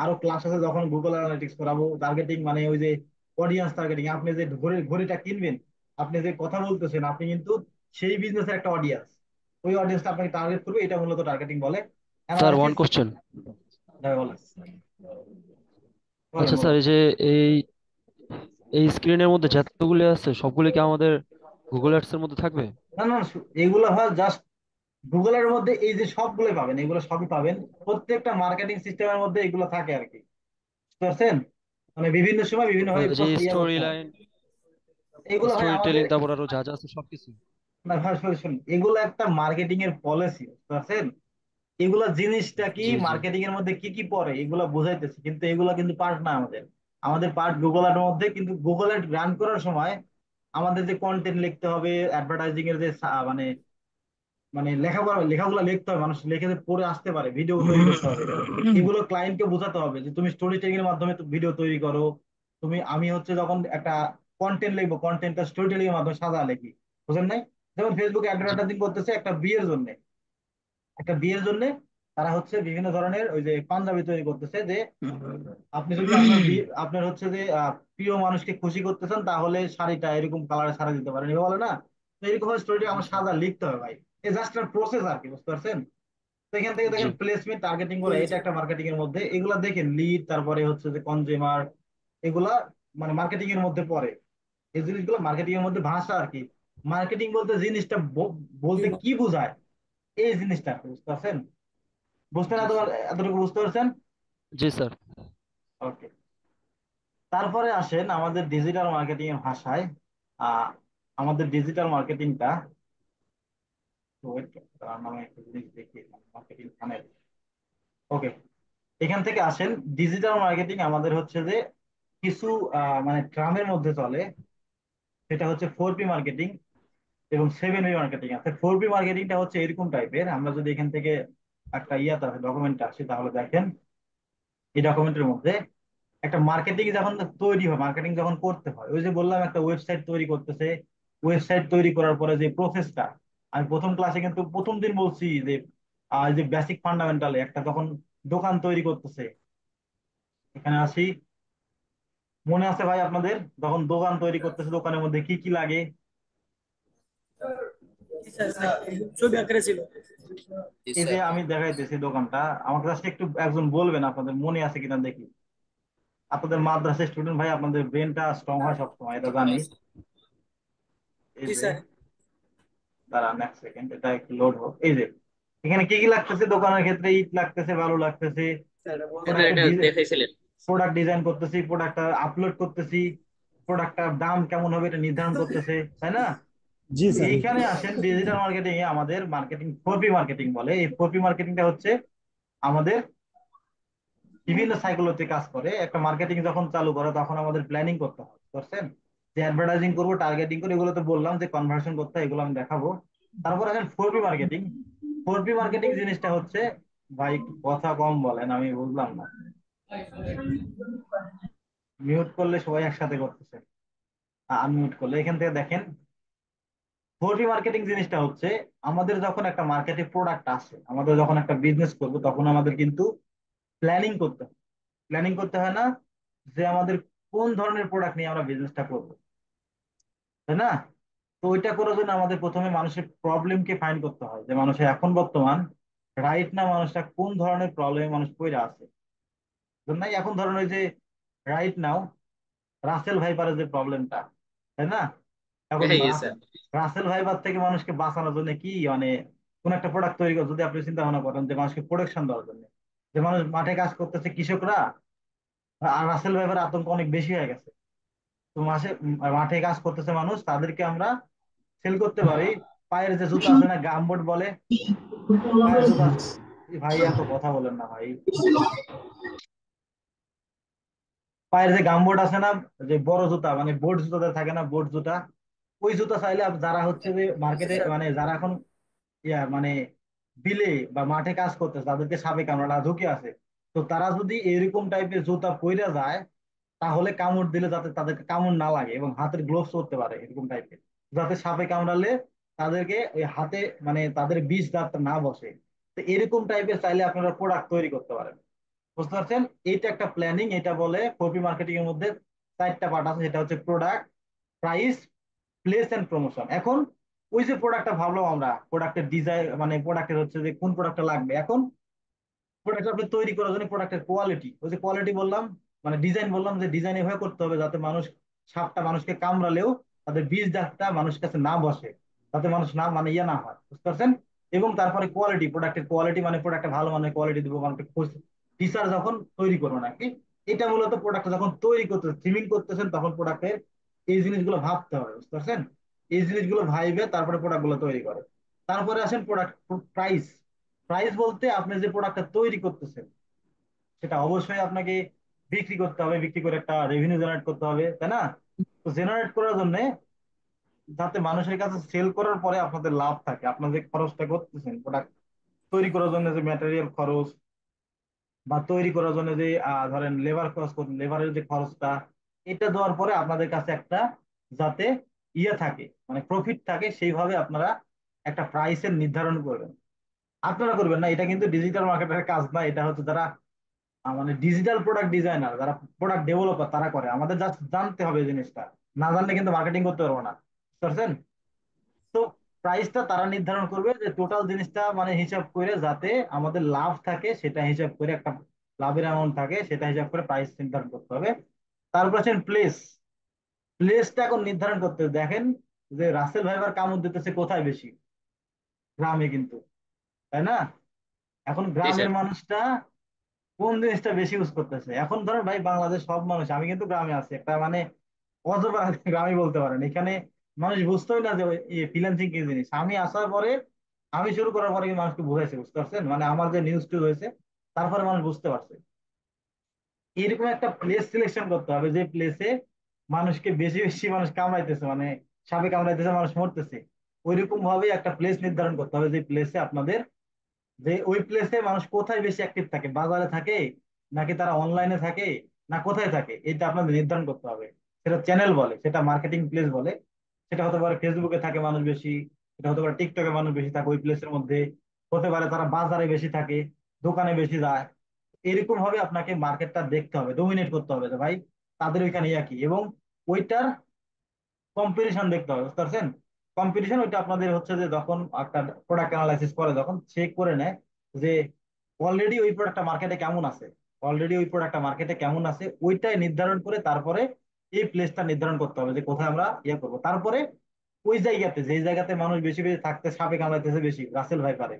আরো ক্লাস আছে, যখন গুগল অ্যানালিটিক্স করাবো। টার্গেটিং মানে ওই যে অডিয়েন্স টার্গেটিং, আপনি যে ঘড়িটা কিনবেন, আপনি যে কথা বলতেছেন, আপনি কিন্তু সেই বিজনেসের একটা অডিয়েন্স, ওই অডিয়েন্সটা আপনাকে টার্গেট করবে, এটা মূলত টার্গেটিং বলে। Sir one analysis, question. বলেন বলেন আচ্ছা স্যার, বলেন। এই যে এই এই স্ক্রিনের মধ্যে যতগুলো আছে সবগুলো কি আমাদের গুগল অ্যাডস এর মধ্যে থাকবে? না না, এগুলো হয় জাস্ট গুগলের মধ্যে, এই যে সবগুলোই পাবেন, এগুলো সবই পাবেন, প্রত্যেকটা মার্কেটিং সিস্টেমের মধ্যে এগুলো থাকে আর কি, বুঝতে পারছেন? মানে বিভিন্ন সময় বিভিন্ন ভাবে যে ইয়ে স্টোরি করতে হয়। লাইন, এগুলো ভাই স্টোরি আমাদের, টেলিং, তারপর আরো যা যা আছে সবকিছু? না ভাই শুনুন শুনুন, এগুলো একটা মার্কেটিং এর পলিসি, বুঝতে পারছেন? এগুলা জিনিসটা কি, জি জি। মার্কেটিং এর মধ্যে কি কি পড়ে এগুলা বোঝাইতেছে, কিন্তু এগুলা কিন্তু পার্ট না আমাদের। আমাদের পার্ট গুগল এর মধ্যে, কিন্তু গুগল এর রান করার সময় আমাদের যে কন্টেন্ট লিখতে হবে, অ্যাডভার্টাইজিং এর যে মানে মানে লেখাপড়া, লেখাগুলো লিখতে হবে, মানুষ লিখে যে পড়ে আসতে পারে, ভিডিও তৈরি করতে হবে, এগুলো ক্লায়েন্টকে বোঝাতে হবে যে তুমি স্টোরি টেলিং এর মাধ্যমে ভিডিও তৈরি করো। তুমি, আমি হচ্ছে যখন একটা কন্টেন্ট লিখবো, কন্টেন্টটা স্টোরি টেলিং এর মাধ্যমে সাজা লিখি, বুঝেন নাই? যেমন ফেসবুকে জি অ্যাডভার্টাইজিং করতেছে একটা বিয়ের জন্য, একটা বিয়ের জন্য তারা হচ্ছে বিভিন্ন ধরনের ওই যে পাঞ্জাবি তৈরি করতেছে, যে আপনি যদি আপনার আপনার হচ্ছে যে প্রিয় মানুষকে খুশি করতে চান, তাহলে শাড়িটা এরকম কালারে সারা দিতে পারেন, এভাবে বলে না? তো এরকম স্টোরিটা জি আমার স্যার। সাজা লিখতে হবে ভাই। এই জাস্ট একটা প্রসেস আর কি, বুঝতে পারছেন? তো এখান থেকে জি দেখেন প্লেসমেন্ট টার্গেটিং করে, এটা একটা মার্কেটিং এর মধ্যে, এগুলা দেখেন লিড, তারপরে হচ্ছে যে কনজিউমার, এগুলা মানে মার্কেটিং এর মধ্যে পড়ে। এই জিনিসগুলো মার্কেটিং এর মধ্যে ভাষা আর কি। মার্কেটিং বলতে জিনিসটা বলতে কি বোঝায়, এই জিনিসটা বুঝতে পারছেন? বুঝতে না জি তো, স্যার। এতটুকু বুঝতে পারছেন? জি স্যার। ওকে। তারপরে আসেন আমাদের ডিজিটাল মার্কেটিং এর ভাষায়। আহ আমাদের ডিজিটাল মার্কেটিংটা, তো নামে একটা জিনিস দেখি, মার্কেটিং ফানেল। ওকে, এখান থেকে আসেন। ডিজিটাল মার্কেটিং আমাদের হচ্ছে যে কিছু মানে ট্রামের মধ্যে চলে। সেটা হচ্ছে 4P মার্কেটিং এবং 7P মার্কেটিং আছে। 4P মার্কেটিংটা হচ্ছে এরকম টাইপের, আমরা যদি এখান থেকে একটা ইয়াতে আসে ডকুমেন্ট আসে তাহলে দেখেন এই ডকুমেন্টের মধ্যে একটা মার্কেটিং যখন তৈরি হয়, মার্কেটিং যখন করতে হয়, ওই যে বললাম একটা ওয়েবসাইট তৈরি করতেছে, ওয়েবসাইট তৈরি করার পরে যে প্রসেসটা, আমি প্রথম ক্লাসে কিন্তু প্রথম দিন বলছি যে যে বেসিক ফান্ডামেন্টাল একটা যখন দোকান তৈরি করতেছে, এখানে আসি, মনে আছে ভাই আপনাদের যখন দোকান তৈরি করতেছে দোকানের মধ্যে কি কি লাগে? ছবি আকারে ছিল। জি এই যে স্যার। আমি দেখাইতেছি দোকানটা, আমাকে জাস্ট একটু একজন বলবেন আপনাদের মনে আছে কিনা দেখি। আপনাদের মাদ্রাসা স্টুডেন্ট ভাই, আপনাদের ব্রেনটা স্ট্রং হয় সবসময়, এটা মনে জানি। আছে। এই জি যে স্যার। দাঁড়ান এক সেকেন্ড, এটা একটু লোড হোক। এই যে এখানে কি কি লাগতেছে দোকানের ক্ষেত্রে, ইট লাগতেছে, বালু লাগতেছে, স্যার প্রোডাক্টের এটা দেখাইছিলেন। প্রোডাক্ট ডিজাইন করতেছি, প্রোডাক্টটা আপলোড করতেছি, প্রোডাক্টটার দাম কেমন হবে এটা নির্ধারণ করতেছে, তাই না? জি স্যার। এইখানে আসেন ডিজিটাল মার্কেটিং এ আমাদের মার্কেটিং 4P মার্কেটিং বলে। এই 4P মার্কেটিংটা হচ্ছে আমাদের বিভিন্ন সাইকোলজি কাজ করে। একটা মার্কেটিং যখন চালু করে তখন আমাদের প্ল্যানিং করতে হয়, বুঝছেন? যে অ্যাডভার্টাইজিং করবো, টার্গেটিং করে, এগুলো তো বললাম যে কনভার্সন করতে হয়, এগুলো আমি দেখাবো। তারপর আসেন 4P মার্কেটিং। 4P মার্কেটিং জিনিসটা হচ্ছে, ভাই একটু কথা কম বলেন, আমি বুঝলাম না। মিউট করলে সবাই একসাথে করতেছে, আনমিউট করলে এখান থেকে দেখেন। 4P মার্কেটিং জিনিসটা হচ্ছে আমাদের যখন একটা মার্কেটে প্রোডাক্ট আসে, আমাদের যখন একটা বিজনেস করবো, তখন আমাদের কিন্তু প্ল্যানিং করতে হয়। প্ল্যানিং করতে হয় না, যে আমাদের কোন ধরনের প্রোডাক্ট নিয়ে আমরা বিজনেসটা করবো, তাই না? তো ওইটা করার জন্য আমাদের প্রথমে মানুষের প্রবলেমকে ফাইন্ড করতে হয়, যে মানুষের এখন বর্তমান রাইট না মানুষটা কোন ধরনের প্রবলেমে মানুষ পড়ে আছে। নাই এখন ধরেন ওই যে রাইট নাও রাসেল ভাইপারের যে প্রবলেমটা, তাই না? এখন হ্যাঁ স্যার। রাসেল ভাইপার থেকে মানুষকে বাঁচানোর জন্য কি মানে কোন একটা প্রোডাক্ট তৈরি করে, যদি আপনি চিন্তা ভাবনা করেন যে মানুষকে প্রোটেকশন দেওয়ার জন্য, যে মানুষ মাঠে কাজ করতেছে কৃষকরা, আর রাসেল ভাইপারের আতঙ্ক অনেক বেশি হয়ে গেছে। তো মাঠে কাজ করতেছে মানুষ, তাদেরকে আমরা সেল করতে পারি পায়ের যে জুতা আছে না, গামবোট বলে, পায়ের জুতা। ভাই এত কথা বলেন না ভাই। পায়ের যে গামবোট আছে না, যে বড় জুতা, মানে বোট জুতা থাকে না, বোট জুতা, ওই জুতা চাইলে যারা হচ্ছে যে জি মার্কেটে স্যার। মানে যারা এখন মানে বিলে বা মাঠে কাজ করতেছে, তাদেরকে সাপে কামড়া ঢুকে আছে, তো তারা যদি এরকম টাইপের জুতা পইরা যায়, তাহলে কামড় দিলে যাতে তাদেরকে কামড় না লাগে, এবং হাতের গ্লোভস করতে পারে এরকম টাইপের, যাতে সাপে কামড়ালে তাদেরকে ওই হাতে মানে তাদের বিষ দাঁতটা না বসে। তো এরকম টাইপের চাইলে আপনারা প্রোডাক্ট তৈরি করতে পারেন, বুঝতে পারছেন? এইটা একটা প্ল্যানিং। এটা বলে 4P মার্কেটিং এর মধ্যে 4টা পার্ট আছে, সেটা হচ্ছে product, price, place and promotion. এখন ওই যে প্রোডাক্টটা ভাবলাম আমরা, প্রোডাক্টের ডিজাইন মানে প্রোডাক্টের হচ্ছে যে কোন প্রোডাক্টটা লাগবে, এখন প্রোডাক্ট আপনি তৈরি করার জন্য প্রোডাক্টের কোয়ালিটি, ওই যে কোয়ালিটি বললাম, মানে ডিজাইন বললাম, যে ডিজাইন এভাবে করতে হবে যাতে মানুষ সাপটা মানুষকে কামড়ালেও তাদের বিষ দাগটা মানুষের কাছে না বসে, যাতে মানুষ না মানে ইয়ে না হয়, বুঝতে পারছেন? এবং তারপরে কোয়ালিটি, প্রোডাক্টের কোয়ালিটি, মানে প্রোডাক্টটা ভালো মানের কোয়ালিটি দিব, মানুষকে ফিচার যখন তৈরি করবো নাকি, এটা মূলত প্রোডাক্ট যখন তৈরি করতেছেন, থ্রিমিং করতেছেন, তখন প্রোডাক্টের এই জিনিসগুলো ভাবতে হবে, বুঝতে পারছেন? এই জিনিসগুলো ভাইবে তারপরে প্রোডাক্ট গুলো তৈরি করে। তারপরে আসেন প্রোডাক্ট প্রাইস। প্রাইস বলতে আপনি যে প্রোডাক্টটা তৈরি করতেছেন, সেটা অবশ্যই আপনাকে বিক্রি করতে হবে, বিক্রি করে একটা রেভিনিউ জেনারেট করতে হবে, তাই না? তো জেনারেট করার জন্য, যাতে মানুষের কাছে সেল করার পরে আপনাদের লাভ থাকে, আপনার যে খরচটা করতেছেন প্রোডাক্ট তৈরি করার জন্য, যে ম্যাটেরিয়াল খরচ, বা তৈরি করার জন্য যে ধরেন লেবার খরচ, লেবারের যে খরচটা, এটা দেওয়ার পরে আপনাদের কাছে একটা যাতে ইয়ে থাকে, মানে প্রফিট থাকে, সেইভাবে আপনারা একটা প্রাইসের নির্ধারণ করবেন। আপনারা করবেন না, এটা কিন্তু ডিজিটাল মার্কেটের কাজ না, এটা হচ্ছে যারা মানে ডিজিটাল প্রোডাক্ট ডিজাইনার, যারা প্রোডাক্ট ডেভেলপার, তারা করে। আমাদের জাস্ট জানতে হবে এই জিনিসটা, না জানলে কিন্তু মার্কেটিং করতে পারবো না, বুঝতে পারছেন? তো প্রাইসটা তারা নির্ধারণ করবে, যে টোটাল জিনিসটা মানে হিসাব করে যাতে আমাদের লাভ থাকে, সেটা হিসাব করে একটা লাভের অ্যামাউন্ট থাকে, সেটা হিসাব করে প্রাইস নির্ধারণ করতে হবে। তারপর আছেন প্লেস। প্লেসটা এখন নির্ধারণ করতে হবে। দেখেন যে রাসেল ভাইবার কামড় দিতেছে কোথায় বেশি? গ্রামে কিন্তু, তাই না? এখন জি গ্রামের স্যার। মানুষটা কোন জিনিসটা বেশি ইউজ করতেছে? এখন ধরেন ভাই বাংলাদেশ সব মানুষ, আমি কিন্তু গ্রামে আছি, একটা মানে অজবা গ্রামই বলতে পারেন। এখানে মানুষ বুঝতেই না যে ফ্রিল্যান্সিং কি জিনিস। আমি আসার পরে, আমি শুরু করার পরে কিন্তু মানুষকে বুঝাইছে, বুঝতে পারছেন? মানে আমার যে নিউজ টিউজ হয়েছে, তারপরে মানুষ বুঝতে পারছে। এরকম একটা প্লেস সিলেকশন করতে হবে যে প্লেসে মানুষকে বেশি বেশি মানুষ কামড়াইতেছে, মানে সাপে কামড়াইতেছে, মানুষ মরতেছে। ওইরকম ভাবে একটা প্লেস নির্ধারণ করতে হবে যে প্লেসে আপনাদের, যে ওই প্লেসে মানুষ কোথায় বেশি অ্যাক্টিভ থাকে, বাজারে থাকে নাকি তারা অনলাইনে থাকে না কোথায় থাকে, এটা আপনাদের নির্ধারণ করতে হবে। সেটা চ্যানেল বলে, সেটা মার্কেটিং প্লেস বলে, সেটা হতে পারে ফেসবুকে থাকে মানুষ বেশি, সেটা হতে পারে টিকটকে মানুষ বেশি থাকে ওই প্লেসের মধ্যে, হতে পারে তারা বাজারে বেশি থাকে, দোকানে বেশি যায়। এরকম ভাবে আপনাকে মার্কেটটা দেখতে হবে, ডোমিনেট করতে হবে যে ভাই তাদের ওইখানে ইয়া কি, এবং ওইটার কম্পিটিশন দেখতে হবে, বুঝতে পারছেন? কম্পিটিশন ওইটা আপনাদের হচ্ছে যে যখন একটা প্রোডাক্ট অ্যানালাইসিস করে, যখন চেক করে নেয় যে অলরেডি ওই প্রোডাক্টটা মার্কেটে কেমন আছে, অলরেডি ওই প্রোডাক্টটা মার্কেটে কেমন আছে, ওইটাই নির্ধারণ করে তারপরে এই প্লেসটা নির্ধারণ করতে হবে যে কোথায় আমরা ইয়ে করবো। তারপরে ওই জায়গাতে, যে জায়গাতে মানুষ বেশি বেশি থাকতে সাপে কামড়াইতেছে বেশি, রাসেল ভাই পারে,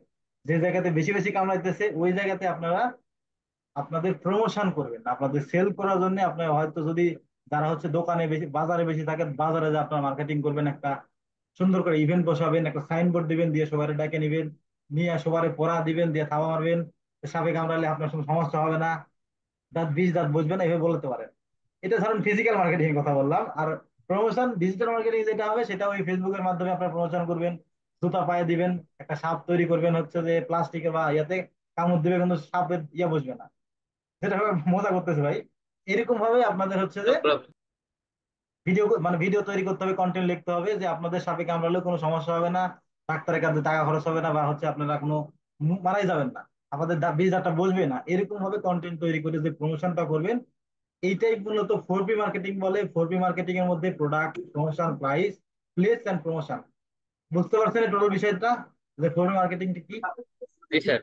যে জায়গাতে বেশি বেশি কামড়াইতেছে ওই জায়গাতে আপনারা আপনাদের প্রমোশন করবেন, আপনাদের সেল করার জন্য। আপনার হয়তো যদি যারা হচ্ছে দোকানে বেশি বাজারে বেশি থাকে, বাজারে যে আপনার মার্কেটিং করবেন, একটা সুন্দর করে ইভেন্ট বসাবেন, একটা সাইনবোর্ড দিবেন, দিয়ে সবাই ডেকে নিবেন, নিয়ে সবারে পড়া দিবেন, দিয়ে থাবা মারবেন, সাপে কামড়ালে আপনার কোনো সমস্যা হবে না, দাঁত বিষ দাঁত বুঝবে না, এভাবে বলতে পারেন। এটা ধরুন ফিজিক্যাল মার্কেটিং এর কথা বললাম। আর প্রমোশন ডিজিটাল মার্কেটিং যেটা হবে সেটা ওই ফেসবুকের মাধ্যমে আপনার প্রমোশন করবেন, জুতা পায়ে দিবেন, একটা সাপ তৈরি করবেন হচ্ছে যে প্লাস্টিকের বা ইয়াতে, কামড় দিবে কিন্তু সাপের ইয়া বুঝবে না, যেটা ভাবে মজা করতেছে ভাই। এরকম ভাবে আপনাদের হচ্ছে যে তারপর ভিডিও, মানে ভিডিও তৈরি করতে হবে, কন্টেন্ট লিখতে হবে যে আপনাদের সাপে কামড়ালেও কোনো সমস্যা হবে না, ডাক্তারের কাছে টাকা খরচ হবে না, বা হচ্ছে আপনারা কোনো মারাই যাবেন না, আপনাদের বীজ ডাক্তার বসবে না। এরকম ভাবে কন্টেন্ট তৈরি করে যে প্রমোশনটা করবেন, এইটাই মূলত 4P মার্কেটিং বলে। 4P মার্কেটিং এর মধ্যে product, promotion, price, place and promotion. বুঝতে পারছেন টোটাল বিষয়টা যে 4P মার্কেটিংটা কি? জি স্যার।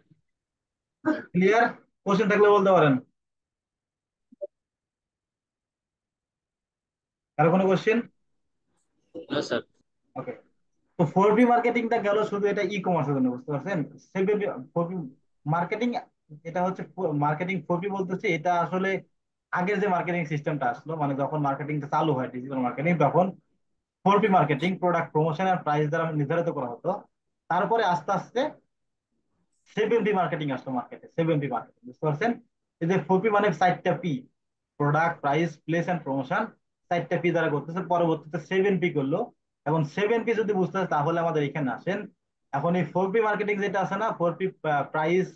ক্লিয়ার? কোশ্চেন থাকলে বলতে পারেন। কারো কোনো কোশ্চেন? না স্যার। ওকে। তো 4P মার্কেটিংটা গেল শুধু এটা ই কমার্সের জন্য, বুঝতে পারছেন? 4P মার্কেটিং, এটা হচ্ছে মার্কেটিং 4P বলতেছে, এটা আসলে আগের যে মার্কেটিং সিস্টেমটা আসলো, মানে যখন মার্কেটিংটা চালু হয় ডিজিটাল মার্কেটিং, তখন 4P মার্কেটিং, প্রোডাক্ট, প্রমোশন আর প্রাইস দ্বারা নির্ধারিত করা হতো। তারপরে আস্তে আস্তে 7P মার্কেটিং আসলো মার্কেটে, 7P মার্কেটিং, বুঝতে পারছেন? এই যে 4P মানে 4টা P, product, price, place and promotion, 4টা P দ্বারা করতেছে, পরবর্তীতে 7P করলো। এখন 7P যদি বুঝতে হয় তাহলে আমাদের এখানে আসেন। এখন এই 4P মার্কেটিং যেটা আছে না, 4P, price,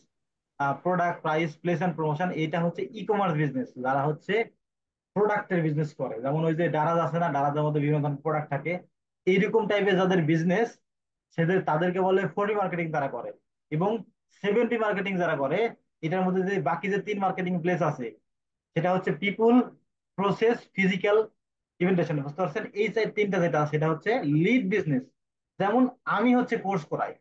product, price, place and promotion, এটা হচ্ছে ই কমার্স বিজনেস, যারা হচ্ছে প্রোডাক্টের বিজনেস করে। যেমন ওই যে দারাজ আছে না, দারাজের মধ্যে বিভিন্ন ধরনের প্রোডাক্ট থাকে, এইরকম টাইপের যাদের বিজনেস, তাদেরকে বলে 4P মার্কেটিং তারা করে। এবং 7P মার্কেটিং যারা করে, এটার মধ্যে যে বাকি যে 3 মার্কেটিং প্লেস আছে, সেটা হচ্ছে পিপুল, প্রসেস, ফিজিক্যাল, ইভেন্টেশন, বুঝতে পারছেন? এই তিনটা যেটা সেটা হচ্ছে লিড বিজনেস। যেমন আমি হচ্ছে কোর্স করাই,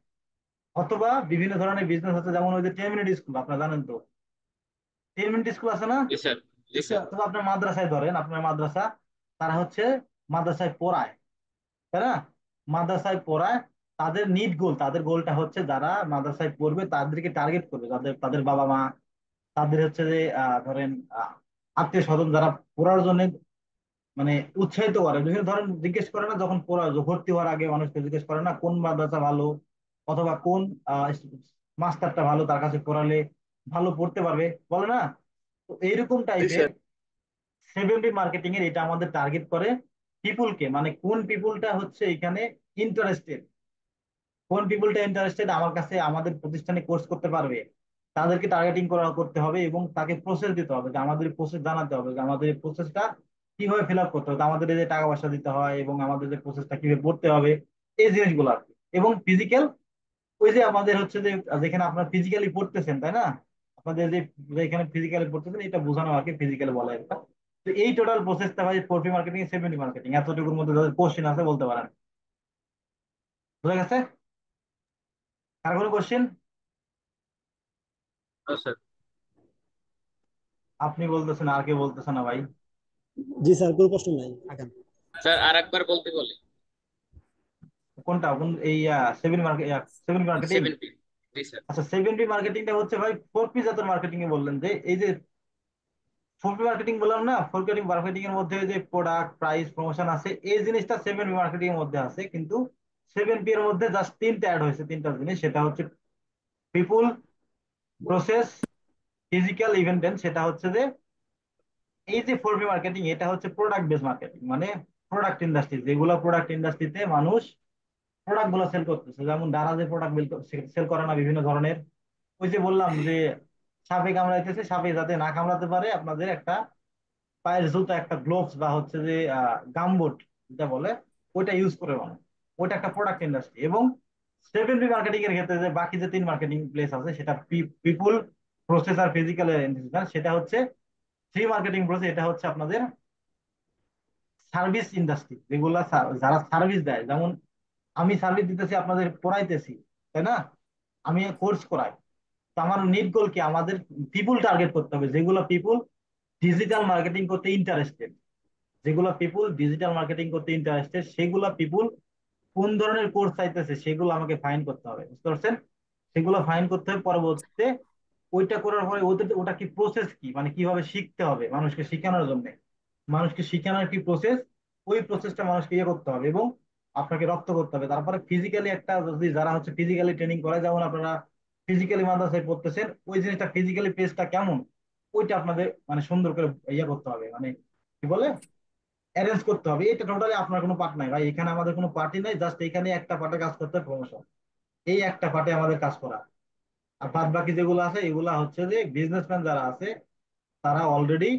অথবা বিভিন্ন ধরনের বিজনেস আছে, যেমন ওই যে 10 মিনিট স্কুল, আপনারা জানেন তো, 10 মিনিট স্কুল আছে না? জি স্যার। জি স্যার। অথবা আপনার মাদ্রাসায় ধরেন, আপনার মাদ্রাসা, তারা হচ্ছে মাদ্রাসায় পড়ায়, তাই না? মাদ্রাসায় পড়ায়, তাদের নিড গোল, তাদের গোলটা হচ্ছে যারা মাদ্রাসায় পড়বে তাদেরকে টার্গেট করবে, তাদের তাদের বাবা মা, তাদের হচ্ছে যে ধরেন আত্মীয় স্বজন যারা পড়ার জন্য মানে উৎসাহিত করে, বিভিন্ন ধরেন জিজ্ঞেস করে না, যখন পড়া ভর্তি হওয়ার আগে মানুষকে জিজ্ঞেস করে না কোন মাদ্রাসা ভালো, অথবা কোন মাস্টারটা ভালো, তার কাছে পড়ালে ভালো পড়তে পারবে, বলে না? তো এইরকম জি টাইপের স্যার। 7P মার্কেটিং এর এটা আমাদের টার্গেট করে পিপুলকে, মানে কোন পিপুলটা হচ্ছে এখানে ইন্টারেস্টেড, কোন পিপুলটা ইন্টারেস্টেড আমার কাছে আমাদের প্রতিষ্ঠানে কোর্স করতে পারবে, তাদেরকে টার্গেটিং করতে হবে। এবং তাকে প্রসেস দিতে হবে, যে আমাদের প্রসেস জানাতে হবে, যে আমাদের এই প্রসেসটা কিভাবে ফিল আপ করতে হবে, আমাদের এই যে টাকা পয়সা দিতে হয়, এবং আমাদের যে প্রসেসটা কিভাবে পড়তে হবে, এই জিনিসগুলো আর কি। এবং ফিজিক্যাল, ওই যে আমাদের হচ্ছে যে যেখানে আপনার ফিজিক্যালি পড়তেছেন, তাই না? আপনাদের যে যেখানে ফিজিক্যালি পড়তেছেন, এটা বোঝানো আর কি, ফিজিক্যালি বলে একটা। তো এই টোটাল প্রসেসটা ভাই 4P মার্কেটিং, 7P মার্কেটিং, এতটুকুর মধ্যে যাদের কোশ্চেন আছে বলতে পারেন। বুঝা গেছে? আর কোনো কোশ্চেন? না স্যার। আপনি বলতেছেন, আর কেউ বলতেছে না ভাই। জি স্যার, কোনো প্রশ্ন নাই, আগান। স্যার আর একবার বলতে বলে। কোনটা, কোন এই 7 মার্কেটিং? 7P। জি স্যার। আচ্ছা, 7P মার্কেটিংটা হচ্ছে ভাই 4P জাতের মার্কেটিং এ বললেন, যে এই যে 4P মার্কেটিং বললাম না, 4P মার্কেটিং এর মধ্যে যে প্রোডাক্ট, প্রাইস, প্রমোশন আছে, এই জিনিসটা 7P মার্কেটিং এর মধ্যে আছে, কিন্তু 7P এর মধ্যে জাস্ট তিনটা অ্যাড হয়েছে, তিনটা জিনিস, সেটা হচ্ছে পিপুল, প্রসেস, ফিজিক্যাল ইভেন্ট সেটা হচ্ছে যে এই যে 4P মার্কেটিং, এটা হচ্ছে প্রোডাক্ট বেস মার্কেটিং, মানে প্রোডাক্ট ইন্ডাস্ট্রি, যেগুলো প্রোডাক্ট ইন্ডাস্ট্রিতে মানুষ প্রোডাক্ট গুলো সেল করতেছে, যেমন দারাজে প্রোডাক্ট সেল করে না বিভিন্ন ধরনের। ওই যে বললাম যে সাপে কামড়াইতেছে, সাপে যাতে না কামড়াতে পারে আপনাদের একটা পায়ের জুতা, একটা গ্লোভস বা হচ্ছে যে গামবুট যেটা বলে, ওইটা ইউজ করে মানুষ। ওইটা একটা প্রোডাক্ট ইন্ডাস্ট্রি। এবং 7P মার্কেটিং এর ক্ষেত্রে যে বাকি যে 3 মার্কেটিং প্লেস আছে, সেটা পিপুল, প্রসেস আর ফিজিক্যাল, সেটা হচ্ছে 3 মার্কেটিং প্রসেস। এটা হচ্ছে আপনাদের সার্ভিস ইন্ডাস্ট্রি, যেগুলা যারা সার্ভিস দেয়, যেমন আমি সার্ভিস দিতেছি, আপনাদের পড়াইতেছি, তাই না? আমি কোর্স করাই, তো আমার নিড গোল কি, আমাদের পিপুল টার্গেট করতে হবে, যেগুলো পিপুল ডিজিটাল মার্কেটিং করতে ইন্টারেস্টেড। যেগুলো পিপুল ডিজিটাল মার্কেটিং করতে ইন্টারেস্টেড, সেগুলো পিপুল কোন ধরনের কোর্স চাইতেছে, সেগুলো আমাকে ফাইন করতে হবে, বুঝতে পারছেন? সেগুলো ফাইন করতে হবে। পরবর্তীতে ওইটা করার পরে ওদের ওটা কি প্রসেস, কি মানে কিভাবে শিখতে হবে মানুষকে শেখানোর জন্য, মানুষকে শেখানোর কি প্রসেস, ওই প্রসেসটা মানুষকে ইয়ে করতে হবে এবং আপনাকে রপ্ত করতে হবে। তারপরে ফিজিক্যালি একটা, যদি যারা হচ্ছে ফিজিক্যালি ট্রেনিং করে, যেমন আপনারা ফিজিক্যালি মাদ্রাসায় পড়তেছেন, ওই জিনিসটা ফিজিক্যালি পেজটা কেমন, ওইটা আপনাদের মানে সুন্দর করে ইয়ে করতে হবে, মানে কি বলে, অ্যারেঞ্জ করতে হবে। এটা টোটালি আপনার কোনো পার্ট নাই ভাই, এখানে আমাদের কোনো পার্টি নাই, জাস্ট এখানে একটা পার্টে কাজ করতে হবে, প্রমোশন। এই একটা পার্টে আমাদের কাজ করা। আর বাদ বাকি যেগুলো আছে, এগুলা হচ্ছে যে বিজনেসম্যান যারা আছে, তারা অলরেডি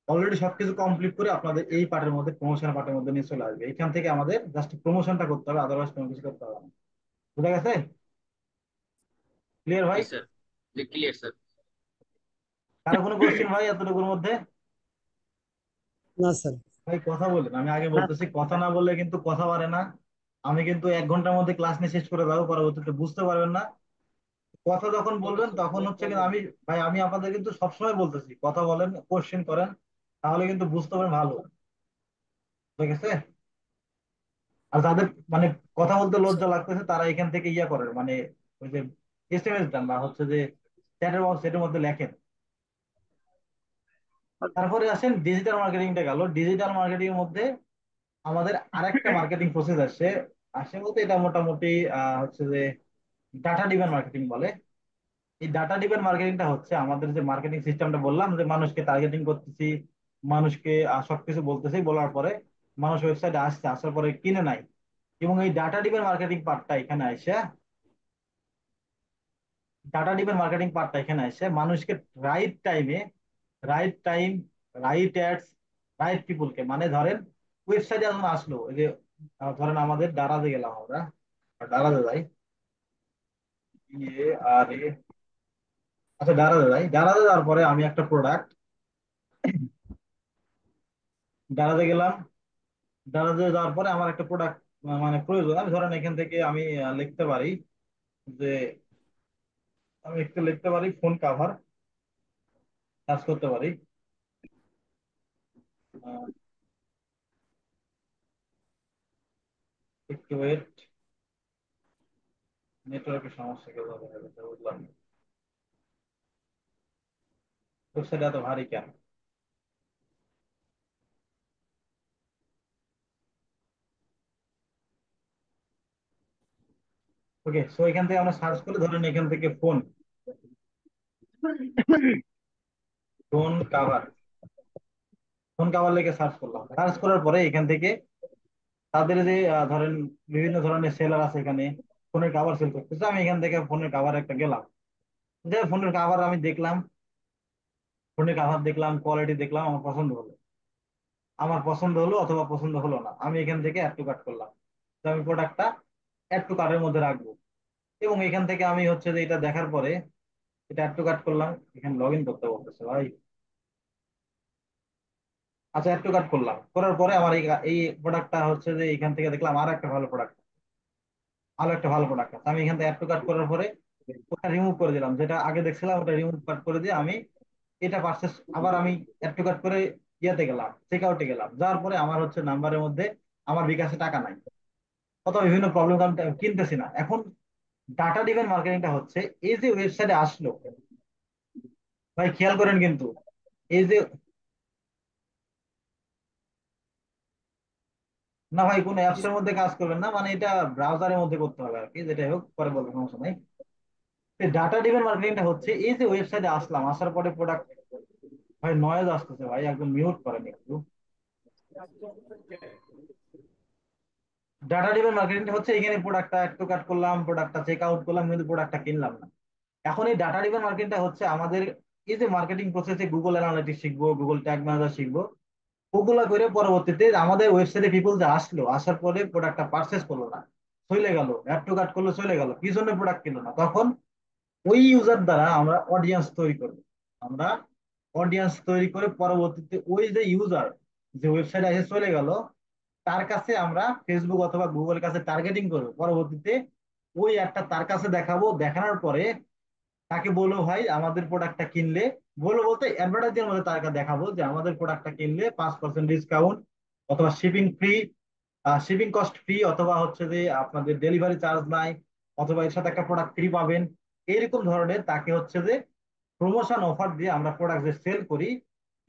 অলরেডি সবকিছু কমপ্লিট করে আপনাদের এই পার্টের মধ্যে, প্রমোশন পার্টের মধ্যে নিয়ে চলে আসবে। এখান থেকে আমাদের জাস্ট প্রমোশনটা করতে হবে, আদারওয়াইজ কোনো কিছু করতে হবে না। বুঝা গেছে? ক্লিয়ার ভাই? জি স্যার, জি ক্লিয়ার স্যার। কারো কোনো কোশ্চেন ভাই এতটুকুর মধ্যে? না স্যার। ভাই কথা বলেন, আমি আগে বলতেছি, কথা না বললে কিন্তু কথা পারে না। আমি কিন্তু 1 ঘন্টার মধ্যে ক্লাস নিয়ে শেষ করে যাবো, পরবর্তীতে বুঝতে পারবেন না। কথা যখন বলবেন তখন হচ্ছে কিন্তু আমি, ভাই আমি আপনাদের কিন্তু সবসময় বলতেছি, কথা বলেন, কোশ্চেন করেন, তাহলে কিন্তু বুঝতে পারেন ভালো। ঠিক আছে? আর যাদের মানে কথা বলতে লজ্জা লাগতেছে, তারা এখান থেকে ইয়া করেন, মানে ওই যে SMS দেন বা হচ্ছে যে চ্যাটের বক্স, সেটার মধ্যে লেখেন। তারপরে আসেন ডিজিটাল মার্কেটিংটা গেল। ডিজিটাল মার্কেটিং এর মধ্যে আমাদের আরেকটা মার্কেটিং প্রসেস আসছে। আসে বলতে এটা মোটামুটি হচ্ছে যে ডাটা ডিভেন মার্কেটিং বলে। এই ডাটা ডিভেন মার্কেটিংটা হচ্ছে আমাদের যে মার্কেটিং সিস্টেমটা বললাম, যে মানুষকে টার্গেটিং করতেছি, মানুষকে সবকিছু বলতেছি, বলার পরে মানুষ ওয়েবসাইটে আসছে, আসার পরে কিনে নাই। এবং এই ডাটা ডিভেন মার্কেটিং পার্টটা এখানে আসে, মানুষকে রাইট টাইমে, right time, right ads, right পিপুলকে, মানে ধরেন ওয়েবসাইটে যখন আসলো, ওই যে ধরেন আমাদের দারাজে গেলাম আমরা, দারাজে যাই, ইয়ে আর এ, আচ্ছা দারাজে যাই, দারাজে যাওয়ার পরে আমি একটা প্রোডাক্ট, দারাজে গেলাম, দারাজে যাওয়ার পরে আমার একটা প্রোডাক্ট মানে প্রয়োজন। আমি ধরেন এখান থেকে আমি লিখতে পারি যে, আমি একটু লিখতে পারি ফোন কাভার, সার্চ করতে পারি। আহ, একটু ওয়েট, নেটওয়ার্কের সমস্যা কেউ বুঝলাম না, ওয়েবসাইট এত ভারী কেন? ওকে, সো এখান থেকে আমরা সার্চ করে, ধরেন এখান থেকে phone, phone cover, phone cover লিখে সার্চ করলাম। সার্চ করার পরে এখান থেকে তাদের যে ধরেন বিভিন্ন ধরনের সেলার আছে এখানে, ফোনের কাভার সেল করতেছে, আমি এখান থেকে ফোনের কাভার একটা গেলাম, যে ফোনের কাভার আমি দেখলাম, ফোনের কাভার দেখলাম, কোয়ালিটি দেখলাম, আমার পছন্দ হলো অথবা পছন্দ হলো না, আমি এখান থেকে অ্যাড টু কার্ট করলাম, যে আমি প্রোডাক্টটা অ্যাড টু কার্টের মধ্যে রাখবো। এবং এখান থেকে আমি হচ্ছে যে এটা দেখার পরে এটা অ্যাড টু কার্ট করলাম, এখানে লগ ইন করতে বলতেছে ভাই। আচ্ছা অ্যাড টু কার্ট করলাম, করার পরে আমার এই প্রোডাক্টটা হচ্ছে যে এখান থেকে দেখলাম আর একটা ভালো প্রোডাক্ট, আরো একটা ভালো প্রোডাক্ট আছে, আমি এখান থেকে অ্যাড টু কার্ট করার পরে ওটা রিমুভ করে দিলাম, যেটা আগে দেখছিলাম ওটা রিমুভ কাট করে দিয়ে আমি এটা পারচেস, আবার আমি অ্যাড টু কার্ট করে ইয়াতে গেলাম, চেক আউটে গেলাম, যাওয়ার পরে আমার হচ্ছে নাম্বারের মধ্যে আমার বিকাশে টাকা নাই, অথবা বিভিন্ন প্রবলেম আমি কিনতেছি না। এখন ডাটা ডিভেন মার্কেটিংটা হচ্ছে, এই যে ওয়েবসাইটে আসলো, ভাই খেয়াল করেন কিন্তু, এই যে, না ভাই কোন অ্যাপস এর মধ্যে কাজ করবেন না, মানে এটা ব্রাউজারের মধ্যে করতে হবে আর কি, যেটাই হোক পরে বলবো, সমস্যা নাই। ডাটা ড্রিভেন মার্কেটিংটা হচ্ছে এই যে ওয়েবসাইটে আসলাম, আসার পরে প্রোডাক্ট, ভাই নয়েজ আসতেছে ভাই, একদম মিউট করেন একটু। ডাটা ড্রিভেন মার্কেটিংটা হচ্ছে এখানে প্রোডাক্টটা একটু কাট করলাম, প্রোডাক্টটা চেক আউট করলাম, কিন্তু প্রোডাক্টটা কিনলাম না। এখন এই ডাটা ড্রিভেন মার্কেটিংটা হচ্ছে আমাদের এই যে মার্কেটিং প্রসেসে গুগল অ্যানালিটিক্স শিখবো, গুগল ট্যাগ ম্যানেজার শিখবো, ওগুলা করে পরবর্তীতে আমাদের ওয়েবসাইটে পিপল যে আসলো, আসার পরে প্রোডাক্টটা পারচেস করলো না, চলে গেল, অ্যাড টু কার্ট করলো, চলে গেল, কি জন্য প্রোডাক্ট কিনলো না, তখন ওই ইউজার দ্বারা আমরা অডিয়েন্স তৈরি করব। আমরা অডিয়েন্স তৈরি করে পরবর্তীতে ওই যে ইউজার যে ওয়েবসাইটে এসে চলে গেল, তার কাছে আমরা ফেসবুক অথবা গুগল কাছে টার্গেটিং করবো। পরবর্তীতে ওই একটা তার কাছে দেখাবো, দেখানোর পরে তাকে বলবো ভাই আমাদের প্রোডাক্টটা কিনলে, বলবো বলতে অ্যাডভার্টাইজের মধ্যে তাকে দেখাবো যে আমাদের প্রোডাক্টটা কিনলে 5% ডিসকাউন্ট, অথবা shipping free, shipping cost free, অথবা হচ্ছে যে আপনাদের ডেলিভারি চার্জ নাই, অথবা এর সাথে একটা প্রোডাক্ট ফ্রি পাবেন। এইরকম ধরনের তাকে হচ্ছে যে প্রমোশন অফার দিয়ে আমরা প্রোডাক্ট যে সেল করি,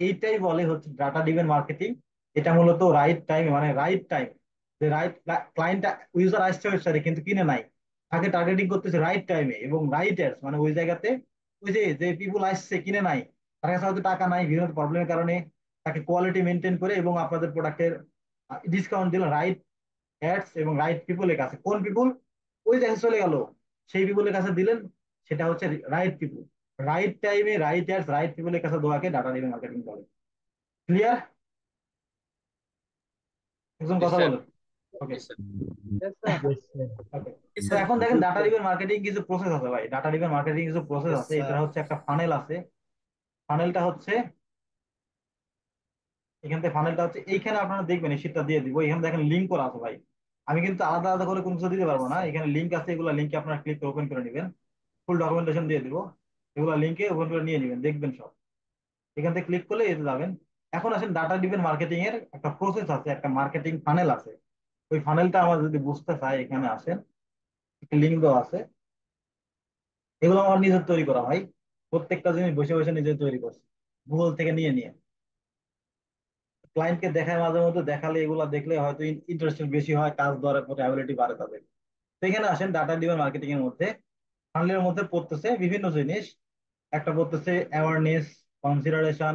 এইটাই বলে হচ্ছে ডাটা ড্রিভেন মার্কেটিং। এটা মূলত রাইট টাইম, মানে রাইট টাইম, যে রাইট ক্লায়েন্ট ইউজার আসছে ওয়েবসাইটে কিন্তু কিনে নাই, তাকে টার্গেটিং করতেছে রাইট টাইমে এবং রাইট অ্যাডস, মানে ওই জায়গাতে ওই যে যে পিপুল আসছে কিনে নাই, তার কাছে হয়তো টাকা নাই বিভিন্ন প্রবলেমের কারণে, তাকে কোয়ালিটি মেনটেন করে এবং আপনাদের প্রোডাক্টের ডিসকাউন্ট দিল রাইট অ্যাডস এবং রাইট পিপুলের কাছে। কোন পিপুল? ওই জায়গায় চলে গেল, সেই পিপুলের কাছে দিলেন, সেটা হচ্ছে রাইট পিপুল। রাইট টাইমে রাইট অ্যাডস রাইট পিপুলের কাছে দেওয়াকে ডাটা ড্রিভেন মার্কেটিং বলে। ক্লিয়ার? একজন জি কথা স্যার। বলেন। ওকে, জি স্যার। ওকে। তো স্যার। এখন দেখেন ডাটা ড্রিভেন মার্কেটিং কিছু প্রসেস আছে ভাই, ডাটা ড্রিভেন মার্কেটিং কিছু প্রসেস আছে। এটা স্যার। হচ্ছে একটা ফানেল আছে, ফানেলটা হচ্ছে এখান থেকে, ফানেলটা হচ্ছে এইখানে আপনারা দেখবেন, এই শীটটা দিয়ে দিব, এখানে দেখেন লিঙ্ক করা আছে ভাই। আমি কিন্তু আলাদা আলাদা করে কোনো কিছু দিতে পারবো না, এখানে লিঙ্ক আছে, এগুলো লিঙ্কে আপনারা ক্লিক করে ওপেন করে নেবেন, ফুল ডকুমেন্টেশন দিয়ে দিব, এগুলো লিঙ্কে ওপেন করে নিয়ে নেবেন, দেখবেন সব। এখান থেকে ক্লিক করলে এতে যাবেন। এখন আসেন ডাটা ড্রিভেন মার্কেটিং এর একটা প্রসেস আছে, একটা মার্কেটিং ফানেল আছে। ওই ফানেলটা আমরা যদি বুঝতে চাই, এখানে আসেন, একটা লিঙ্ক দেওয়া আছে, এগুলো আমার নিজের তৈরি করা ভাই, প্রত্যেকটা জিনিস বসে বসে নিজে তৈরি করছি, গুগল থেকে নিয়ে নিয়ে। ক্লায়েন্টকে দেখায়, মাঝে মধ্যে দেখালে, এগুলো দেখলে হয়তো ইন্টারেস্ট বেশি হয়, কাজ দেওয়ার প্রতি অ্যাবিলিটি বাড়ে তাদের। তো এখানে আসেন ডাটা ড্রিভেন মার্কেটিং এর মধ্যে, ফানেলের মধ্যে পড়তেছে বিভিন্ন জিনিস। একটা পড়তেছে awareness, consideration,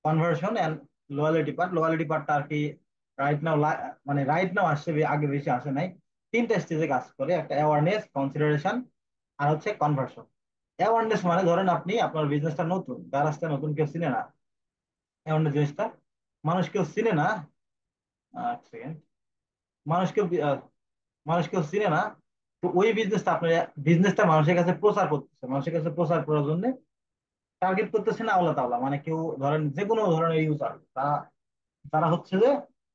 conversion and loyalty part. Loyalty পার্টটা আর কি রাইট নাও, মানে রাইট নাও আসছে, আগে বেশি আসে নাই। তিনটা স্টেজে কাজ করে, একটা অ্যাওয়ারনেস, কনসিডারেশন আর হচ্ছে কনভার্সন। অ্যাওয়ারনেস মানে ধরেন আপনি আপনার বিজনেসটা নতুন, গ্যারাজটা নতুন, কেউ চিনে না, অ্যাওয়ারনেস জিনিসটা, মানুষ কেউ চিনে না, এক সেকেন্ড, মানুষ কেউ মানুষ কেউ চিনে না, তো ওই বিজনেসটা আপনার, বিজনেসটা মানুষের কাছে প্রচার করতেছে, মানুষের কাছে প্রচার করার জন্য টার্গেট করতেছে না আওলা তাওলা, মানে কেউ ধরেন যে কোনো ধরনের ইউজার, তারা তারা হচ্ছে যে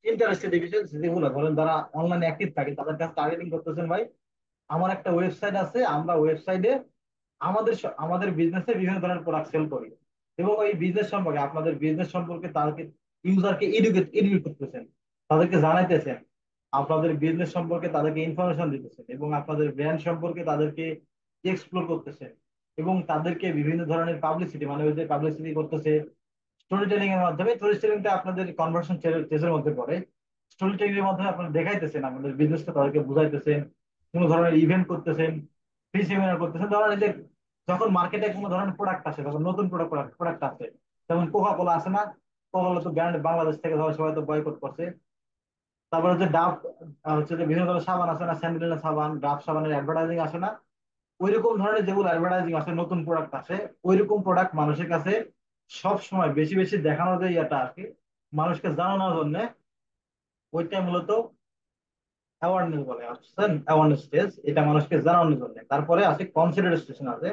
ইন্টারেস্টেড ডিভিশন, যেগুলো ধরেন যারা অনলাইনে অ্যাক্টিভ থাকে, তাদের কাছে টার্গেটিং করতেছেন ভাই, আমার একটা ওয়েবসাইট আছে, আমরা ওয়েবসাইটে আমাদের বিজনেসে বিভিন্ন ধরনের প্রোডাক্ট সেল করি, এবং ওই বিজনেস সম্পর্কে, আপনাদের বিজনেস সম্পর্কে তাদেরকে, ইউজারকে এডুকেট করতেছেন, তাদেরকে জানাইতেছেন আপনাদের বিজনেস সম্পর্কে, তাদেরকে ইনফরমেশন দিতেছেন, এবং আপনাদের ব্র্যান্ড সম্পর্কে তাদেরকে এক্সপ্লোর করতেছেন, এবং তাদেরকে বিভিন্ন ধরনের পাবলিসিটি, মানে ওই যে পাবলিসিটি করতেছে স্টোরি টেলিং এর মাধ্যমে। স্টোরি টেলিংটা আপনাদের কনভার্সন চেজের মধ্যে পড়ে। স্টোরি টেলিং এর মাধ্যমে আপনারা দেখাইতেছেন আপনাদের বিজনেসটা, তাদেরকে বুঝাইতেছেন, কোনো ধরনের ইভেন্ট করতেছেন, ফ্রি সেমিনার করতেছেন। ধরেন এই যে যখন মার্কেটে কোনো ধরনের প্রোডাক্ট আসে, তখন নতুন প্রোডাক্ট আসে, যেমন কোকা কোলা আছে না, কোকা কোলা তো ব্র্যান্ড বাংলাদেশ থেকে ধরো সবাই তো বয়কট করছে। তারপরে হচ্ছে ডাব, হচ্ছে যে বিভিন্ন ধরনের সাবান আছে না, স্যান্ডেল সাবান, ডাব সাবানের অ্যাডভার্টাইজিং আসে না, ওইরকম ধরনের যেগুলো অ্যাডভার্টাইজিং আছে, নতুন প্রোডাক্ট আছে, ওইরকম প্রোডাক্ট মানুষের কাছে সব সময় বেশি বেশি দেখানোর যে ইয়েটা আর কি, মানুষকে জানানোর জন্য, ওইটা মূলত অ্যাওয়ারনেস বলে, বুঝছেন? অ্যাওয়ারনেস স্টেজ, এটা মানুষকে জানানোর জন্য। তারপরে আছে কনসিডার স্টেশন আছে,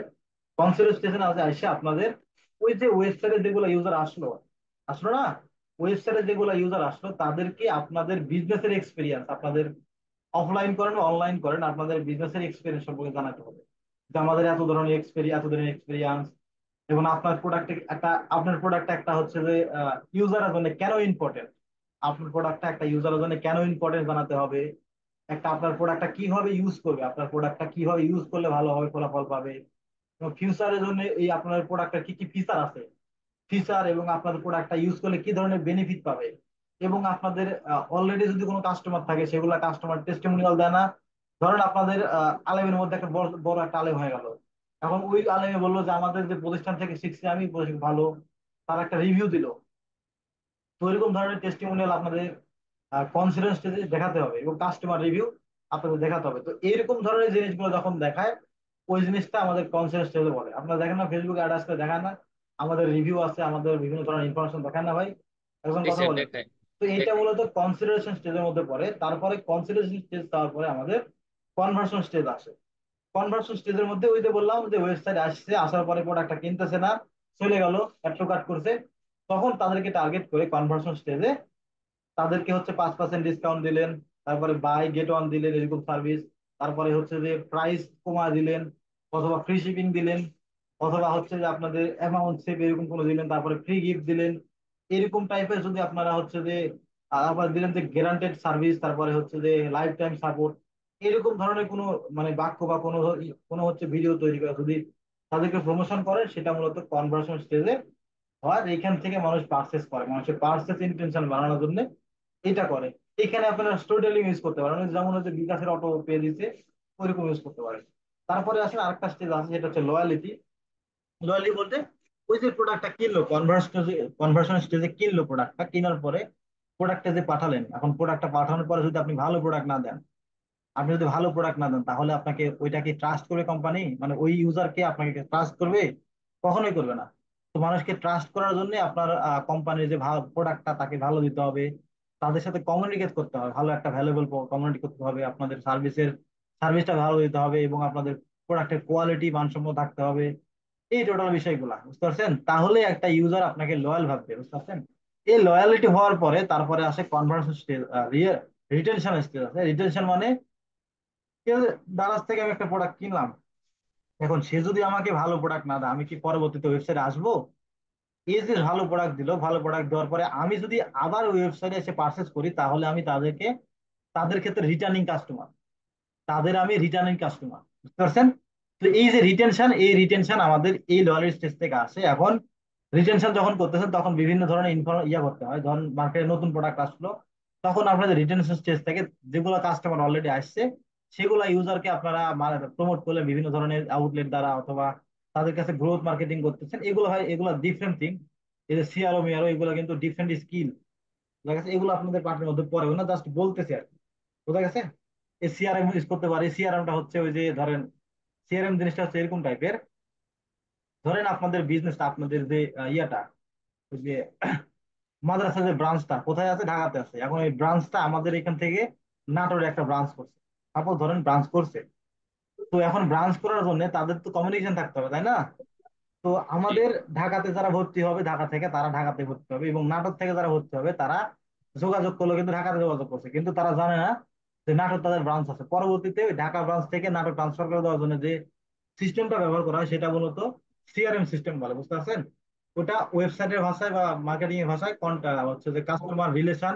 কনসিডার স্টেশন আছে এসে আপনাদের ওই যে ওয়েবসাইটে যেগুলো ইউজার আসলো, আসলো না, ওয়েবসাইটে যেগুলো ইউজার আসলো, তাদেরকে আপনাদের বিজনেসের এক্সপিরিয়েন্স, আপনাদের অফলাইন করেন অনলাইন করেন, আপনাদের বিজনেসের এক্সপিরিয়েন্স সম্পর্কে জানাতে হবে, যে আমাদের এত ধরনের এক্সপিরিয়েন্স, এবং আপনার প্রোডাক্ট একটা হচ্ছে যে ইউজারের জন্য কেন ইম্পর্টেন্ট, আপনার প্রোডাক্টটা একটা ইউজারের জন্য কেন ইম্পর্টেন্ট জানাতে হবে, একটা আপনার প্রোডাক্টটা কিভাবে ইউজ করবে, আপনার প্রোডাক্টটা কিভাবে ইউজ করলে ভালোভাবে ফলাফল পাবে, এবং ফিউচারের জন্য এই আপনার প্রোডাক্টের কি কি ফিচার আছে, ফিচার, এবং আপনাদের প্রোডাক্টটা ইউজ করলে কি ধরনের বেনিফিট পাবে, এবং আপনাদের অলরেডি যদি কোনো কাস্টমার থাকে, সেগুলো কাস্টমার টেস্টিমোনিয়াল দেয় না। ধরেন আপনাদের আলেমের মধ্যে একটা বড় বড় একটা আলেম হয়ে গেল, এখন ওই আলেমে বললো যে আমাদের যে প্রতিষ্ঠান থেকে শিখছি আমি ভালো, তার একটা রিভিউ দিল। তো এরকম ধরনের টেস্টিমোনিয়াল আপনাদের কনফিডেন্স দেখাতে হবে এবং কাস্টমার রিভিউ আপনাদের দেখাতে হবে। তো এইরকম ধরনের জিনিসগুলো যখন দেখায়, ওই জিনিসটা আমাদের কনফিডেন্স টেজে বলে। আপনারা দেখেন না ফেসবুক অ্যাড আসলে দেখায় না আমাদের রিভিউ আছে, আমাদের বিভিন্ন ধরনের ইনফরমেশন দেখায় না ভাই? এখন জি কথা স্যার বলেন। দেখায়। তো এটা দেখায়। মূলত কনসিডারেশন স্টেজের মধ্যে পড়ে। তারপরে কনসিডারেশন স্টেজ পাওয়ার পরে আমাদের কনভার্সন স্টেজ আসে। কনভার্সন স্টেজের মধ্যে ওই যে বললাম যে ওয়েবসাইট আসছে, আসার পরে প্রোডাক্টটা কিনতেছে না, চলে গেল, একটু কাট করছে, তখন তাদেরকে টার্গেট করে কনভার্সন স্টেজে তাদেরকে হচ্ছে 5% ডিসকাউন্ট দিলেন, তারপরে বাই গেট ওয়ান দিলেন এরকম সার্ভিস, তারপরে হচ্ছে যে প্রাইস কমা দিলেন, অথবা ফ্রি শিপিং দিলেন, অথবা হচ্ছে যে আপনাদের অ্যামাউন্ট সেভ এরকম কোনো দিলেন, তারপরে ফ্রি গিফট দিলেন। এরকম টাইপের যদি আপনারা হচ্ছে যে আবার দিলেন যে গ্যারান্টেড সার্ভিস, তারপরে হচ্ছে যে লাইফ টাইম সাপোর্ট, এরকম ধরনের কোনো মানে বাক্য বা কোনো কোনো হচ্ছে ভিডিও তৈরি করে যদি তাদেরকে প্রমোশন করে, সেটা মূলত কনভার্সন স্টেজে হয়। এইখান থেকে মানুষ পার্সেস করে, মানুষের পার্সেস ইন্টেনশন বাড়ানোর জন্য এটা করে। এখানে আপনারা স্টোরি টেলিং ইউজ করতে পারেন, যেমন হচ্ছে বিকাশের অটো পে দিতে ওইরকম ইউজ করতে পারেন। তারপরে আসলে আরেকটা স্টেজ আছে, যেটা হচ্ছে লয়ালিটি। লয়ালিটি বলতে ওই যে প্রোডাক্টটা কিনলো, কনভার্সন স্টেজে কিনলো, প্রোডাক্টটা কেনার পরে প্রোডাক্টটা যে পাঠালেন, এখন প্রোডাক্টটা পাঠানোর পরে যদি আপনি ভালো প্রোডাক্ট না দেন, আপনি যদি ভালো প্রোডাক্ট না দেন, তাহলে আপনাকে ওইটা কি ট্রাস্ট করবে কোম্পানি? মানে ওই ইউজারকে আপনাকে ট্রাস্ট করবে? কখনোই করবে না। তো মানুষকে ট্রাস্ট করার জন্য আপনার কোম্পানির যে ভালো প্রোডাক্টটা তাকে ভালো দিতে হবে, তাদের সাথে কমিউনিকেট করতে হবে, ভালো একটা ভ্যালুয়েবল কমিউনিকেট করতে হবে, আপনাদের সার্ভিসটা ভালো দিতে হবে, এবং আপনাদের প্রোডাক্টের কোয়ালিটি মানসম্মত থাকতে হবে। এই টোটাল বিষয়গুলা বুঝতে পারছেন? তাহলে একটা ইউজার আপনাকে লয়াল ভাববে, বুঝতে পারছেন? এই লয়ালিটি হওয়ার পরে তারপরে আসে কনভার্সন স্টেজ, রিটেনশন স্টেজ আছে। রিটেনশন মানে কেউ দারাজ থেকে আমি একটা প্রোডাক্ট কিনলাম, এখন সে যদি আমাকে ভালো প্রোডাক্ট না দেয়, আমি কি পরবর্তীতে ওয়েবসাইটে আসবো? এই যে ভালো প্রোডাক্ট দিল, ভালো প্রোডাক্ট দেওয়ার পরে আমি যদি আবার ওয়েবসাইটে এসে পারচেস করি, তাহলে আমি তাদের ক্ষেত্রে রিটার্নিং কাস্টমার, তাদের আমি রিটার্নিং কাস্টমার, বুঝতে পারছেন? তো এই যে রিটেনশন, এই রিটেনশন আমাদের এই লয়ালিটি স্টেজ থেকে আসে। এখন রিটেনশন যখন করতেছেন তখন বিভিন্ন ধরনের করতে হয়। ধরুন মার্কেটে নতুন প্রোডাক্ট আসলো, তখন আপনাদের রিটেনশন স্টেজ থেকে যেগুলো কাস্টমার অলরেডি আসছে, সেগুলো ইউজারকে আপনারা প্রমোট করলে বিভিন্ন ধরনের আউটলেট দ্বারা, অথবা তাদের কাছে গ্রোথ মার্কেটিং করতেছেন। এগুলো হয়, এগুলো ডিফারেন্ট থিং। এই যে সিআরও মিআরও, এগুলো কিন্তু ডিফারেন্ট স্কিল। বুঝা গেছে? এগুলো আপনাদের পার্টের মধ্যে পড়ে না, জাস্ট বলতেছে আর কি। বুঝা গেছে? এই সিআরএম ইউজ করতে পারে। সিআরএমটা হচ্ছে ওই যে ধরেন, সিআরএম জিনিসটা হচ্ছে এরকম টাইপের। ধরেন আপনাদের বিজনেসটা, আপনাদের যে ইয়াটা, ওই যে মাদ্রাসা যে ব্রাঞ্চটা কোথায় আছে, ঢাকাতে আছে, এখন এই ব্রাঞ্চটা আমাদের এখান থেকে নাটোরে একটা ব্রাঞ্চ করছে, সাপোজ ধরেন ব্রাঞ্চ করছে। তো এখন ব্রাঞ্চ করার জন্য তাদের তো কমিউনিকেশন থাকতে হবে, তাই না? তো জি। আমাদের ঢাকাতে যারা ভর্তি হবে, ঢাকা থেকে তারা ঢাকাতে ভর্তি হবে, এবং নাটোর থেকে যারা ভর্তি হবে তারা যোগাযোগ করলো, কিন্তু ঢাকাতে যোগাযোগ করছে, কিন্তু তারা জানে না যে নাটোর তাদের ব্রাঞ্চ আছে। পরবর্তীতে ওই ঢাকা ব্রাঞ্চ থেকে নাটোর ট্রান্সফার করে দেওয়ার জন্য যে সিস্টেমটা ব্যবহার করা হয়, সেটা মূলত সিআরএম সিস্টেম বলে, বুঝতে পারছেন? ওটা ওয়েবসাইটের ভাষায় বা মার্কেটিং এর ভাষায় হচ্ছে যে কাস্টমার রিলেশন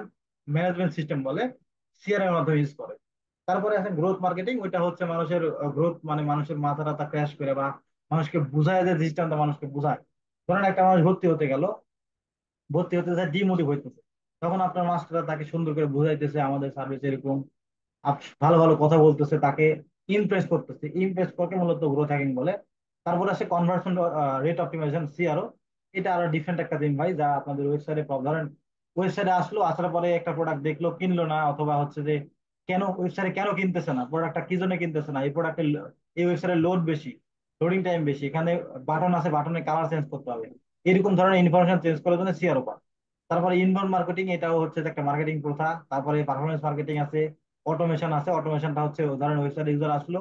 ম্যানেজমেন্ট সিস্টেম বলে, সিআরএম এর মাধ্যমে ইউজ করে। তারপরে আছে গ্রোথ মার্কেটিং, ওইটা হচ্ছে মানুষের গ্রোথ, মানে মানুষের মাথা টাথা ক্র্যাশ করে বা মানুষকে বুঝায়, যে সিস্টেমটা মানুষকে বুঝায়। ধরেন একটা মানুষ ভর্তি হতে গেল, ভর্তি হতে যায় ডিমোটিভ হইতেছে, তখন আপনার মাস্টাররা তাকে সুন্দর করে বুঝাইতেছে আমাদের সার্ভিস এরকম, ভালো ভালো কথা বলতেছে, তাকে ইমপ্রেস করতেছে। ইমপ্রেস করকে মূলত গ্রোথ হ্যাকিং বলে। তারপর আছে কনভার্সন রেট অপটিমাইজেশন, সিআরও। এটা আরো ডিফারেন্ট একটা দিন ভাই, যা আপনাদের ওয়েবসাইটে ধরেন ওয়েবসাইটে আসলো, আসার পরে একটা প্রোডাক্ট দেখলো, কিনলো না, অথবা হচ্ছে যে কেন ওয়েবসাইটে কেন কিনতেছে না, প্রোডাক্টটা কি জন্য কিনতেছে না, এই প্রোডাক্টের এই ওয়েবসাইটে লোড বেশি, লোডিং টাইম বেশি, এখানে বাটন আছে, বাটনের কালার চেঞ্জ করতে হবে, এরকম ধরনের ইনফরমেশন চেঞ্জ করার জন্য সিআরও পায়। তারপরে ইনবাউন্ড মার্কেটিং, এটাও হচ্ছে যে একটা মার্কেটিং প্রথা। তারপরে পারফরমেন্স মার্কেটিং আছে, অটোমেশন আছে। অটোমেশনটা হচ্ছে ধরেন ওয়েবসাইট ইউজার আসলো,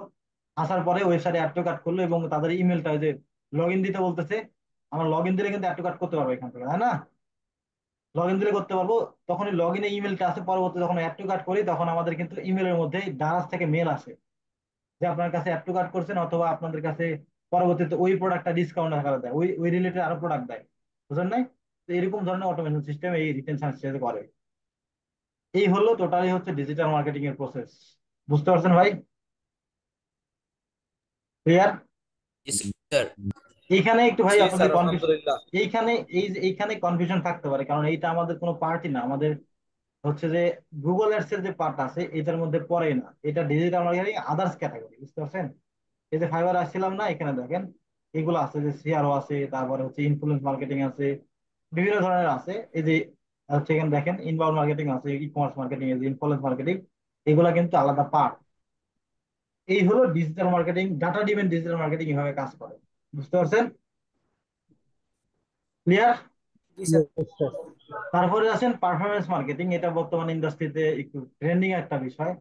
আসার পরে ওয়েবসাইটে অ্যাড টু কার্ট করলো, এবং তাদের ইমেলটা যে লগ ইন দিতে বলতেছে, আমরা লগ ইন দিলে কিন্তু অ্যাড টু কার্ট করতে পারবো এখান থেকে, তাই না? লগ ইন দিলে করতে পারবো। তখন লগ ইনে ইমেলটা আসে, পরবর্তী যখন অ্যাড টু কার্ট করি, তখন আমাদের কিন্তু ইমেলের মধ্যে ডারাজ থেকে মেল আসে যে আপনার কাছে অ্যাড টু কার্ট করছেন, অথবা আপনাদের কাছে পরবর্তীতে ওই প্রোডাক্টটা ডিসকাউন্ট আকারে দেয়, ওই ওই রিলেটেড আরো প্রোডাক্ট দেয়। বুঝলেন নাই? তো এরকম ধরনের অটোমেশন সিস্টেম এই রিটেনশন করে। এই হলো টোটালি হচ্ছে ডিজিটাল মার্কেটিং এর প্রসেস। বুঝতে পারছেন ভাই? ক্লিয়ার? জি স্যার। এইখানে একটু ভাই জি আপনাদের স্যার, কনফিউশন, আলহামদুলিল্লাহ। এইখানে এইখানে কনফিউশন থাকতে পারে, কারণ এইটা আমাদের কোনো পার্টি না, আমাদের হচ্ছে যে গুগল অ্যাডস এর যে পার্ট আছে এটার মধ্যে পড়ে না, এটা ডিজিটাল মার্কেটিং আদার্স ক্যাটাগরি, বুঝতে পারছেন? এই যে ফাইবার আসছিলাম না, এখানে দেখেন এগুলো আছে, যে সিআরও আছে, তারপরে হচ্ছে ইনফ্লুয়েন্স মার্কেটিং আছে, বিভিন্ন ধরনের আছে। এই যে হচ্ছে এখানে দেখেন ইনবাউন্ড মার্কেটিং আছে, ই কমার্স মার্কেটিং, এই যে ইনফ্লুয়েন্স মার্কেটিং, এগুলা কিন্তু আলাদা পার্ট। এই হলো digital marketing, data driven digital marketing এভাবে কাজ করে। বুঝতে পারছেন? ক্লিয়ার? জি স্যার। তারপরে আছেন পারফরমেন্স মার্কেটিং, এটা বর্তমানে ইন্ডাস্ট্রিতে একটু ট্রেন্ডিং একটা বিষয়।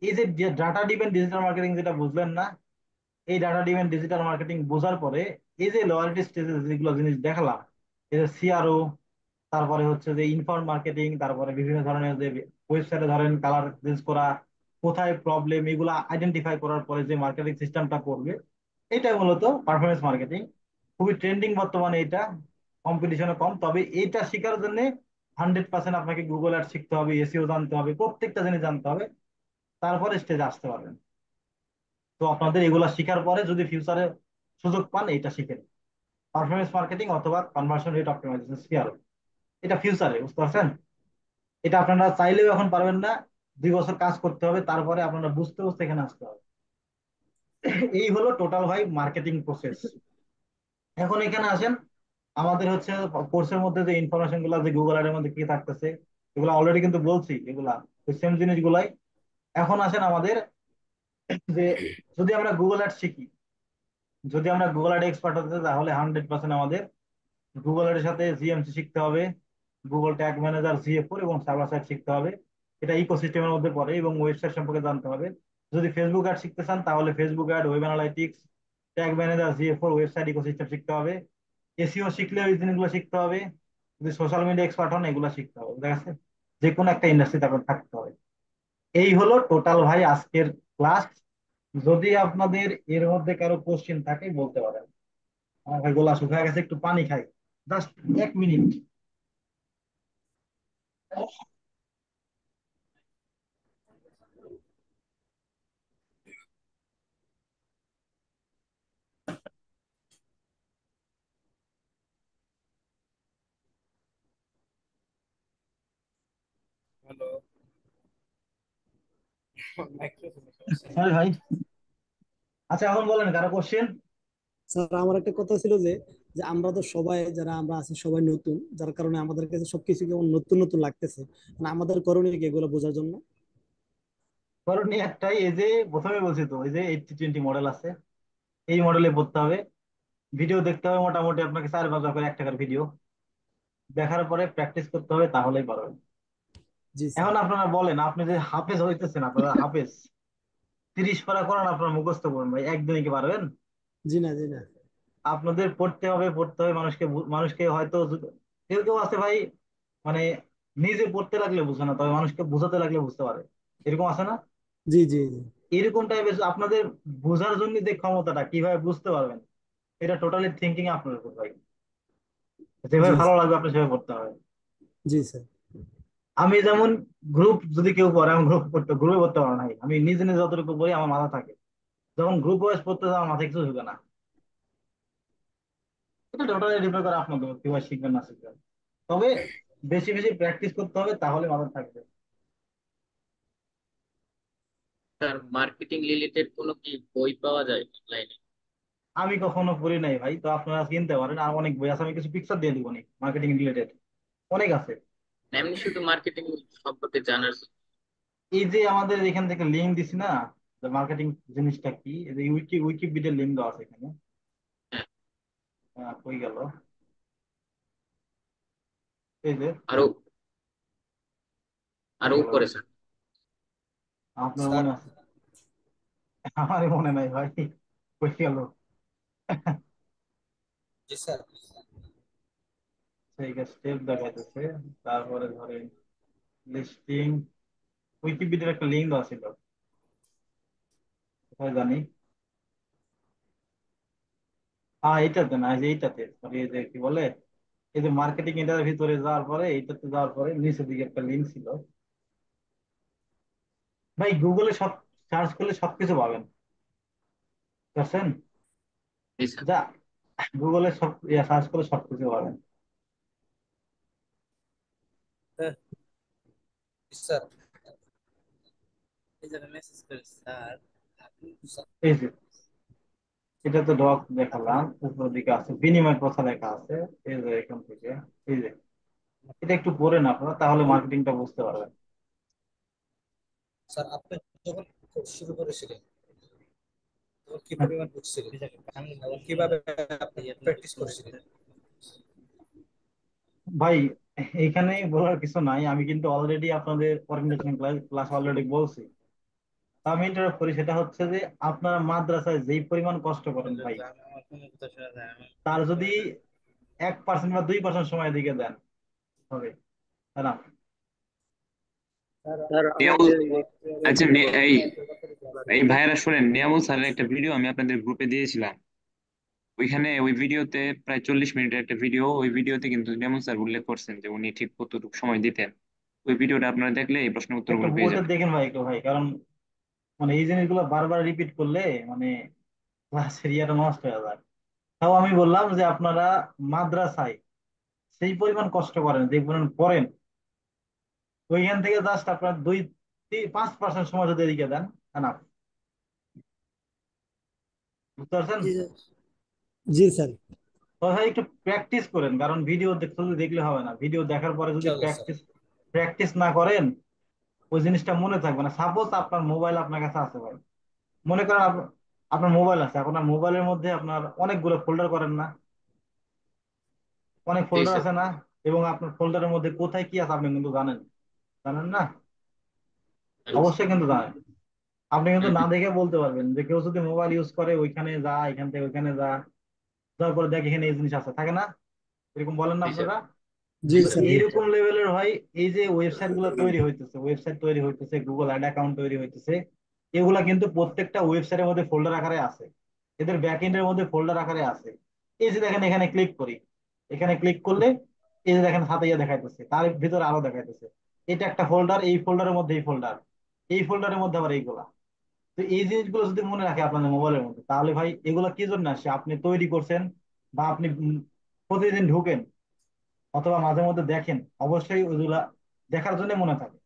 এই যে ডাটা ড্রিভেন ডিজিটাল মার্কেটিং যেটা বুঝলেন না, এই ডাটা ড্রিভেন ডিজিটাল মার্কেটিং বোঝার পরে এই যে লয়ালটি স্টেজে যেগুলো জিনিস দেখালাম, এই যে সিআরও, তারপরে হচ্ছে যে ইনফর্ম মার্কেটিং, তারপরে বিভিন্ন ধরনের যে ওয়েবসাইটে ধরেন কালার চেঞ্জ করা, কোথায় প্রবলেম, এগুলো আইডেন্টিফাই করার পরে যে মার্কেটিং সিস্টেমটা করবে, এটাই মূলত পারফরমেন্স মার্কেটিং। খুবই ট্রেন্ডিং বর্তমানে এটা, কম্পিটিশনে কম, তবে এইটা শেখার জন্য 100% আপনাকে গুগল অ্যাড শিখতে হবে, এসইও জানতে হবে, প্রত্যেকটা জিনিস জানতে হবে, তারপরে স্টেজে আসতে পারবেন। তো আপনাদের এগুলা শিখার পরে যদি ফিউচারে সুযোগ পান, এটা শিখেন, পারফরমেন্স মার্কেটিং অথবা কনভার্সন রেট অপটিমাইজেশন সিআরও, এটা ফিউচারে, বুঝতে পারছেন? এটা আপনারা চাইলেও এখন পারবেন না, 2 বছর কাজ করতে হবে, তারপরে আপনারা বুঝতে বুঝতে এখানে আসতে হবে। এই হলো টোটাল ভাই মার্কেটিং প্রসেস। এখন এখানে আসেন, আমাদের হচ্ছে কোর্সের মধ্যে যে ইনফরমেশন গুলো যে গুগল এর মধ্যে কি থাকতেছে, এগুলো অলরেডি কিন্তু বলছি, এগুলা সেম জিনিসগুলাই। এখন আসেন আমাদের, যে যদি আমরা গুগল অ্যাড শিখি, যদি আমরা গুগল অ্যাড এক্সপার্ট হতে চাই, তাহলে 100% আমাদের গুগল এর সাথে জিএমসি শিখতে হবে, গুগল ট্যাগ ম্যানেজার, জিএ4 এবং সার্ভার সাইড শিখতে হবে। এটা ইকোসিস্টেমের মধ্যে পড়ে, এবং ওয়েবসাইট সম্পর্কে জানতে হবে। যদি ফেসবুক অ্যাড শিখতে চান, তাহলে Facebook ad, web analytics, tag manager, জিএ4, ওয়েবসাইট ইকোসিস্টেম শিখতে হবে। এসইও শিখলে ওই জিনিসগুলো শিখতে হবে। যদি সোশ্যাল মিডিয়া এক্সপার্ট হন, এগুলো শিখতে হবে। ঠিক আছে? যে কোনো একটা ইন্ডাস্ট্রিতে আপনার থাকতে হবে। এই হলো টোটাল ভাই আজকের ক্লাস। যদি আপনাদের এর মধ্যে কারো কোশ্চেন থাকে বলতে পারেন। আমার ভাই গলা শুকিয়ে গেছে, একটু পানি খাই, জাস্ট 1 মিনিট। হ্যালো। সরি ভাই। আচ্ছা, এখন বলেন কারো কোশ্চেন। স্যার আমার একটা কথা ছিল যে যে আমরা তো সবাই যারা আমরা আছি সবাই নতুন, যার কারণে আমাদের কাছে সবকিছু কেমন নতুন নতুন লাগতেছে। মানে আমাদের করণীয় কি এগুলো বোঝার জন্য? করণীয় একটাই, এই যে প্রথমে বলছি তো, এই যে 80-20 মডেল আছে, এই মডেলে পড়তে হবে। ভিডিও দেখতে হবে মোটামুটি আপনাকে 4 ঘন্টা করে 1 টাকার ভিডিও দেখার পরে প্র্যাকটিস করতে হবে, তাহলেই পারবেন। জি স্যার। এখন আপনারা বলেন, আপনি যে হাফেজ হইতেছেন, আপনারা হাফেজ 30 পারা কোরআন আপনার মুখস্থ করুন ভাই, একদিনে কি পারবেন? জি না, জি না। আপনাদের পড়তে হবে, পড়তে হবে, মানুষকে মানুষকে হয়তো কেউ কেউ আছে ভাই, মানে নিজে পড়তে লাগলে বুঝে না, তবে মানুষকে বোঝাতে লাগলে বুঝতে পারে, এরকম আছে না? জি জি জি। এরকম টাইপের আপনাদের বোঝার জন্য যে ক্ষমতাটা, কিভাবে বুঝতে পারবেন, এটা টোটালি থিঙ্কিং আপনার উপর ভাই। জি যেভাবে ভালো স্যার। লাগবে আপনি সেভাবে পড়তে হবে। জি স্যার। আমি যেমন গ্রুপ যদি কেউ পড়ে, আমি গ্রুপে পড়তে পারবো না ভাই। আমি নিজে নিজে যতটুকু পড়ি আমার মাথা থাকে, যখন গ্রুপ ওয়াইজ পড়তে যাও আমার মাথায় কিছু ঢুকে না। এটা টোটালি ডিপেন্ড করে আপনার উপর, কিভাবে শিখবেন না শিখবেন। তবে বেশি বেশি প্র্যাকটিস করতে হবে, তাহলে মাথা থাকবে। স্যার মার্কেটিং রিলেটেড কোনো কি বই পাওয়া যায় অনলাইনে? আমি কখনো পড়ি নাই ভাই, তো আপনারা কিনতে পারেন, আর অনেক বই আছে, আমি কিছু পিকচার দিয়ে দিব মার্কেটিং রিলেটেড, অনেক আছে। এমনি শুধু মার্কেটিং সম্পর্কে জানার জন্য। এই যে আমাদের এখান থেকে লিঙ্ক দিছি না, মার্কেটিং জিনিসটা কি, এই যে উইকিপিডিয়ার লিঙ্ক দেওয়া আছে এখানে। হ্যাঁ। কই গেল, এই যে আরো কই আরো গেল উপরে ভাই, স্যার। আপনার স্যার। মনে আছে? আমারই মনে নাই ভাই, কই গেল। জি স্যার। সেই স্টেপ দেখাইতেছে, তারপরে ধরেন লিস্টিং, উইকিপিডিয়ার একটা লিঙ্ক দেওয়া ছিল, কোথায় জানি। এইটাতে না, এই যে এইটাতে, সরি, এই যে কি বলে, এই যে মার্কেটিং এটার ভিতরে যাওয়ার পরে, এইটাতে যাওয়ার পরে নিচের দিকে একটা লিঙ্ক ছিল। ভাই গুগলে সব সার্চ করলে সবকিছু পাবেন, বুঝছেন? জি স্যার। যা, গুগলে সব সার্চ করলে সবকিছু পাবেন। হ্যাঁ। জি স্যার। এই যে মেসেজ করি স্যার, আপনি এই যে এটা তো ডক দেখালাম, উপরের দিকে আছে বিনিময় প্রথা লেখা আছে। এই যে এখান থেকে, এই যে এটা একটু পড়েন আপনারা, তাহলে মার্কেটিংটা বুঝতে পারবেন। স্যার আপনি যখন কোর্স শুরু করেছিলেন তখন কি পরিমাণ বুঝছিলেন এবং কিভাবে আপনি প্র্যাকটিস করেছিলেন? ভাই এখানে বলার কিছু নাই, আমি কিন্তু অলরেডি আপনাদের ওরিয়েন্টেশন ক্লাস ক্লাস অলরেডি বলছি। তা আমি ইন্টারাপ্ট করি, সেটা হচ্ছে যে আপনারা মাদ্রাসায় যেই পরিমাণ কষ্ট করেন ভাই, তার যদি 1% বা 2% সময় দিকে দেন হবে, তাই না? স্যার নিয়ামুল, আমাদের আচ্ছা এই এই ভাইয়ারা শোনেন, নিয়ামুল স্যারের একটা ভিডিও আমি আপনাদের গ্রুপে দিয়েছিলাম। ওইখানে ওই ভিডিওতে প্রায় 40 মিনিটের একটা ভিডিও, ওই ভিডিওতে কিন্তু নিয়ামুল স্যার উল্লেখ করছেন যে উনি ঠিক কতটুকু সময় দিতেন। ওই ভিডিওটা আপনারা দেখলে এই প্রশ্নের একটু উত্তরগুলো পেয়ে ওটা যাবেন। দেখেন ভাই, একটু ভাই, কারণ মানে এই জিনিসগুলো বারবার রিপিট করলে মানে ক্লাসের ইয়াটা নষ্ট হয়ে যায়। তাও আমি বললাম যে আপনারা মাদ্রাসায় সেই পরিমাণ কষ্ট করেন, যে পরিমাণ পড়েন, ওইখান থেকে জাস্ট আপনার 5% সময় যদি এদিকে দেন, না, বুঝতে পারছেন? জি স্যার। জি স্যার। তো ভাই একটু প্র্যাকটিস করেন, কারণ ভিডিও শুধু দেখলে হবে না, ভিডিও দেখার পরে যদি ইনশাআল্লাহ স্যার। প্র্যাকটিস প্র্যাকটিস না করেন, ওই জিনিসটা মনে থাকবে না। সাপোজ আপনার মোবাইল আপনার কাছে আছে ভাই, মনে করেন আপনার মোবাইল আছে, আপনার মোবাইলের মধ্যে আপনার অনেকগুলো ফোল্ডার করেন না, অনেক জি ফোল্ডার স্যার। আছে না? এবং আপনার ফোল্ডারের মধ্যে কোথায় কি আছে আপনি কিন্তু জানেন, জানেন না? অবশ্যই কিন্তু জানেন। আপনি কিন্তু হুম, না হুম। দেখে বলতে পারবেন যে কেউ যদি মোবাইল ইউজ করে ওইখানে যা, এখান থেকে ওইখানে যা, তারপরে দেখ এখানে এই জিনিস আছে, থাকে না? এরকম বলেন না জি স্যার। আপনারা? জি তো স্যার। এইরকম লেভেলের ভাই, এই যে ওয়েবসাইট গুলো তৈরি হইতেছে, ওয়েবসাইট তৈরি হইতেছে, গুগল অ্যাড অ্যাকাউন্ট তৈরি হইতেছে, এগুলা কিন্তু প্রত্যেকটা ওয়েবসাইটের মধ্যে ফোল্ডার আকারে আছে, এদের ব্যাক এন্ডের মধ্যে ফোল্ডার আকারে আছে। এই যে দেখেন, এখানে ক্লিক করি, এখানে ক্লিক করলে এই যে দেখেন হাতে ইয়ে দেখাইতেছে, তার ভিতরে আরো দেখাইতেছে, এটা একটা ফোল্ডার, এই ফোল্ডারের মধ্যে এই ফোল্ডার, এই ফোল্ডারের মধ্যে আবার এইগুলা। তো এই জিনিসগুলো যদি মনে রাখে আপনাদের মোবাইলের মধ্যে, তাহলে ভাই এগুলা কি জন্য আসে, আপনি তৈরি করছেন বা আপনি প্রতিদিন ঢুকেন অথবা মাঝে মধ্যে দেখেন, অবশ্যই ওইগুলা দেখার জন্য মনে থাকে।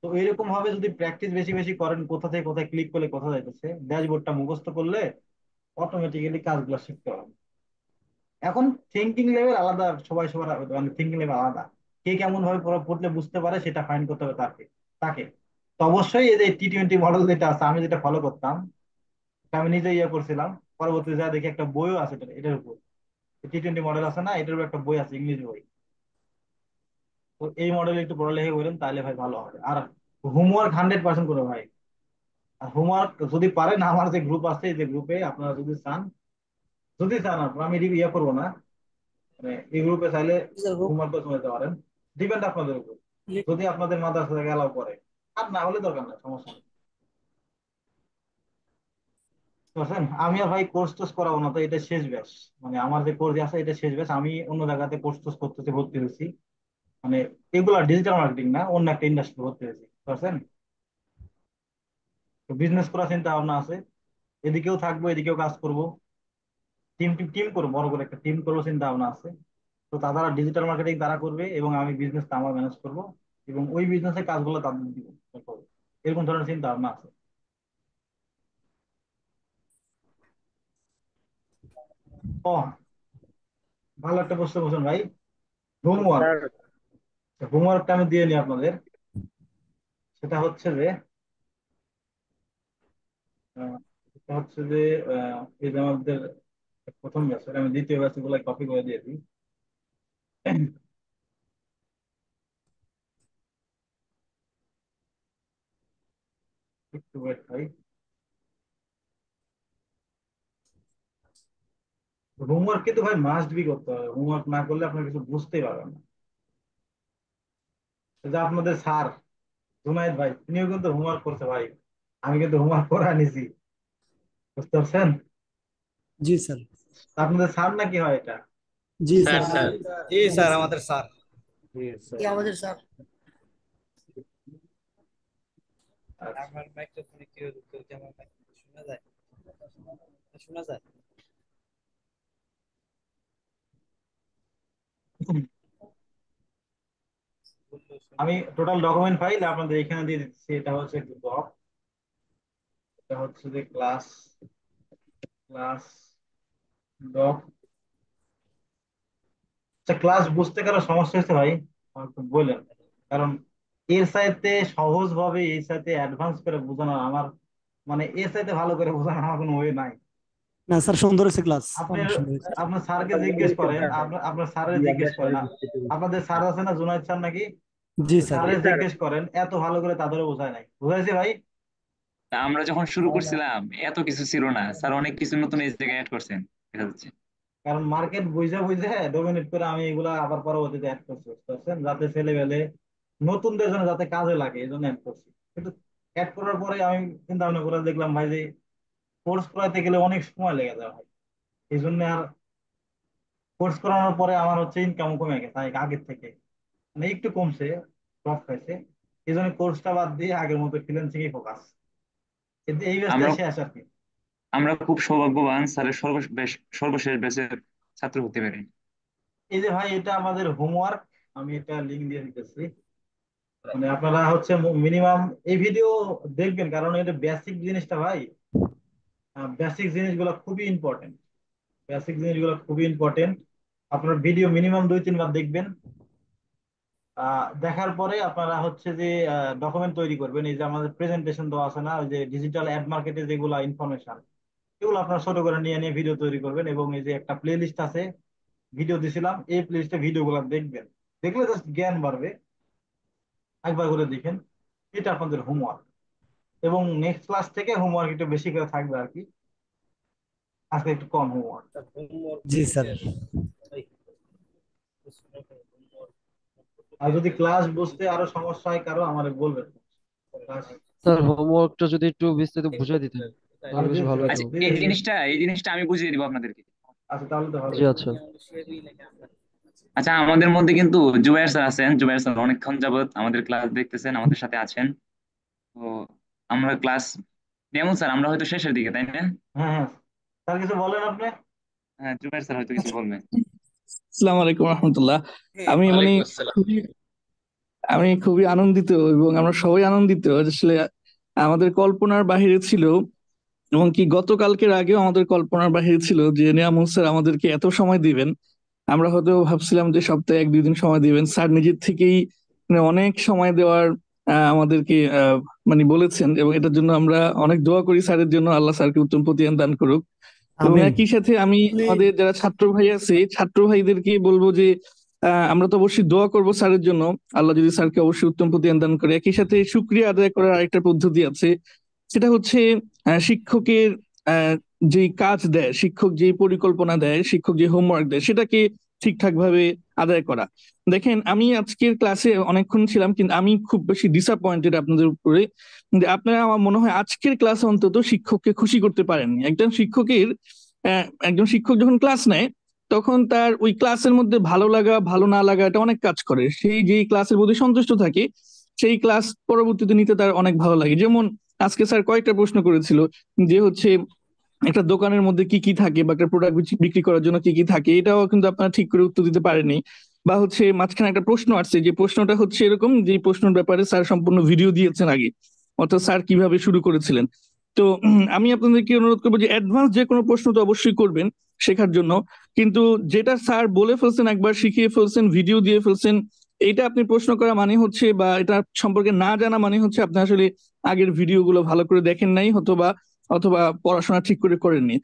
তো এইরকম ভাবে যদি প্র্যাকটিস বেশি বেশি করেন, কোথা থেকে কোথায় ক্লিক করলে কোথা যাইতেছে, ড্যাশবোর্ডটা মুখস্থ করলে অটোমেটিক্যালি কাজগুলো শিখতে হবে। এখন থিঙ্কিং লেভেল আলাদা, সবাই সবার মানে থিঙ্কিং লেভেল আলাদা, কে কেমন ভাবে পড়লে বুঝতে পারে সেটা ফাইন করতে হবে তাকে। তো অবশ্যই এই যে T20 মডেল যেটা আছে, আমি যেটা ফলো করতাম, এটা আমি নিজে ইয়ে করছিলাম। পরবর্তীতে যা দেখি একটা বইও আছে এটার উপর, T20 মডেল আছে না, এটার উপর একটা বই আছে, ইংলিশ বই। তো এই মডেলে একটু পড়ালেখা করেন, তাহলে ভাই ভালো হবে। আর হোমওয়ার্ক 100% করো ভাই। আর হোমওয়ার্ক যদি পারেন, আমার যে গ্রুপ আছে, এই যে গ্রুপে আপনারা যদি চান আপনারা, আমি ইয়ে করবো না, মানে এই গ্রুপে চাইলে জি স্যার। হোমওয়ার্ক করে যেতে পারেন, ডিপেন্ড আপনাদের উপর, যদি আপনাদের মাদ্রাসা থেকে অ্যালাউ করে। আর না হলে দরকার নাই, সমস্যা নেই। বুঝছেন? আমি আর ভাই কোর্স টোর্স করাবো না, তো এটা শেষ ব্যাচ। মানে আমার যে কোর্স আছে এটা শেষ ব্যাচ, আমি অন্য জায়গাতে কোর্স টোর্স করতেছি, ভর্তি হয়েছি। মানে এগুলা ডিজিটাল মার্কেটিং না, অন্য একটা ইন্ডাস্ট্রি ভর্তি হয়েছি, বুঝছেন? তো বিজনেস করার চিন্তা ভাবনা আছে, এদিকেও থাকবো, এদিকেও কাজ করব, টিম টিম টিম করবো, বড় করে একটা টিম করবো চিন্তা ভাবনা আছে। তো তারা ডিজিটাল মার্কেটিং তারা করবে এবং আমি বিজনেসটা আমার ম্যানেজ করব, এবং ওই বিজনেসের কাজগুলো তাদের দিব, এরকম ধরনের চিন্তা ভাবনা আছে। ও, ভালো একটা প্রশ্ন করছেন ভাই। হোমওয়ার্ক, স্যার হোমওয়ার্কটা আমি দিয়ে নিই আপনাদের। সেটা হচ্ছে যে আহ, সেটা হচ্ছে যে এই যে আমাদের প্রথম ব্যাচ, আমি দ্বিতীয় ব্যাচ গুলো কপি করে দিয়ে দিই। একটু ওয়েট ভাই। হোমওয়ার্ক কিন্তু ভাই মাস্ট বি করতে হবে, হোমওয়ার্ক না করলে আপনার কিছু বুঝতেই পারবেন না। এই যে আপনাদের স্যার জুনায়েদ ভাই, তিনিও কিন্তু হোমওয়ার্ক করছে ভাই, আমি কিন্তু হোমওয়ার্ক করে আনিছি, বুঝতে পারছেন? জি স্যার। আপনাদের স্যার নাকি হয় এটা? জি স্যার স্যার। স্যার জি স্যার, আমাদের স্যার। কি আমাদের স্যার। আচ্ছা। আমার মাইক্রোফোনে কি হলো, কেমন শোনা যায়? শোনা যায়? বললো শোনা আমি যায়। টোটাল ডকুমেন্ট ফাইল আপনাদের এখানে দিয়ে দিচ্ছি। এটা হচ্ছে ডক, এটা হচ্ছে যে ক্লাস ক্লাস আচ্ছা, ক্লাস বুঝতে কারো সমস্যা হয়েছে ভাই? আমাকে একটু বললেন, কারণ এর সাথে সহজ ভাবে এর সাথে অ্যাডভান্স করে বোঝানো আমার, মানে এর সাথে ভালো করে বোঝানো আমার কোনো ওয়ে নাই। না স্যার, সুন্দর হয়েছে ক্লাস, আপনার অনেক সুন্দর হয়েছে। আপনার স্যারকে জিজ্ঞেস করেন, আপনার আপনার স্যারের জিজ্ঞেস করেন, আপনাদের স্যার আছে না জুনায়েদ স্যার নাকি, জি ওই স্যার। স্যারের জিজ্ঞেস করেন, এত ভালো করে তাদেরও বোঝায় নাই, বুঝাইছে ভাই? তা আমরা যখন শুরু করছিলাম এত কিছু ছিল না স্যার, অনেক কিছু নতুন এই জায়গায় অ্যাড করছেন দেখা যাচ্ছে। কারণ মার্কেট বুঝে বুঝে ডোমিনেট করে আমি এগুলা আবার পরবর্তীতে অ্যাড করছি, বুঝতে পারছেন, যাতে ছেলে পেলে নতুনদের জন্য যাতে কাজে লাগে, এই জন্য অ্যাড করছি। কিন্তু অ্যাড করার পরে আমি চিন্তা ভাবনা করে দেখলাম ভাই যে কোর্স করাতে গেলে অনেক সময় লেগে যায় ভাই। এই জন্য আর কোর্স করানোর পরে আমার হচ্ছে ইনকাম কমে গেছে আগের থেকে, মানে একটু কমছে, ড্রপ খাইছে। এই জন্য কোর্সটা বাদ দিয়ে আগের মতো ফ্রিল্যান্সিং এ ফোকাস, কিন্তু এই ব্যাচটা আমরা শেষ আর কি। আমরা খুব সৌভাগ্যবান স্যারের সর্বশেষ ব্যাচের ছাত্র হতে পারি। এই যে ভাই, এটা আমাদের হোমওয়ার্ক, আমি এটা লিঙ্ক দিয়ে দিতেছি। মানে আপনারা হচ্ছে মিনিমাম এই ভিডিও দেখবেন, কারণ এটা বেসিক জিনিসটা ভাই, বেসিক জিনিসগুলো খুবই ইম্পর্টেন্ট, বেসিক জিনিসগুলো খুবই ইম্পর্টেন্ট। আপনার ভিডিও মিনিমাম 2-3 বার দেখবেন। দেখার পরে আপনারা হচ্ছে যে ডকুমেন্ট তৈরি করবেন। এই যে আমাদের প্রেজেন্টেশন দেওয়া আছে না, ওই যে ডিজিটাল অ্যাড মার্কেটে যেগুলো ইনফরমেশন, এগুলো আপনারা ছোট করে নিয়ে নিয়ে ভিডিও তৈরি করবেন। এবং এই যে একটা প্লে লিস্ট আছে, ভিডিও দিছিলাম, এই প্লে লিস্টে ভিডিওগুলো দেখবেন, দেখলে জাস্ট জ্ঞান বাড়বে। একবার করে দেখেন, এটা আপনাদের হোমওয়ার্ক। এবং নেক্সট ক্লাস থেকে হোমওয়ার্ক একটু বেশি করে থাকবে আর কি, আজকে একটু কম হোমওয়ার্ক। জি স্যার। আর যদি ক্লাস বুঝতে আরো সমস্যা হয় কারো, আমারে বলবেন। ক্লাস স্যার হোমওয়ার্কটা যদি একটু বিস্তারিত বুঝিয়ে দিতেন তাহলে বেশ ভালো হতো। আচ্ছা এই জিনিসটা আমি বুঝিয়ে দিব আপনাদেরকে। আচ্ছা, তাহলে তো ভালো। জি আচ্ছা। আচ্ছা, আমাদের মধ্যে কিন্তু জুবাইর স্যার আছেন। জুবাইর স্যার অনেকক্ষণ যাবত আমাদের ক্লাস দেখতেছেন, আমাদের সাথে আছেন। তো আমরা ক্লাস, যেমন স্যার আমরা হয়তো শেষের দিকে, তাই না? হ্যাঁ হ্যাঁ, স্যার কিছু বলেন আপনি। হ্যাঁ, জুবাইর স্যার হয়তো কিছু বলবেন। আসসালামু আলাইকুম রহমতুল্লাহ। আমি মানে ওয়ালাইকুম আসসালাম। খুবই আমি খুবই আনন্দিত এবং আমরা সবাই আনন্দিত, আসলে আমাদের কল্পনার বাহিরে ছিল। এবং কি গতকালকের আগেও আমাদের কল্পনার বাহিরে ছিল যে নিয়ামত স্যার আমাদেরকে এত সময় দিবেন। আমরা হয়তো ভাবছিলাম যে সপ্তাহে 1-2 দিন সময় দিবেন, স্যার নিজের থেকেই মানে অনেক সময় দেওয়ার আমাদেরকে মানে বলেছেন। এবং এটার জন্য আমরা অনেক দোয়া করি স্যারের জন্য, আল্লাহ স্যারকে উত্তম প্রতিদান দান করুক। এবং আমিন। একই সাথে আমি আমাদের যারা ছাত্র ভাই আছে, ছাত্র ভাইদেরকে বলবো যে আমরা তো অবশ্যই দোয়া করব স্যারের জন্য, আল্লাহ যদি স্যারকে অবশ্যই উত্তম প্রতিদান দান করে। একই সাথে শুকরিয়া আদায় করার আরেকটা পদ্ধতি আছে, সেটা হচ্ছে শিক্ষকের যে কাজ দেয়, শিক্ষক যে পরিকল্পনা দেয়, শিক্ষক যে হোমওয়ার্ক দেয়, সেটাকে ঠিকঠাক ভাবে আদায় করা। দেখেন, আমি আজকের ক্লাসে অনেকক্ষণ ছিলাম, কিন্তু আমি খুব বেশি ডিসঅ্যাপয়েন্টেড আপনাদের উপরে যে আপনারা, আমার মনে হয় আজকের ক্লাসে অন্তত শিক্ষককে খুশি করতে পারেননি। একজন শিক্ষক যখন ক্লাস নেয় তখন তার ওই ক্লাসের মধ্যে ভালো লাগা ভালো না লাগা এটা অনেক কাজ করে। সেই যেই ক্লাসের প্রতি সন্তুষ্ট থাকে সেই ক্লাস পরবর্তীতে নিতে তার অনেক ভালো লাগে। যেমন আজকে স্যার কয়েকটা প্রশ্ন করেছিল যে হচ্ছে একটা দোকানের মধ্যে কি কি থাকে বা একটা প্রোডাক্ট বিক্রি করার জন্য কি কি থাকে, এটাও কিন্তু আপনারা ঠিক করে উত্তর দিতে পারেনি। বা হচ্ছে মাঝখানে একটা প্রশ্ন আসছে, যে প্রশ্নটা হচ্ছে এরকম, যে প্রশ্নের ব্যাপারে স্যার সম্পূর্ণ ভিডিও দিয়েছেন আগে, অর্থাৎ স্যার কিভাবে শুরু করেছিলেন। তো আমি আপনাদেরকে অনুরোধ করবো যে অ্যাডভান্স যে কোনো প্রশ্ন তো অবশ্যই করবেন শেখার জন্য, কিন্তু যেটা স্যার বলে ফেলছেন, একবার শিখিয়ে ফেলছেন, ভিডিও দিয়ে ফেলছেন, এটা আপনি প্রশ্ন করা মানে হচ্ছে, বা এটা সম্পর্কে না জানা মানে হচ্ছে আপনি আসলে আগের ভিডিওগুলো ভালো করে দেখেন নাই, অথবা অথবা পড়াশোনা ঠিক করে করেননি।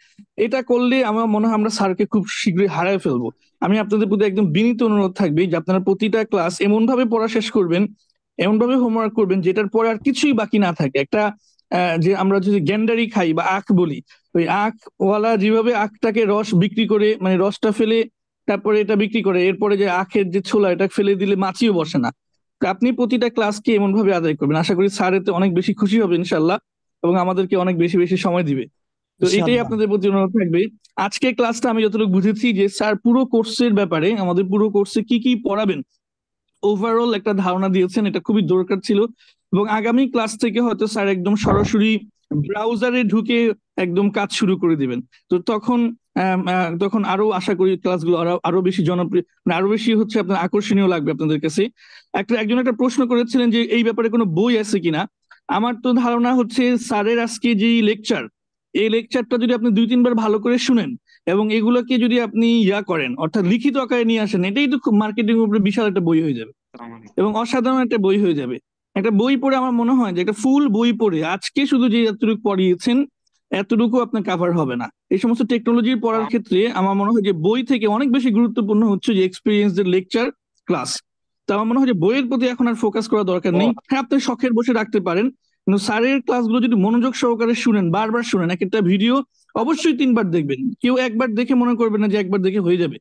এটা করলে আমার মনে হয় আমরা স্যারকে খুব শীঘ্রই হারায় ফেলবো। আমি আপনাদের প্রতি একদম বিনীত অনুরোধ থাকবে যে আপনারা প্রতিটা ক্লাস এমন ভাবে পড়া শেষ করবেন, এমন ভাবে হোমওয়ার্ক করবেন যেটার পরে আর কিছুই বাকি না থাকে। একটা যে আমরা যদি গ্যান্ডারি খাই বা আখ বলি, ওই আখওয়ালা যেভাবে আখটাকে রস বিক্রি করে, মানে রসটা ফেলে তারপরে এটা বিক্রি করে, এরপরে যে আখের যে ছোলা এটা ফেলে দিলে মাছিও বসে না। তো আপনি প্রতিটা ক্লাসকে এমন ভাবে আদায় করবেন, আশা করি স্যার এতে অনেক বেশি খুশি হবে ইনশাল্লাহ, এবং আমাদেরকে অনেক বেশি বেশি সময় দিবে। তো এটাই ইনশাআল্লাহ। আপনাদের প্রতি অনুরোধ থাকবে। আজকের ক্লাসটা আমি যতটুকু বুঝেছি যে স্যার পুরো কোর্সের ব্যাপারে, আমাদের পুরো কোর্সে কি কি পড়াবেন, ওভারঅল একটা ধারণা দিয়েছেন, এটা খুবই দরকার ছিল। এবং আগামী ক্লাস থেকে হয়তো স্যার একদম সরাসরি ব্রাউজারে ঢুকে একদম কাজ শুরু করে দিবেন। তো তখন আরো আশা করি ক্লাসগুলো আরো আরো বেশি জনপ্রিয়, মানে আরো বেশি হচ্ছে আপনার আকর্ষণীয় লাগবে আপনাদের কাছে। একজন একটা প্রশ্ন করেছিলেন যে এই ব্যাপারে কোনো বই আছে কিনা। আমার তো ধারণা হচ্ছে স্যারের আজকে যে লেকচার, এই লেকচারটা যদি আপনি 2-3 বার ভালো করে শুনেন, এবং এগুলোকে যদি আপনি করেন অর্থাৎ লিখিত আকারে নিয়ে আসেন, এটাই তো খুব মার্কেটিং এর উপরে বিশাল একটা বই হয়ে যাবে আসসালামু আলাইকুম। এবং অসাধারণ একটা বই হয়ে যাবে। একটা বই পড়ে আমার মনে হয় যে একটা ফুল বই পড়ে আজকে শুধু যে এতটুকু পড়িয়েছেন এতটুকু আপনার কাভার হবে না। এই সমস্ত টেকনোলজি পড়ার ক্ষেত্রে আমার মনে হয় যে বই থেকে অনেক বেশি গুরুত্বপূর্ণ হচ্ছে যে এক্সপিরিয়েন্স লেকচার ক্লাস। তো আমার মনে হয় যে বইয়ের প্রতি এখন আর ফোকাস করা দরকার নেই। হ্যাঁ, আপনি শখের বসে রাখতে পারেন, কিন্তু স্যারের ক্লাসগুলো যদি মনোযোগ সহকারে শুনেন, বারবার শুনেন, এক একটা ভিডিও অবশ্যই 3 বার দেখবেন। কেউ একবার দেখে মনে করবেন না যে একবার দেখে হয়ে যাবে।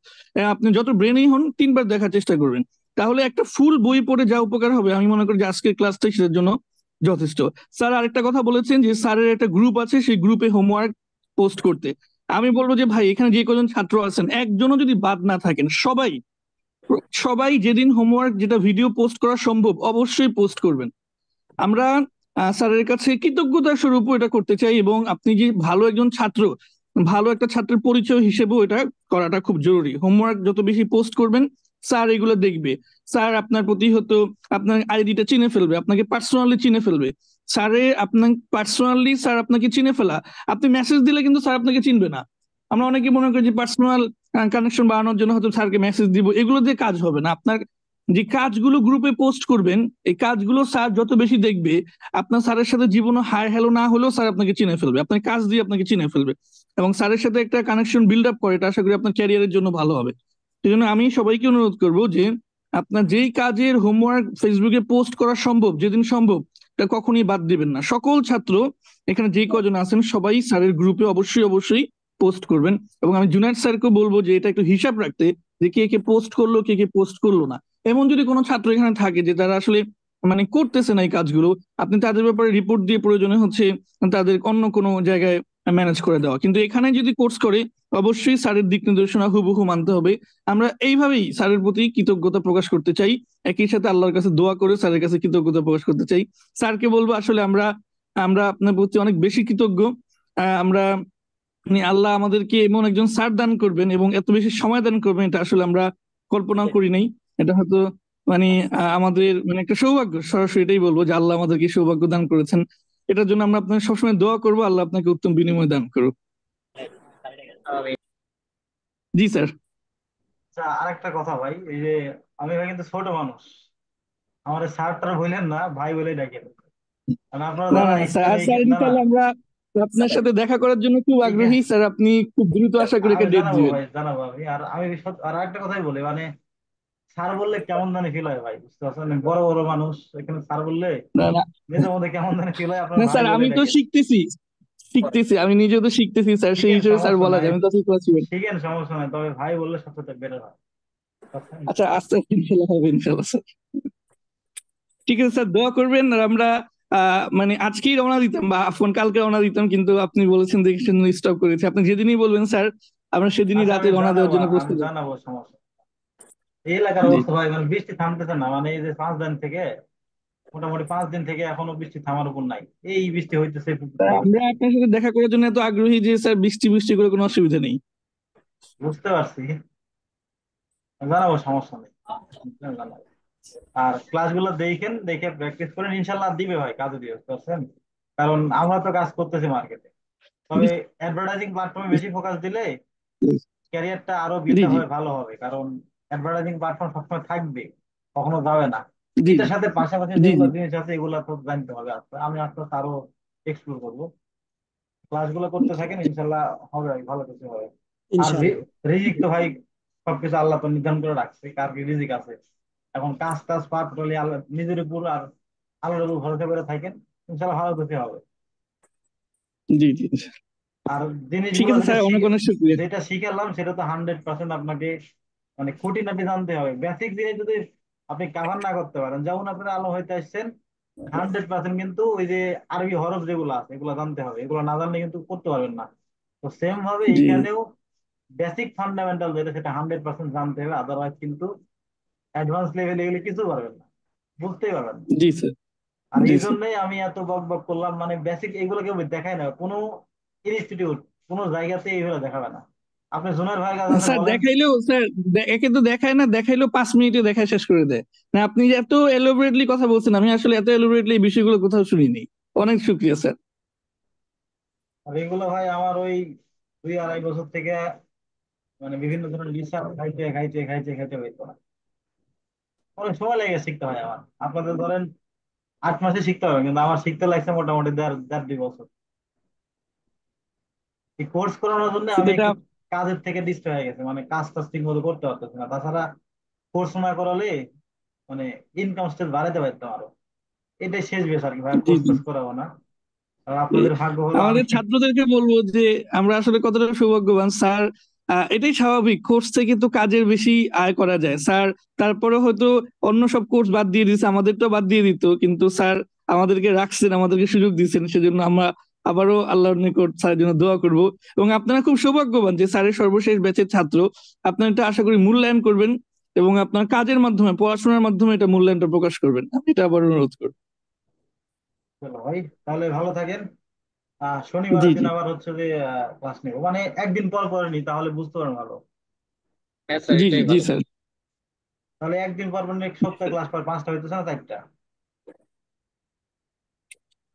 আপনি যত ব্রেনই হন 3 বার দেখার চেষ্টা করবেন, তাহলে একটা ফুল বই পড়ে যা উপকার হবে আমি মনে করি যে আজকের ক্লাসটাই সেটার জন্য যথেষ্ট। স্যার আরেকটা কথা বলেছেন যে স্যারের একটা গ্রুপ আছে, সেই গ্রুপে হোমওয়ার্ক পোস্ট করতে। আমি বলবো যে ভাই এখানে যে কজন ছাত্র আছেন একজনও যদি বাদ না থাকেন, সবাই সবাই যেদিন হোমওয়ার্ক যেটা ভিডিও পোস্ট করা সম্ভব অবশ্যই পোস্ট করবেন। আমরা স্যারের কাছে কৃতজ্ঞতার স্বরূপ এটা করতে চাই, এবং আপনি যে ভালো একজন ছাত্র, ভালো একটা ছাত্রের পরিচয় হিসেবেও এটা করাটা খুব জরুরি। হোমওয়ার্ক যত বেশি পোস্ট করবেন স্যার এগুলো দেখবে, স্যার আপনার প্রতি হয়তো আপনার আইডিটা চিনে ফেলবে, আপনাকে পার্সোনালি চিনে ফেলবে। স্যার আপনাকে চিনে ফেলা, আপনি মেসেজ দিলে কিন্তু স্যার আপনাকে চিনবে না। আমরা অনেকে মনে করি যে পার্সোনাল কানেকশন বাড়ানোর জন্য হয়তো স্যারকে মেসেজ দিব, এগুলো দিয়ে কাজ হবে না। আপনার যে কাজগুলো গ্রুপে পোস্ট করবেন এই কাজগুলো স্যার যত বেশি দেখবে, আপনার স্যারের সাথে জীবনে হাই হ্যালো না হলেও স্যার আপনাকে চিনে ফেলবে, আপনার কাজ দিয়ে আপনাকে চিনে ফেলবে, এবং স্যারের সাথে একটা কানেকশন বিল্ড আপ করে, এটা আশা করি আপনার ক্যারিয়ারের জন্য ভালো হবে। সেই জন্য আমি সবাইকে অনুরোধ করবো যে আপনার যেই কাজের হোমওয়ার্ক ফেসবুকে পোস্ট করা সম্ভব, যেদিন সম্ভব, এটা কখনোই বাদ দিবেন না। সকল ছাত্র এখানে যে কজন আছেন সবাই স্যারের গ্রুপে অবশ্যই অবশ্যই পোস্ট করবেন, এবং আমি জুনায়েদ স্যারকে বলবো যে এটা একটু হিসাব রাখতে, যে কে কে পোস্ট করলো কে কে পোস্ট করলো না। এমন যদি কোনো ছাত্র এখানে থাকে যে তারা আসলে মানে করতেছে না এই কাজগুলো, আপনি তাদের ব্যাপারে রিপোর্ট দিয়ে প্রয়োজনে হচ্ছে তাদের অন্য কোনো জায়গায় ম্যানেজ করে দেওয়া। কিন্তু এখানে যদি কোর্স করে অবশ্যই স্যারের দিক নির্দেশনা হুবহু মানতে হবে। আমরা এইভাবেই স্যারের প্রতি কৃতজ্ঞতা প্রকাশ করতে চাই, একই সাথে আল্লাহর কাছে দোয়া করে স্যারের কাছে কৃতজ্ঞতা প্রকাশ করতে চাই। স্যারকে বলবো আসলে আমরা আমরা আপনার প্রতি অনেক বেশি কৃতজ্ঞ। আমরা মানে আল্লাহ আমাদেরকে এমন একজন স্যার দান করবেন এবং এত বেশি সময় দান করবেন, এটা আসলে আমরা কল্পনা করি নাই। এটা হয়তো মানে আমাদের মানে একটা সৌভাগ্য, সরাসরি এটাই বলবো যে আল্লাহ আমাদেরকে সৌভাগ্য দান করেছেন। এটার জন্য আমরা আপনাকে সবসময় দোয়া করবো, আল্লাহ আপনাকে উত্তম বিনিময় দান করুক। জি স্যার। আচ্ছা, আরেকটা কথা ভাই, এই যে আমি ভাই কিন্তু ছোট মানুষ, আমার স্যারটার বললেন না, ভাই বলেই ডাকেন, কারণ আপনারা না জানেন না স্যার, ইসলামী স্যার না না। ইনশাল্লাহ আমরা আপনার সাথে দেখা করার জন্য খুব ঠিক আগ্রহী আছে, স্যার, আপনি খুব দ্রুত আশা করি আমি একটা ডেট জানাবো দিবেন। ভাই, জানাবো আমি। আর আমি আর একটা কথাই বলি, মানে স্যার বললে কেমন জানি ফিল হয় ভাই, বুঝতে পারছেন? বড় বড় মানুষ এখানে স্যার বললে না না নিজের মধ্যে কেমন জানি ফিল হয়, আপনার না ভাই স্যার, বলে আমি তো ডাকেন। শিখতেছি, শিখতেছি, আমি নিজেও তো শিখতেছি স্যার, সেই শিখেন, হিসেবে স্যার সমস্যা বলা নাই, যায়, আমি তো ক্লাস। শিখেন, সমস্যা নাই, তবে ভাই বললে সবচেয়ে বেটার হয়, বুঝতে আচ্ছা, আস্তে আস্তে ইনশাল্লাহ হবে ইনশাল্লাহ স্যার। ঠিক আছে স্যার, দোয়া করবেন। আর আমরা মানে আজকেই রওনা দিতাম বা ফোন কালকে রওনা দিতাম, কিন্তু আপনি বলেছেন দেখে সেজন্য স্টপ করেছি। আপনি যেদিনই বলবেন স্যার, আমরা সেদিনই আচ্ছা, রাতে আমি রওনা দেওয়ার জানাবো, জন্য আমি প্রস্তুত আছি। জানাবো, সমস্যা নেই। এই এলাকার জি। অবস্থা ভাই, মানে বৃষ্টি থামতেছে না, মানে এই যে 5 দিন থেকে, মোটামুটি 5 দিন থেকে এখনো বৃষ্টি থামার উপর নাই, এই বৃষ্টি হইতেছে স্যার, আমরা আপনার সাথে দেখা করার জন্য এত আগ্রহী যে স্যার বৃষ্টি বৃষ্টি করে কোনো অসুবিধা নেই। বুঝতে পারছি, জানাবো, সমস্যা নেই, জানাবো। আর ক্লাসগুলো দেখেন, দেখে প্র্যাকটিস করেন, ইনশাল্লাহ দিবে ভাই, কাজে দিবে, বুঝতে পারছেন? কারণ আমরা তো কাজ করতেছি মার্কেটে, তবে অ্যাডভার্টাইজিং প্ল্যাটফর্মে বেশি ফোকাস দিলে ক্যারিয়ারটা আরো বিল্ড জি আপ জি হবে, ভালো হবে। কারণ অ্যাডভার্টাইজিং প্ল্যাটফর্ম সবসময় থাকবে, কখনো যাবে না। জি এটার সাথে পাশাপাশি জি যেগুলো জি জিনিস আছে এগুলো তো জানতে হবে। আমি আস্তে আস্তে আরো এক্সপ্লোর করবো, ক্লাসগুলো করতে থাকেন, ইনশাল্লাহ হবে ভাই, ভালো কিছু হবে। আর ইনশাআল্লাহ। রিজিক তো ভাই সবকিছু আল্লাহ তো নির্ধারণ করে রাখছে, কার কি রিজিক আছে। এখন কাজ টাজ পাঠ করলে আল্লাহ নিজের উপর আর আল্লাহর উপর ভরসা করে থাকেন, ইনশাল্লাহ ভালো কিছু হবে। জি জি। আর ঠিক জিনিসগুলো আছে যেটা স্যার, অনেক অনেক শুক্রিয়া। যেটা শিখালাম সেটা তো 100% আপনাকে মানে খুঁটিনাটি জানতে হবে। বেসিক জিনিস যদি আপনি কাভার না করতে পারেন, যেমন আপনারা আলো হইতে আসছেন, 100% কিন্তু ওই যে আরবি হরফ যেগুলো আছে এগুলো জানতে হবে, এগুলো না জানলে কিন্তু করতে পারবেন না। তো সেম ভাবে জি এইখানেও বেসিক ফান্ডামেন্টাল যেটা, সেটা 100% জানতে হবে, আদারওয়াইজ কিন্তু অ্যাডভান্স লেভেলে গেলে কিছু পারবেন না, বুঝতেই পারবেন না। জি স্যার। আর জি এই স্যার। জন্যই আমি এত বক বক করলাম, মানে বেসিক এগুলো কেউ দেখায় না, কোনো ইনস্টিটিউট কোনো জায়গাতে এইভাবে দেখাবে না। আপনি জুনিয়র ভাইয়ের কাছে স্যার বলেন, দেখাইলেও স্যার, একে তো দেখায় না, দেখাইলেও 5 মিনিটে দেখায় শেষ করে দেয়। না আপনি যে এত এলোবরেটলি কথা বলছেন, আমি আসলে এত এলোবরেটলি এই বিষয়গুলো কোথাও শুনিনি। অনেক শুক্রিয়া স্যার। আর এগুলো ভাই আমার ওই 2-2.5 বছর থেকে মানে বিভিন্ন ধরনের রিসার্চ খাইতে খাইতে খাইতে খাইতে হইতো না। অনেক সময় লেগে শিখতে হয় আমার। আপনাদের ধরেন 8 মাসে শিখতে হবে, কিন্তু আমার শিখতে লাগছে মোটামুটি দেড় দেড় 2 বছর। এই কোর্স করানোর জন্য আমি সেটা একটু কাজের থেকে ডিস্টার্ব হয়ে গেছে, মানে কাজ টাজ ঠিক মতো করতে পারতেছি না। তাছাড়া কোর্স না করালে মানে ইনকাম স্টেজ বাড়াতে পারতাম আরো। এটাই শেষ বেশ আর কি ভাই, জি কোর্স জি টোর্স করাবো না। আর জি। আপনাদের ভাগ্য হলো আমি। আমাদের ছাত্রদেরকে বলবো যে আমরা আসলে কতটা সৌভাগ্যবান স্যার। এটাই স্বাভাবিক, কোর্স থেকে তো কাজের বেশি আয় করা যায় স্যার। তারপরে হয়তো অন্য সব কোর্স বাদ দিয়ে দিচ্ছে, আমাদেরটা বাদ দিয়ে দিত, কিন্তু স্যার আমাদেরকে রাখছেন, আমাদেরকে সুযোগ দিচ্ছেন, সেজন্য আমরা আবারও আল্লাহর নিকট স্যারের জন্য দোয়া করব। এবং আপনারা খুব সৌভাগ্যবান যে স্যারের সর্বশেষ ব্যাচের ছাত্র। আপনারা এটা আশা করি মূল্যায়ন করবেন এবং আপনার কাজের মাধ্যমে, পড়াশোনার মাধ্যমে এটা মূল্যায়নটা প্রকাশ করবেন। আমি এটা আবার অনুরোধ করব। চলো ভাই, তাহলে ভালো থাকেন। জি শনিবারের দিন জি আবার হচ্ছে যে ক্লাস নেবো, মানে একদিন পর পর নি, তাহলে বুঝতে পারবেন ভালো। হ্যাঁ স্যার, জি জি এটাই জি ভালো। স্যার। তাহলে একদিন পর পর এক সপ্তাহে ক্লাস পর 5টা হইতেছে না 4টা?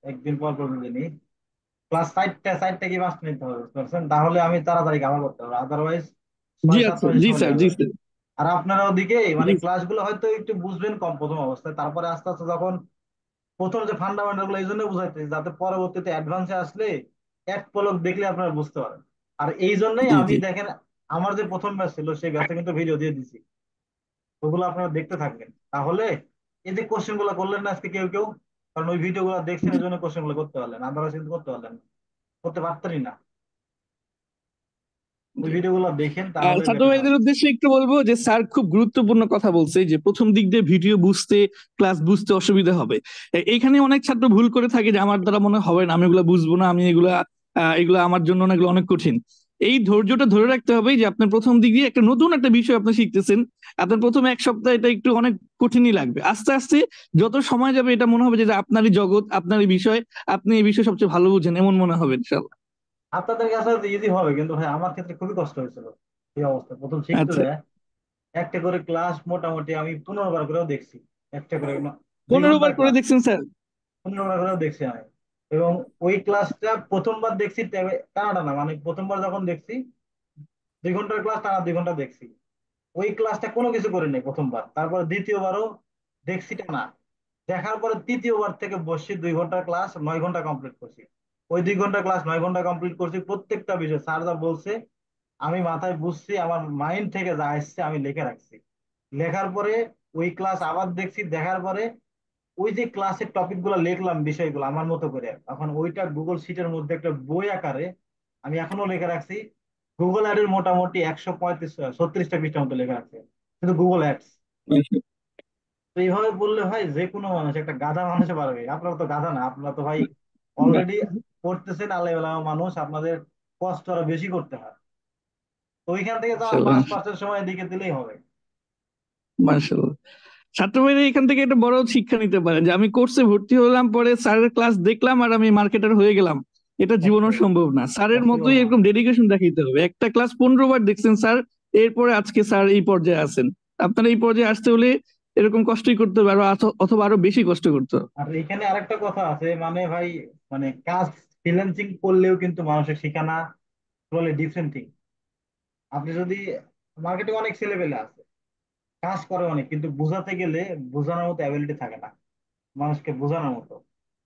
একদিন পর পর যদি নিই ক্লাস 4টা, 4টা কি 5টা নিতে হবে, বুঝতে পারছেন? তাহলে আমি তাড়াতাড়ি কাভার করতে পারবো, আদারওয়াইজ জি 6-7 আচ্ছা, মাসের জি সময় স্যার, লেগে জি যাবে। স্যার, আর আপনারা ওদিকে জি মানে ক্লাসগুলো হয়তো একটু বুঝবেন কম প্রথম অবস্থায়, তারপরে আস্তে আস্তে যখন প্রথম যে ফান্ডামেন্টাল গুলো এই জন্য বুঝাইতেছি যাতে পরবর্তীতে অ্যাডভান্সে আসলে এক পলক দেখলে আপনারা বুঝতে পারেন। আর এই জন্যই জি আমি জি। দেখেন, আমার যে প্রথম ব্যাচ ছিল সেই ব্যাচে কিন্তু ভিডিও দিয়ে দিছি, ওগুলো আপনারা দেখতে থাকবেন। তাহলে এই যে কোশ্চেন গুলো করলেন না আজকে কেউ কেউ, কারণ ওই ভিডিও গুলো দেখছেন এই জন্য কোশ্চেন গুলো করতে পারলেন, আদারওয়াইজ কিন্তু করতে পারলেন না, করতে পারতেনই না। ওই জি। ভিডিও গুলো দেখেন আর তাহলে ছাত্র বেটার হবে। ভাইদের উদ্দেশ্যে একটু বলবো যে স্যার খুব গুরুত্বপূর্ণ কথা বলছে যে প্রথম দিক দিয়ে ভিডিও বুঝতে, ক্লাস বুঝতে অসুবিধা হবে। এইখানে অনেক ছাত্র ভুল করে থাকে যে আমার দ্বারা মনে হবে না, আমি এগুলা বুঝবো না, আমি এগুলা এগুলা আমার জন্য না, এগুলো অনেক কঠিন। এই ধৈর্যটা ধরে রাখতে হবে যে আপনার প্রথম দিক দিয়ে একটা নতুন একটা বিষয় আপনি শিখতেছেন। আপনার প্রথম 1 সপ্তাহ এটা একটু অনেক কঠিনই লাগবে, আস্তে আস্তে যত সময় যাবে এটা মনে হবে যে এটা আপনারই জগৎ, আপনারই বিষয়, আপনি এই বিষয়ে সবচেয়ে ভালো বুঝেন, এমন মনে হবে ইনশাল্লাহ। আপনাদের কাছে ইজি হবে, কিন্তু ভাই আমার ক্ষেত্রে খুবই কষ্ট হয়েছিল এই অবস্থা প্রথম শিখতে আচ্ছা, যায়। একটা করে ক্লাস মোটামুটি আমি 15 বার করেও দেখছি, একটা করে 15 বার 2 ঘন্টার করে ক্লাস দেখছেন স্যার? 15 বার করেও দেখছি আমি। এবং ওই ক্লাসটা প্রথমবার দেখছি টানা টানা, মানে প্রথমবার যখন দেখছি 2 ঘন্টার ক্লাস টানা 2 ঘন্টা দেখছি। ওই ক্লাসটা কোনো কিছু করি নাই প্রথমবার, তারপর দ্বিতীয়বারও দেখছি টানা। দেখার পরে তৃতীয়বার থেকে বসছি 2 ঘন্টার ক্লাস 9 ঘন্টা কমপ্লিট করছি। ওই 2 ঘন্টার ক্লাস 9 ঘন্টা কমপ্লিট করছি, প্রত্যেকটা বিষয় স্যার যা বলছে আমি মাথায় বুঝছি, আমার মাইন্ড থেকে যা আসছে আমি লিখে রাখছি। লেখার পরে ওই ক্লাস আবার দেখছি, দেখার পরে ওই যে ক্লাসের টপিক গুলো লিখলাম বিষয়গুলো আমার মতো করে, এখন ওইটা গুগল শিটের মধ্যে একটা বই আকারে আমি এখনো লিখে রাখছি। গুগল অ্যাডের মোটামুটি 135-36টা পৃষ্ঠার মতো লিখে রাখছে, কিন্তু গুগল অ্যাডস। তো এইভাবে বললে ভাই যে কোনো মানুষ, একটা গাধা মানুষে পারবে। আপনারা তো গাধা না, আপনারা তো ভাই অলরেডি করতেছেন আল্লাহ মানুষ, আপনাদের কষ্ট আরো বেশি করতে হয়। তো ওইখান থেকে তো আমার মাশাআল্লাহ, 5% সময় দিকে দিলেই হবে। মাশাআল্লাহ। ছাত্র ভাইরা এখান থেকে একটা বড় শিক্ষা নিতে পারেন যে আমি কোর্সে ভর্তি হলাম, পরে স্যারের ক্লাস দেখলাম আর আমি মার্কেটার হয়ে গেলাম, এটা জীবনও পসিবল, সম্ভব না। স্যারের পসিবল মতোই না। এরকম ডেডিকেশন দেখাইতে হবে। একটা ক্লাস 15 বার দেখছেন স্যার, এরপরে আজকে স্যার এই পর্যায়ে আছেন। আপনার এই পর্যায়ে আসতে হলে এরকম কষ্টই করতে হবে, আরো অথবা আরো বেশি কষ্ট করতে হবে। আর এখানে আরেকটা কথা আছে, মানে ভাই, মানে কাজ ফ্রিল্যান্সিং করলেও কিন্তু মানুষের শিখানা বলে ডিফারেন্ট থিং। আপনি যদি মার্কেটে অনেক ছেলেপেলে আছে, কাজ করে অনেক, কিন্তু বোঝাতে গেলে বোঝানোর মতো অ্যাবিলিটি থাকে না, মানুষকে বোঝানোর মতো।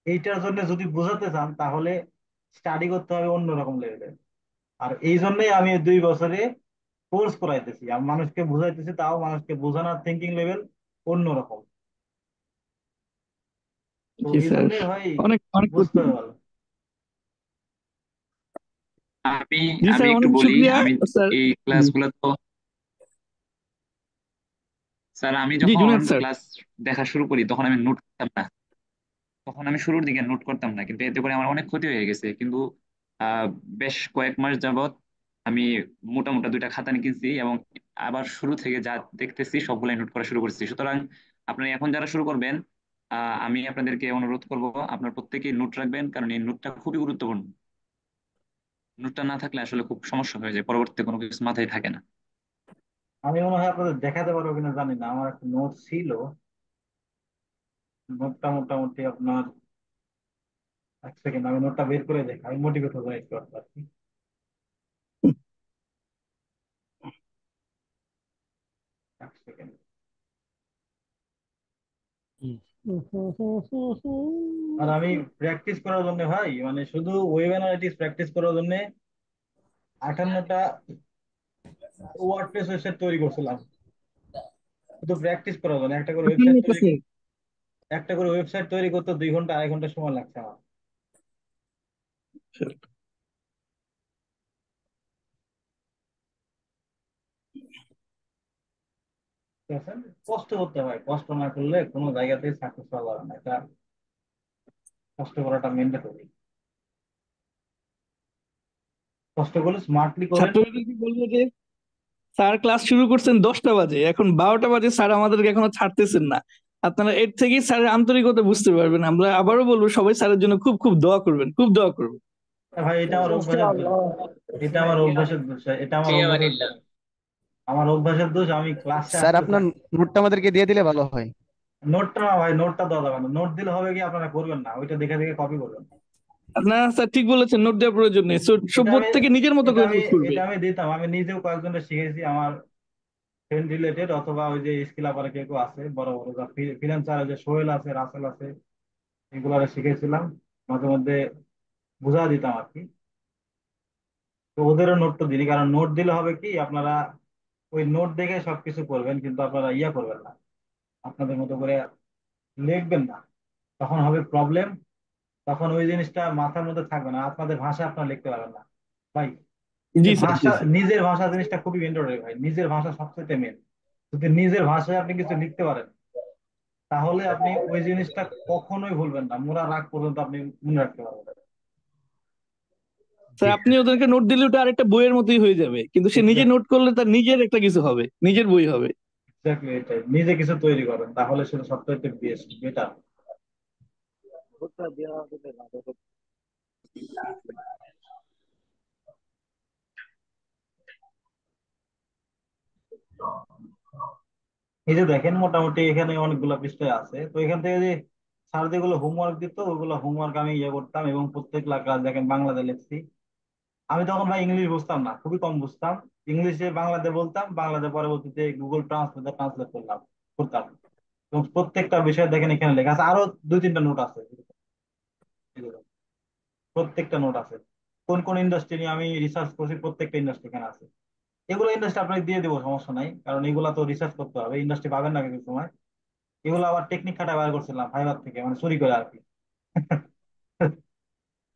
এইটার জন্য যদি বোঝাতে চান তাহলে স্টাডি করতে হবে অন্যরকম লেভেলের। আর এই জন্যই আমি 2 বছরে কোর্স করাইতেছি, আমি মানুষকে বুঝাইতেছি, তাও মানুষকে বোঝানোর থিঙ্কিং লেভেল অন্যরকম। তো জি এই স্যার, জন্য ভাই অনেক অনেক বুঝতে কঠিন। হবে ভালো। আমি জি আমি স্যার, একটু অনেক বলি। শুক্রিয়া আমি স্যার। এই জি ক্লাসগুলো তো স্যার, আমি জি যখন জুনায়েদ স্যার। ক্লাস দেখা শুরু করি তখন আমি নোট করতাম না। তখন আমি শুরুর দিকে নোট করতাম না, কিন্তু এতে করে আমার অনেক ক্ষতি হয়ে গেছে। কিন্তু আহ বেশ কয়েক মাস যাবত আমি মোটা মোটা 2টা খাতা নিয়ে কিনছি এবং আবার শুরু থেকে যা দেখতেছি সবগুলাই নোট করা শুরু করছি। সুতরাং আপনারা এখন যারা শুরু করবেন, আমি আপনাদেরকে অনুরোধ করব আপনার প্রত্যেকেই নোট রাখবেন, কারণ এই নোটটা খুবই গুরুত্বপূর্ণ। নোটটা না থাকলে আসলে খুব সমস্যা হয়ে যায়, পরবর্তীতে কোনো কিছু মাথায় থাকে না। আমি মনে হয় আপনাদের দেখাতে পারবো কিনা জানি না, আমার একটা নোট ছিল। নোটটা মোটামুটি আপনার, 1 সেকেন্ড আমি নোটটা বের করে দেখি, আমি মোটিভেট হবো একটু আর কি। সেকেন্ড। আর আমি প্র্যাকটিস করার জন্য ভাই মানে শুধু ওয়েব অ্যানালিটিক্স প্র্যাকটিস করার জন্য 58টা ওয়ার্ডপ্রেস ওয়েবসাইট তৈরি করছিলাম, শুধু প্র্যাকটিস করার জন্য। একটা করে ওয়েবসাইট তৈরি করতে 2 ঘন্টা 2.5 ঘন্টা সময় লাগছে আমার। ঠিক আছে? কষ্ট করতে হয়, কষ্ট না করলে কোনো জায়গাতেই সাকসেস পাওয়া যাবে না, এটা কষ্ট করাটা ম্যান্ডেটরি। কষ্ট করলে স্মার্টলি করেন। ছাত্রদেরকে বলবো যে স্যার ক্লাস শুরু করছেন 10টা বাজে, এখন 12টা বাজে, স্যার আমাদেরকে এখনো ছাড়তেছেন না। আপনারা এর থেকেই স্যারের আন্তরিকতা বুঝতে পারবেন। আমরা আবারও বলবো সবাই স্যারের জন্য খুব খুব দোয়া করবেন, খুব দোয়া করবেন। ভাই এটা আমার অভ্যাসের দোষ, এটা আমার অভ্যাসের দোষ, এটা আমার অভ্যাসের দোষ, আমার অভ্যাসের দোষ। আমি ক্লাসে স্যার আসতে আপনার চাই। নোটটা আমাদেরকে দিয়ে দিলে ভালো হয়। নোটটা না ভাই, নোটটা দেওয়া যাবে না। নোট দিলে হবে কি, আপনারা করবেন না, ওইটা দেখে দেখে কপি করবেন। না স্যার ঠিক বলেছেন, নোট দেওয়ার প্রয়োজন নেই। সব এটা আমি প্রত্যেকে নিজের মতো এটা করে আমি নোট করবে। এটা আমি দিতাম, আমি নিজেও কয়েকজনের শিখেছি, আমার ফ্রেন্ড রিলেটেড অথবা ওই যে স্কিল আপারে কেউ কেউ আছে বড় বড় ফ্রিল্যান্সার, যে সোহেল আছে, রাসেল আছে, এগুলারে শিখেছিলাম, মাঝে মধ্যে বুঝা দিতাম আর কি। তো ওদেরও নোট তো দিই, কারণ নোট দিলে হবে কি, আপনারা ওই নোট দেখে সবকিছু করবেন, কিন্তু আপনারা ইয়া করবেন না, আপনাদের মতো করে লিখবেন না, তখন হবে প্রবলেম। তখন ওই জিনিসটা মাথার মধ্যে থাকবে না, আপনাদের ভাষা আপনারা লিখতে পারবেন না ভাই। জি যে স্যার, জি ভাষা, স্যার। নিজের ভাষা জিনিসটা খুবই ইম্পর্টেন্ট ভাই, নিজের ভাষা সবচেয়ে মেন। যদি নিজের ভাষায় আপনি কিছু লিখতে পারেন, তাহলে আপনি ওই জিনিসটা কখনোই ভুলবেন না, মরার আগ পর্যন্ত আপনি মনে রাখতে পারবেন। স্যার আপনি ওদেরকে নোট দিলে ওটা আরেকটা বইয়ের মতোই হয়ে যাবে, কিন্তু সে নিজে নোট করলে তার নিজের একটা কিছু হবে, নিজের বই হবে। এক্স্যাক্টলি এটাই, নিজে কিছু তৈরি করেন, তাহলে সেটা সবচেয়ে বেস্ট, বেটার। এই যে দেখেন, মোটামুটি এখানে অনেকগুলো পৃষ্ঠায় আছে, তো এখান থেকে যে স্যার যেগুলো হোমওয়ার্ক দিত, ওইগুলো হোমওয়ার্ক আমি ইয়ে করতাম, এবং প্রত্যেক ক্লাস দেখেন বাংলাতে লিখছি। আমি তখন ভাই ইংলিশ বুঝতাম না, খুবই কম বুঝতাম। ইংলিশে বাংলাতে বলতাম, বাংলাতে পরবর্তীতে গুগল ট্রান্সলেটে ট্রান্সলেট করতাম। এবং প্রত্যেকটা বিষয় দেখেন এখানে লেখা আছে, আরো 2-3টা নোট আছে, প্রত্যেকটা নোট আছে। কোন কোন ইন্ডাস্ট্রি নিয়ে আমি রিসার্চ করছি, প্রত্যেকটা ইন্ডাস্ট্রি এখানে আছে। এগুলো ইন্ডাস্ট্রি আপনাকে দিয়ে দেবো, সমস্যা নাই, কারণ এগুলা তো রিসার্চ করতে হবে, ইন্ডাস্ট্রি পাবেন না কিছু সময়। এগুলো আবার টেকনিক খাটায় বার করছিলাম ফাইবার থেকে, মানে চুরি করে আর কি।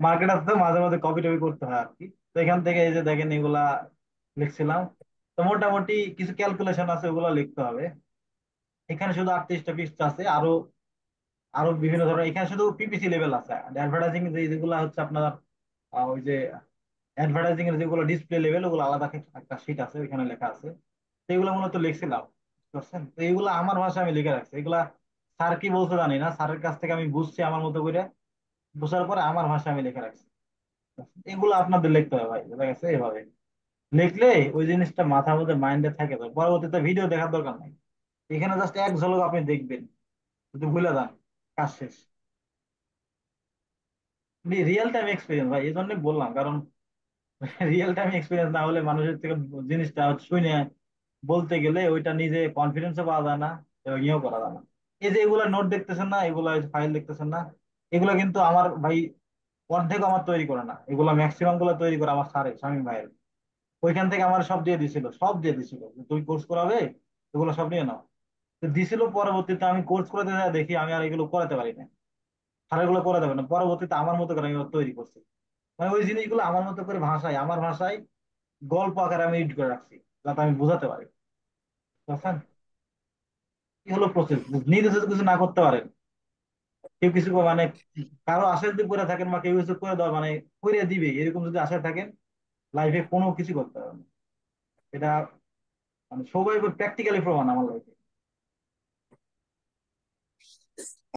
মার্কেটার তো মাঝে মাঝে কপি টপি করতে হয় আর কি। তো এখান থেকে এই যে দেখেন এগুলা লিখছিলাম। তো মোটামুটি কিছু ক্যালকুলেশন আছে, ওগুলো লিখতে হবে। এখানে শুধু 38টা পৃষ্ঠা আছে, আরো আরো বিভিন্ন ধরনের, এখানে শুধু পিপিসি লেভেল আছে। অ্যাডভার্টাইজিং যেগুলো হচ্ছে আপনার ওই যে অ্যাডভার্টাইজিং এর যেগুলো ডিসপ্লে লেভেল, ওগুলো আলাদা একটা শীট আছে, ওইখানে লেখা আছে। তো এগুলো মূলত লিখছিলাম, বুঝতে পারছেন? তো এগুলো আমার ভাষায় আমি লিখে রাখছি। এগুলা স্যার কি বলতে জানি না, স্যারের কাছ থেকে আমি বুঝছি আমার মতো করে, বুঝার পরে আমার ভাষায় আমি লিখে রাখছি। এগুলো আপনাদের লিখতে হবে ভাই, বুঝা গেছে? এভাবে লিখলে ওই জিনিসটা মাথার মধ্যে মাইন্ডে থাকে, তো পরবর্তীতে ভিডিও দেখার দরকার নাই, এখানে জাস্ট এক ঝলক আপনি দেখবেন, যদি ভুলে যান কাজ শেষ। রিয়েল টাইম এক্সপিরিয়েন্স ভাই, এই জন্যই বললাম, কারণ রিয়েল টাইম এক্সপিরিয়েন্স না হলে মানুষের থেকে জিনিসটা শুনে বলতে গেলে ওইটা নিজে কনফিডেন্সও পাওয়া যায় না, এবং ইয়েও করা যায় না। এই যে এগুলা নোট দেখতেছেন না, এগুলা ফাইল দেখতেছেন না, এগুলা কিন্তু আমার ভাই অর্ধেক আমার তৈরি করে না, এগুলা ম্যাক্সিমাম গুলো তৈরি করে আমার স্যারের, শামীম ভাইয়ের। ওইখান থেকে আমার সব দিয়ে দিছিল, সব দিয়ে দিছিল, যে তুই কোর্স করাবে, এগুলো সব নিয়ে নাও। তো দিছিল, পরবর্তীতে আমি কোর্স করতে যাই দেখি আমি আর এগুলো করাতে পারি না, স্যার এগুলো করে দেবে না, পরবর্তীতে আমার মতো করে আমি ওগুলো তৈরি করছি। মানে ওই জিনিসগুলো আমার মতো করে ভাষায়, আমার ভাষায় গল্প আকারে আমি এডিট করে রাখছি, যাতে আমি বোঝাতে পারি, বুঝছেন? কি হলো প্রসেস, নিজে যদি কিছু না করতে পারেন, কেউ কিছু মানে কারো আশায় যদি পড়ে থাকেন, বা কেউ কিছু করে দেওয়া মানে করে দিবে এরকম যদি আশায় থাকেন, লাইফে কোনো কিছু করতে পারবেন না। এটা মানে সবাই প্র্যাকটিক্যালি প্রমাণ আমার লাইফে।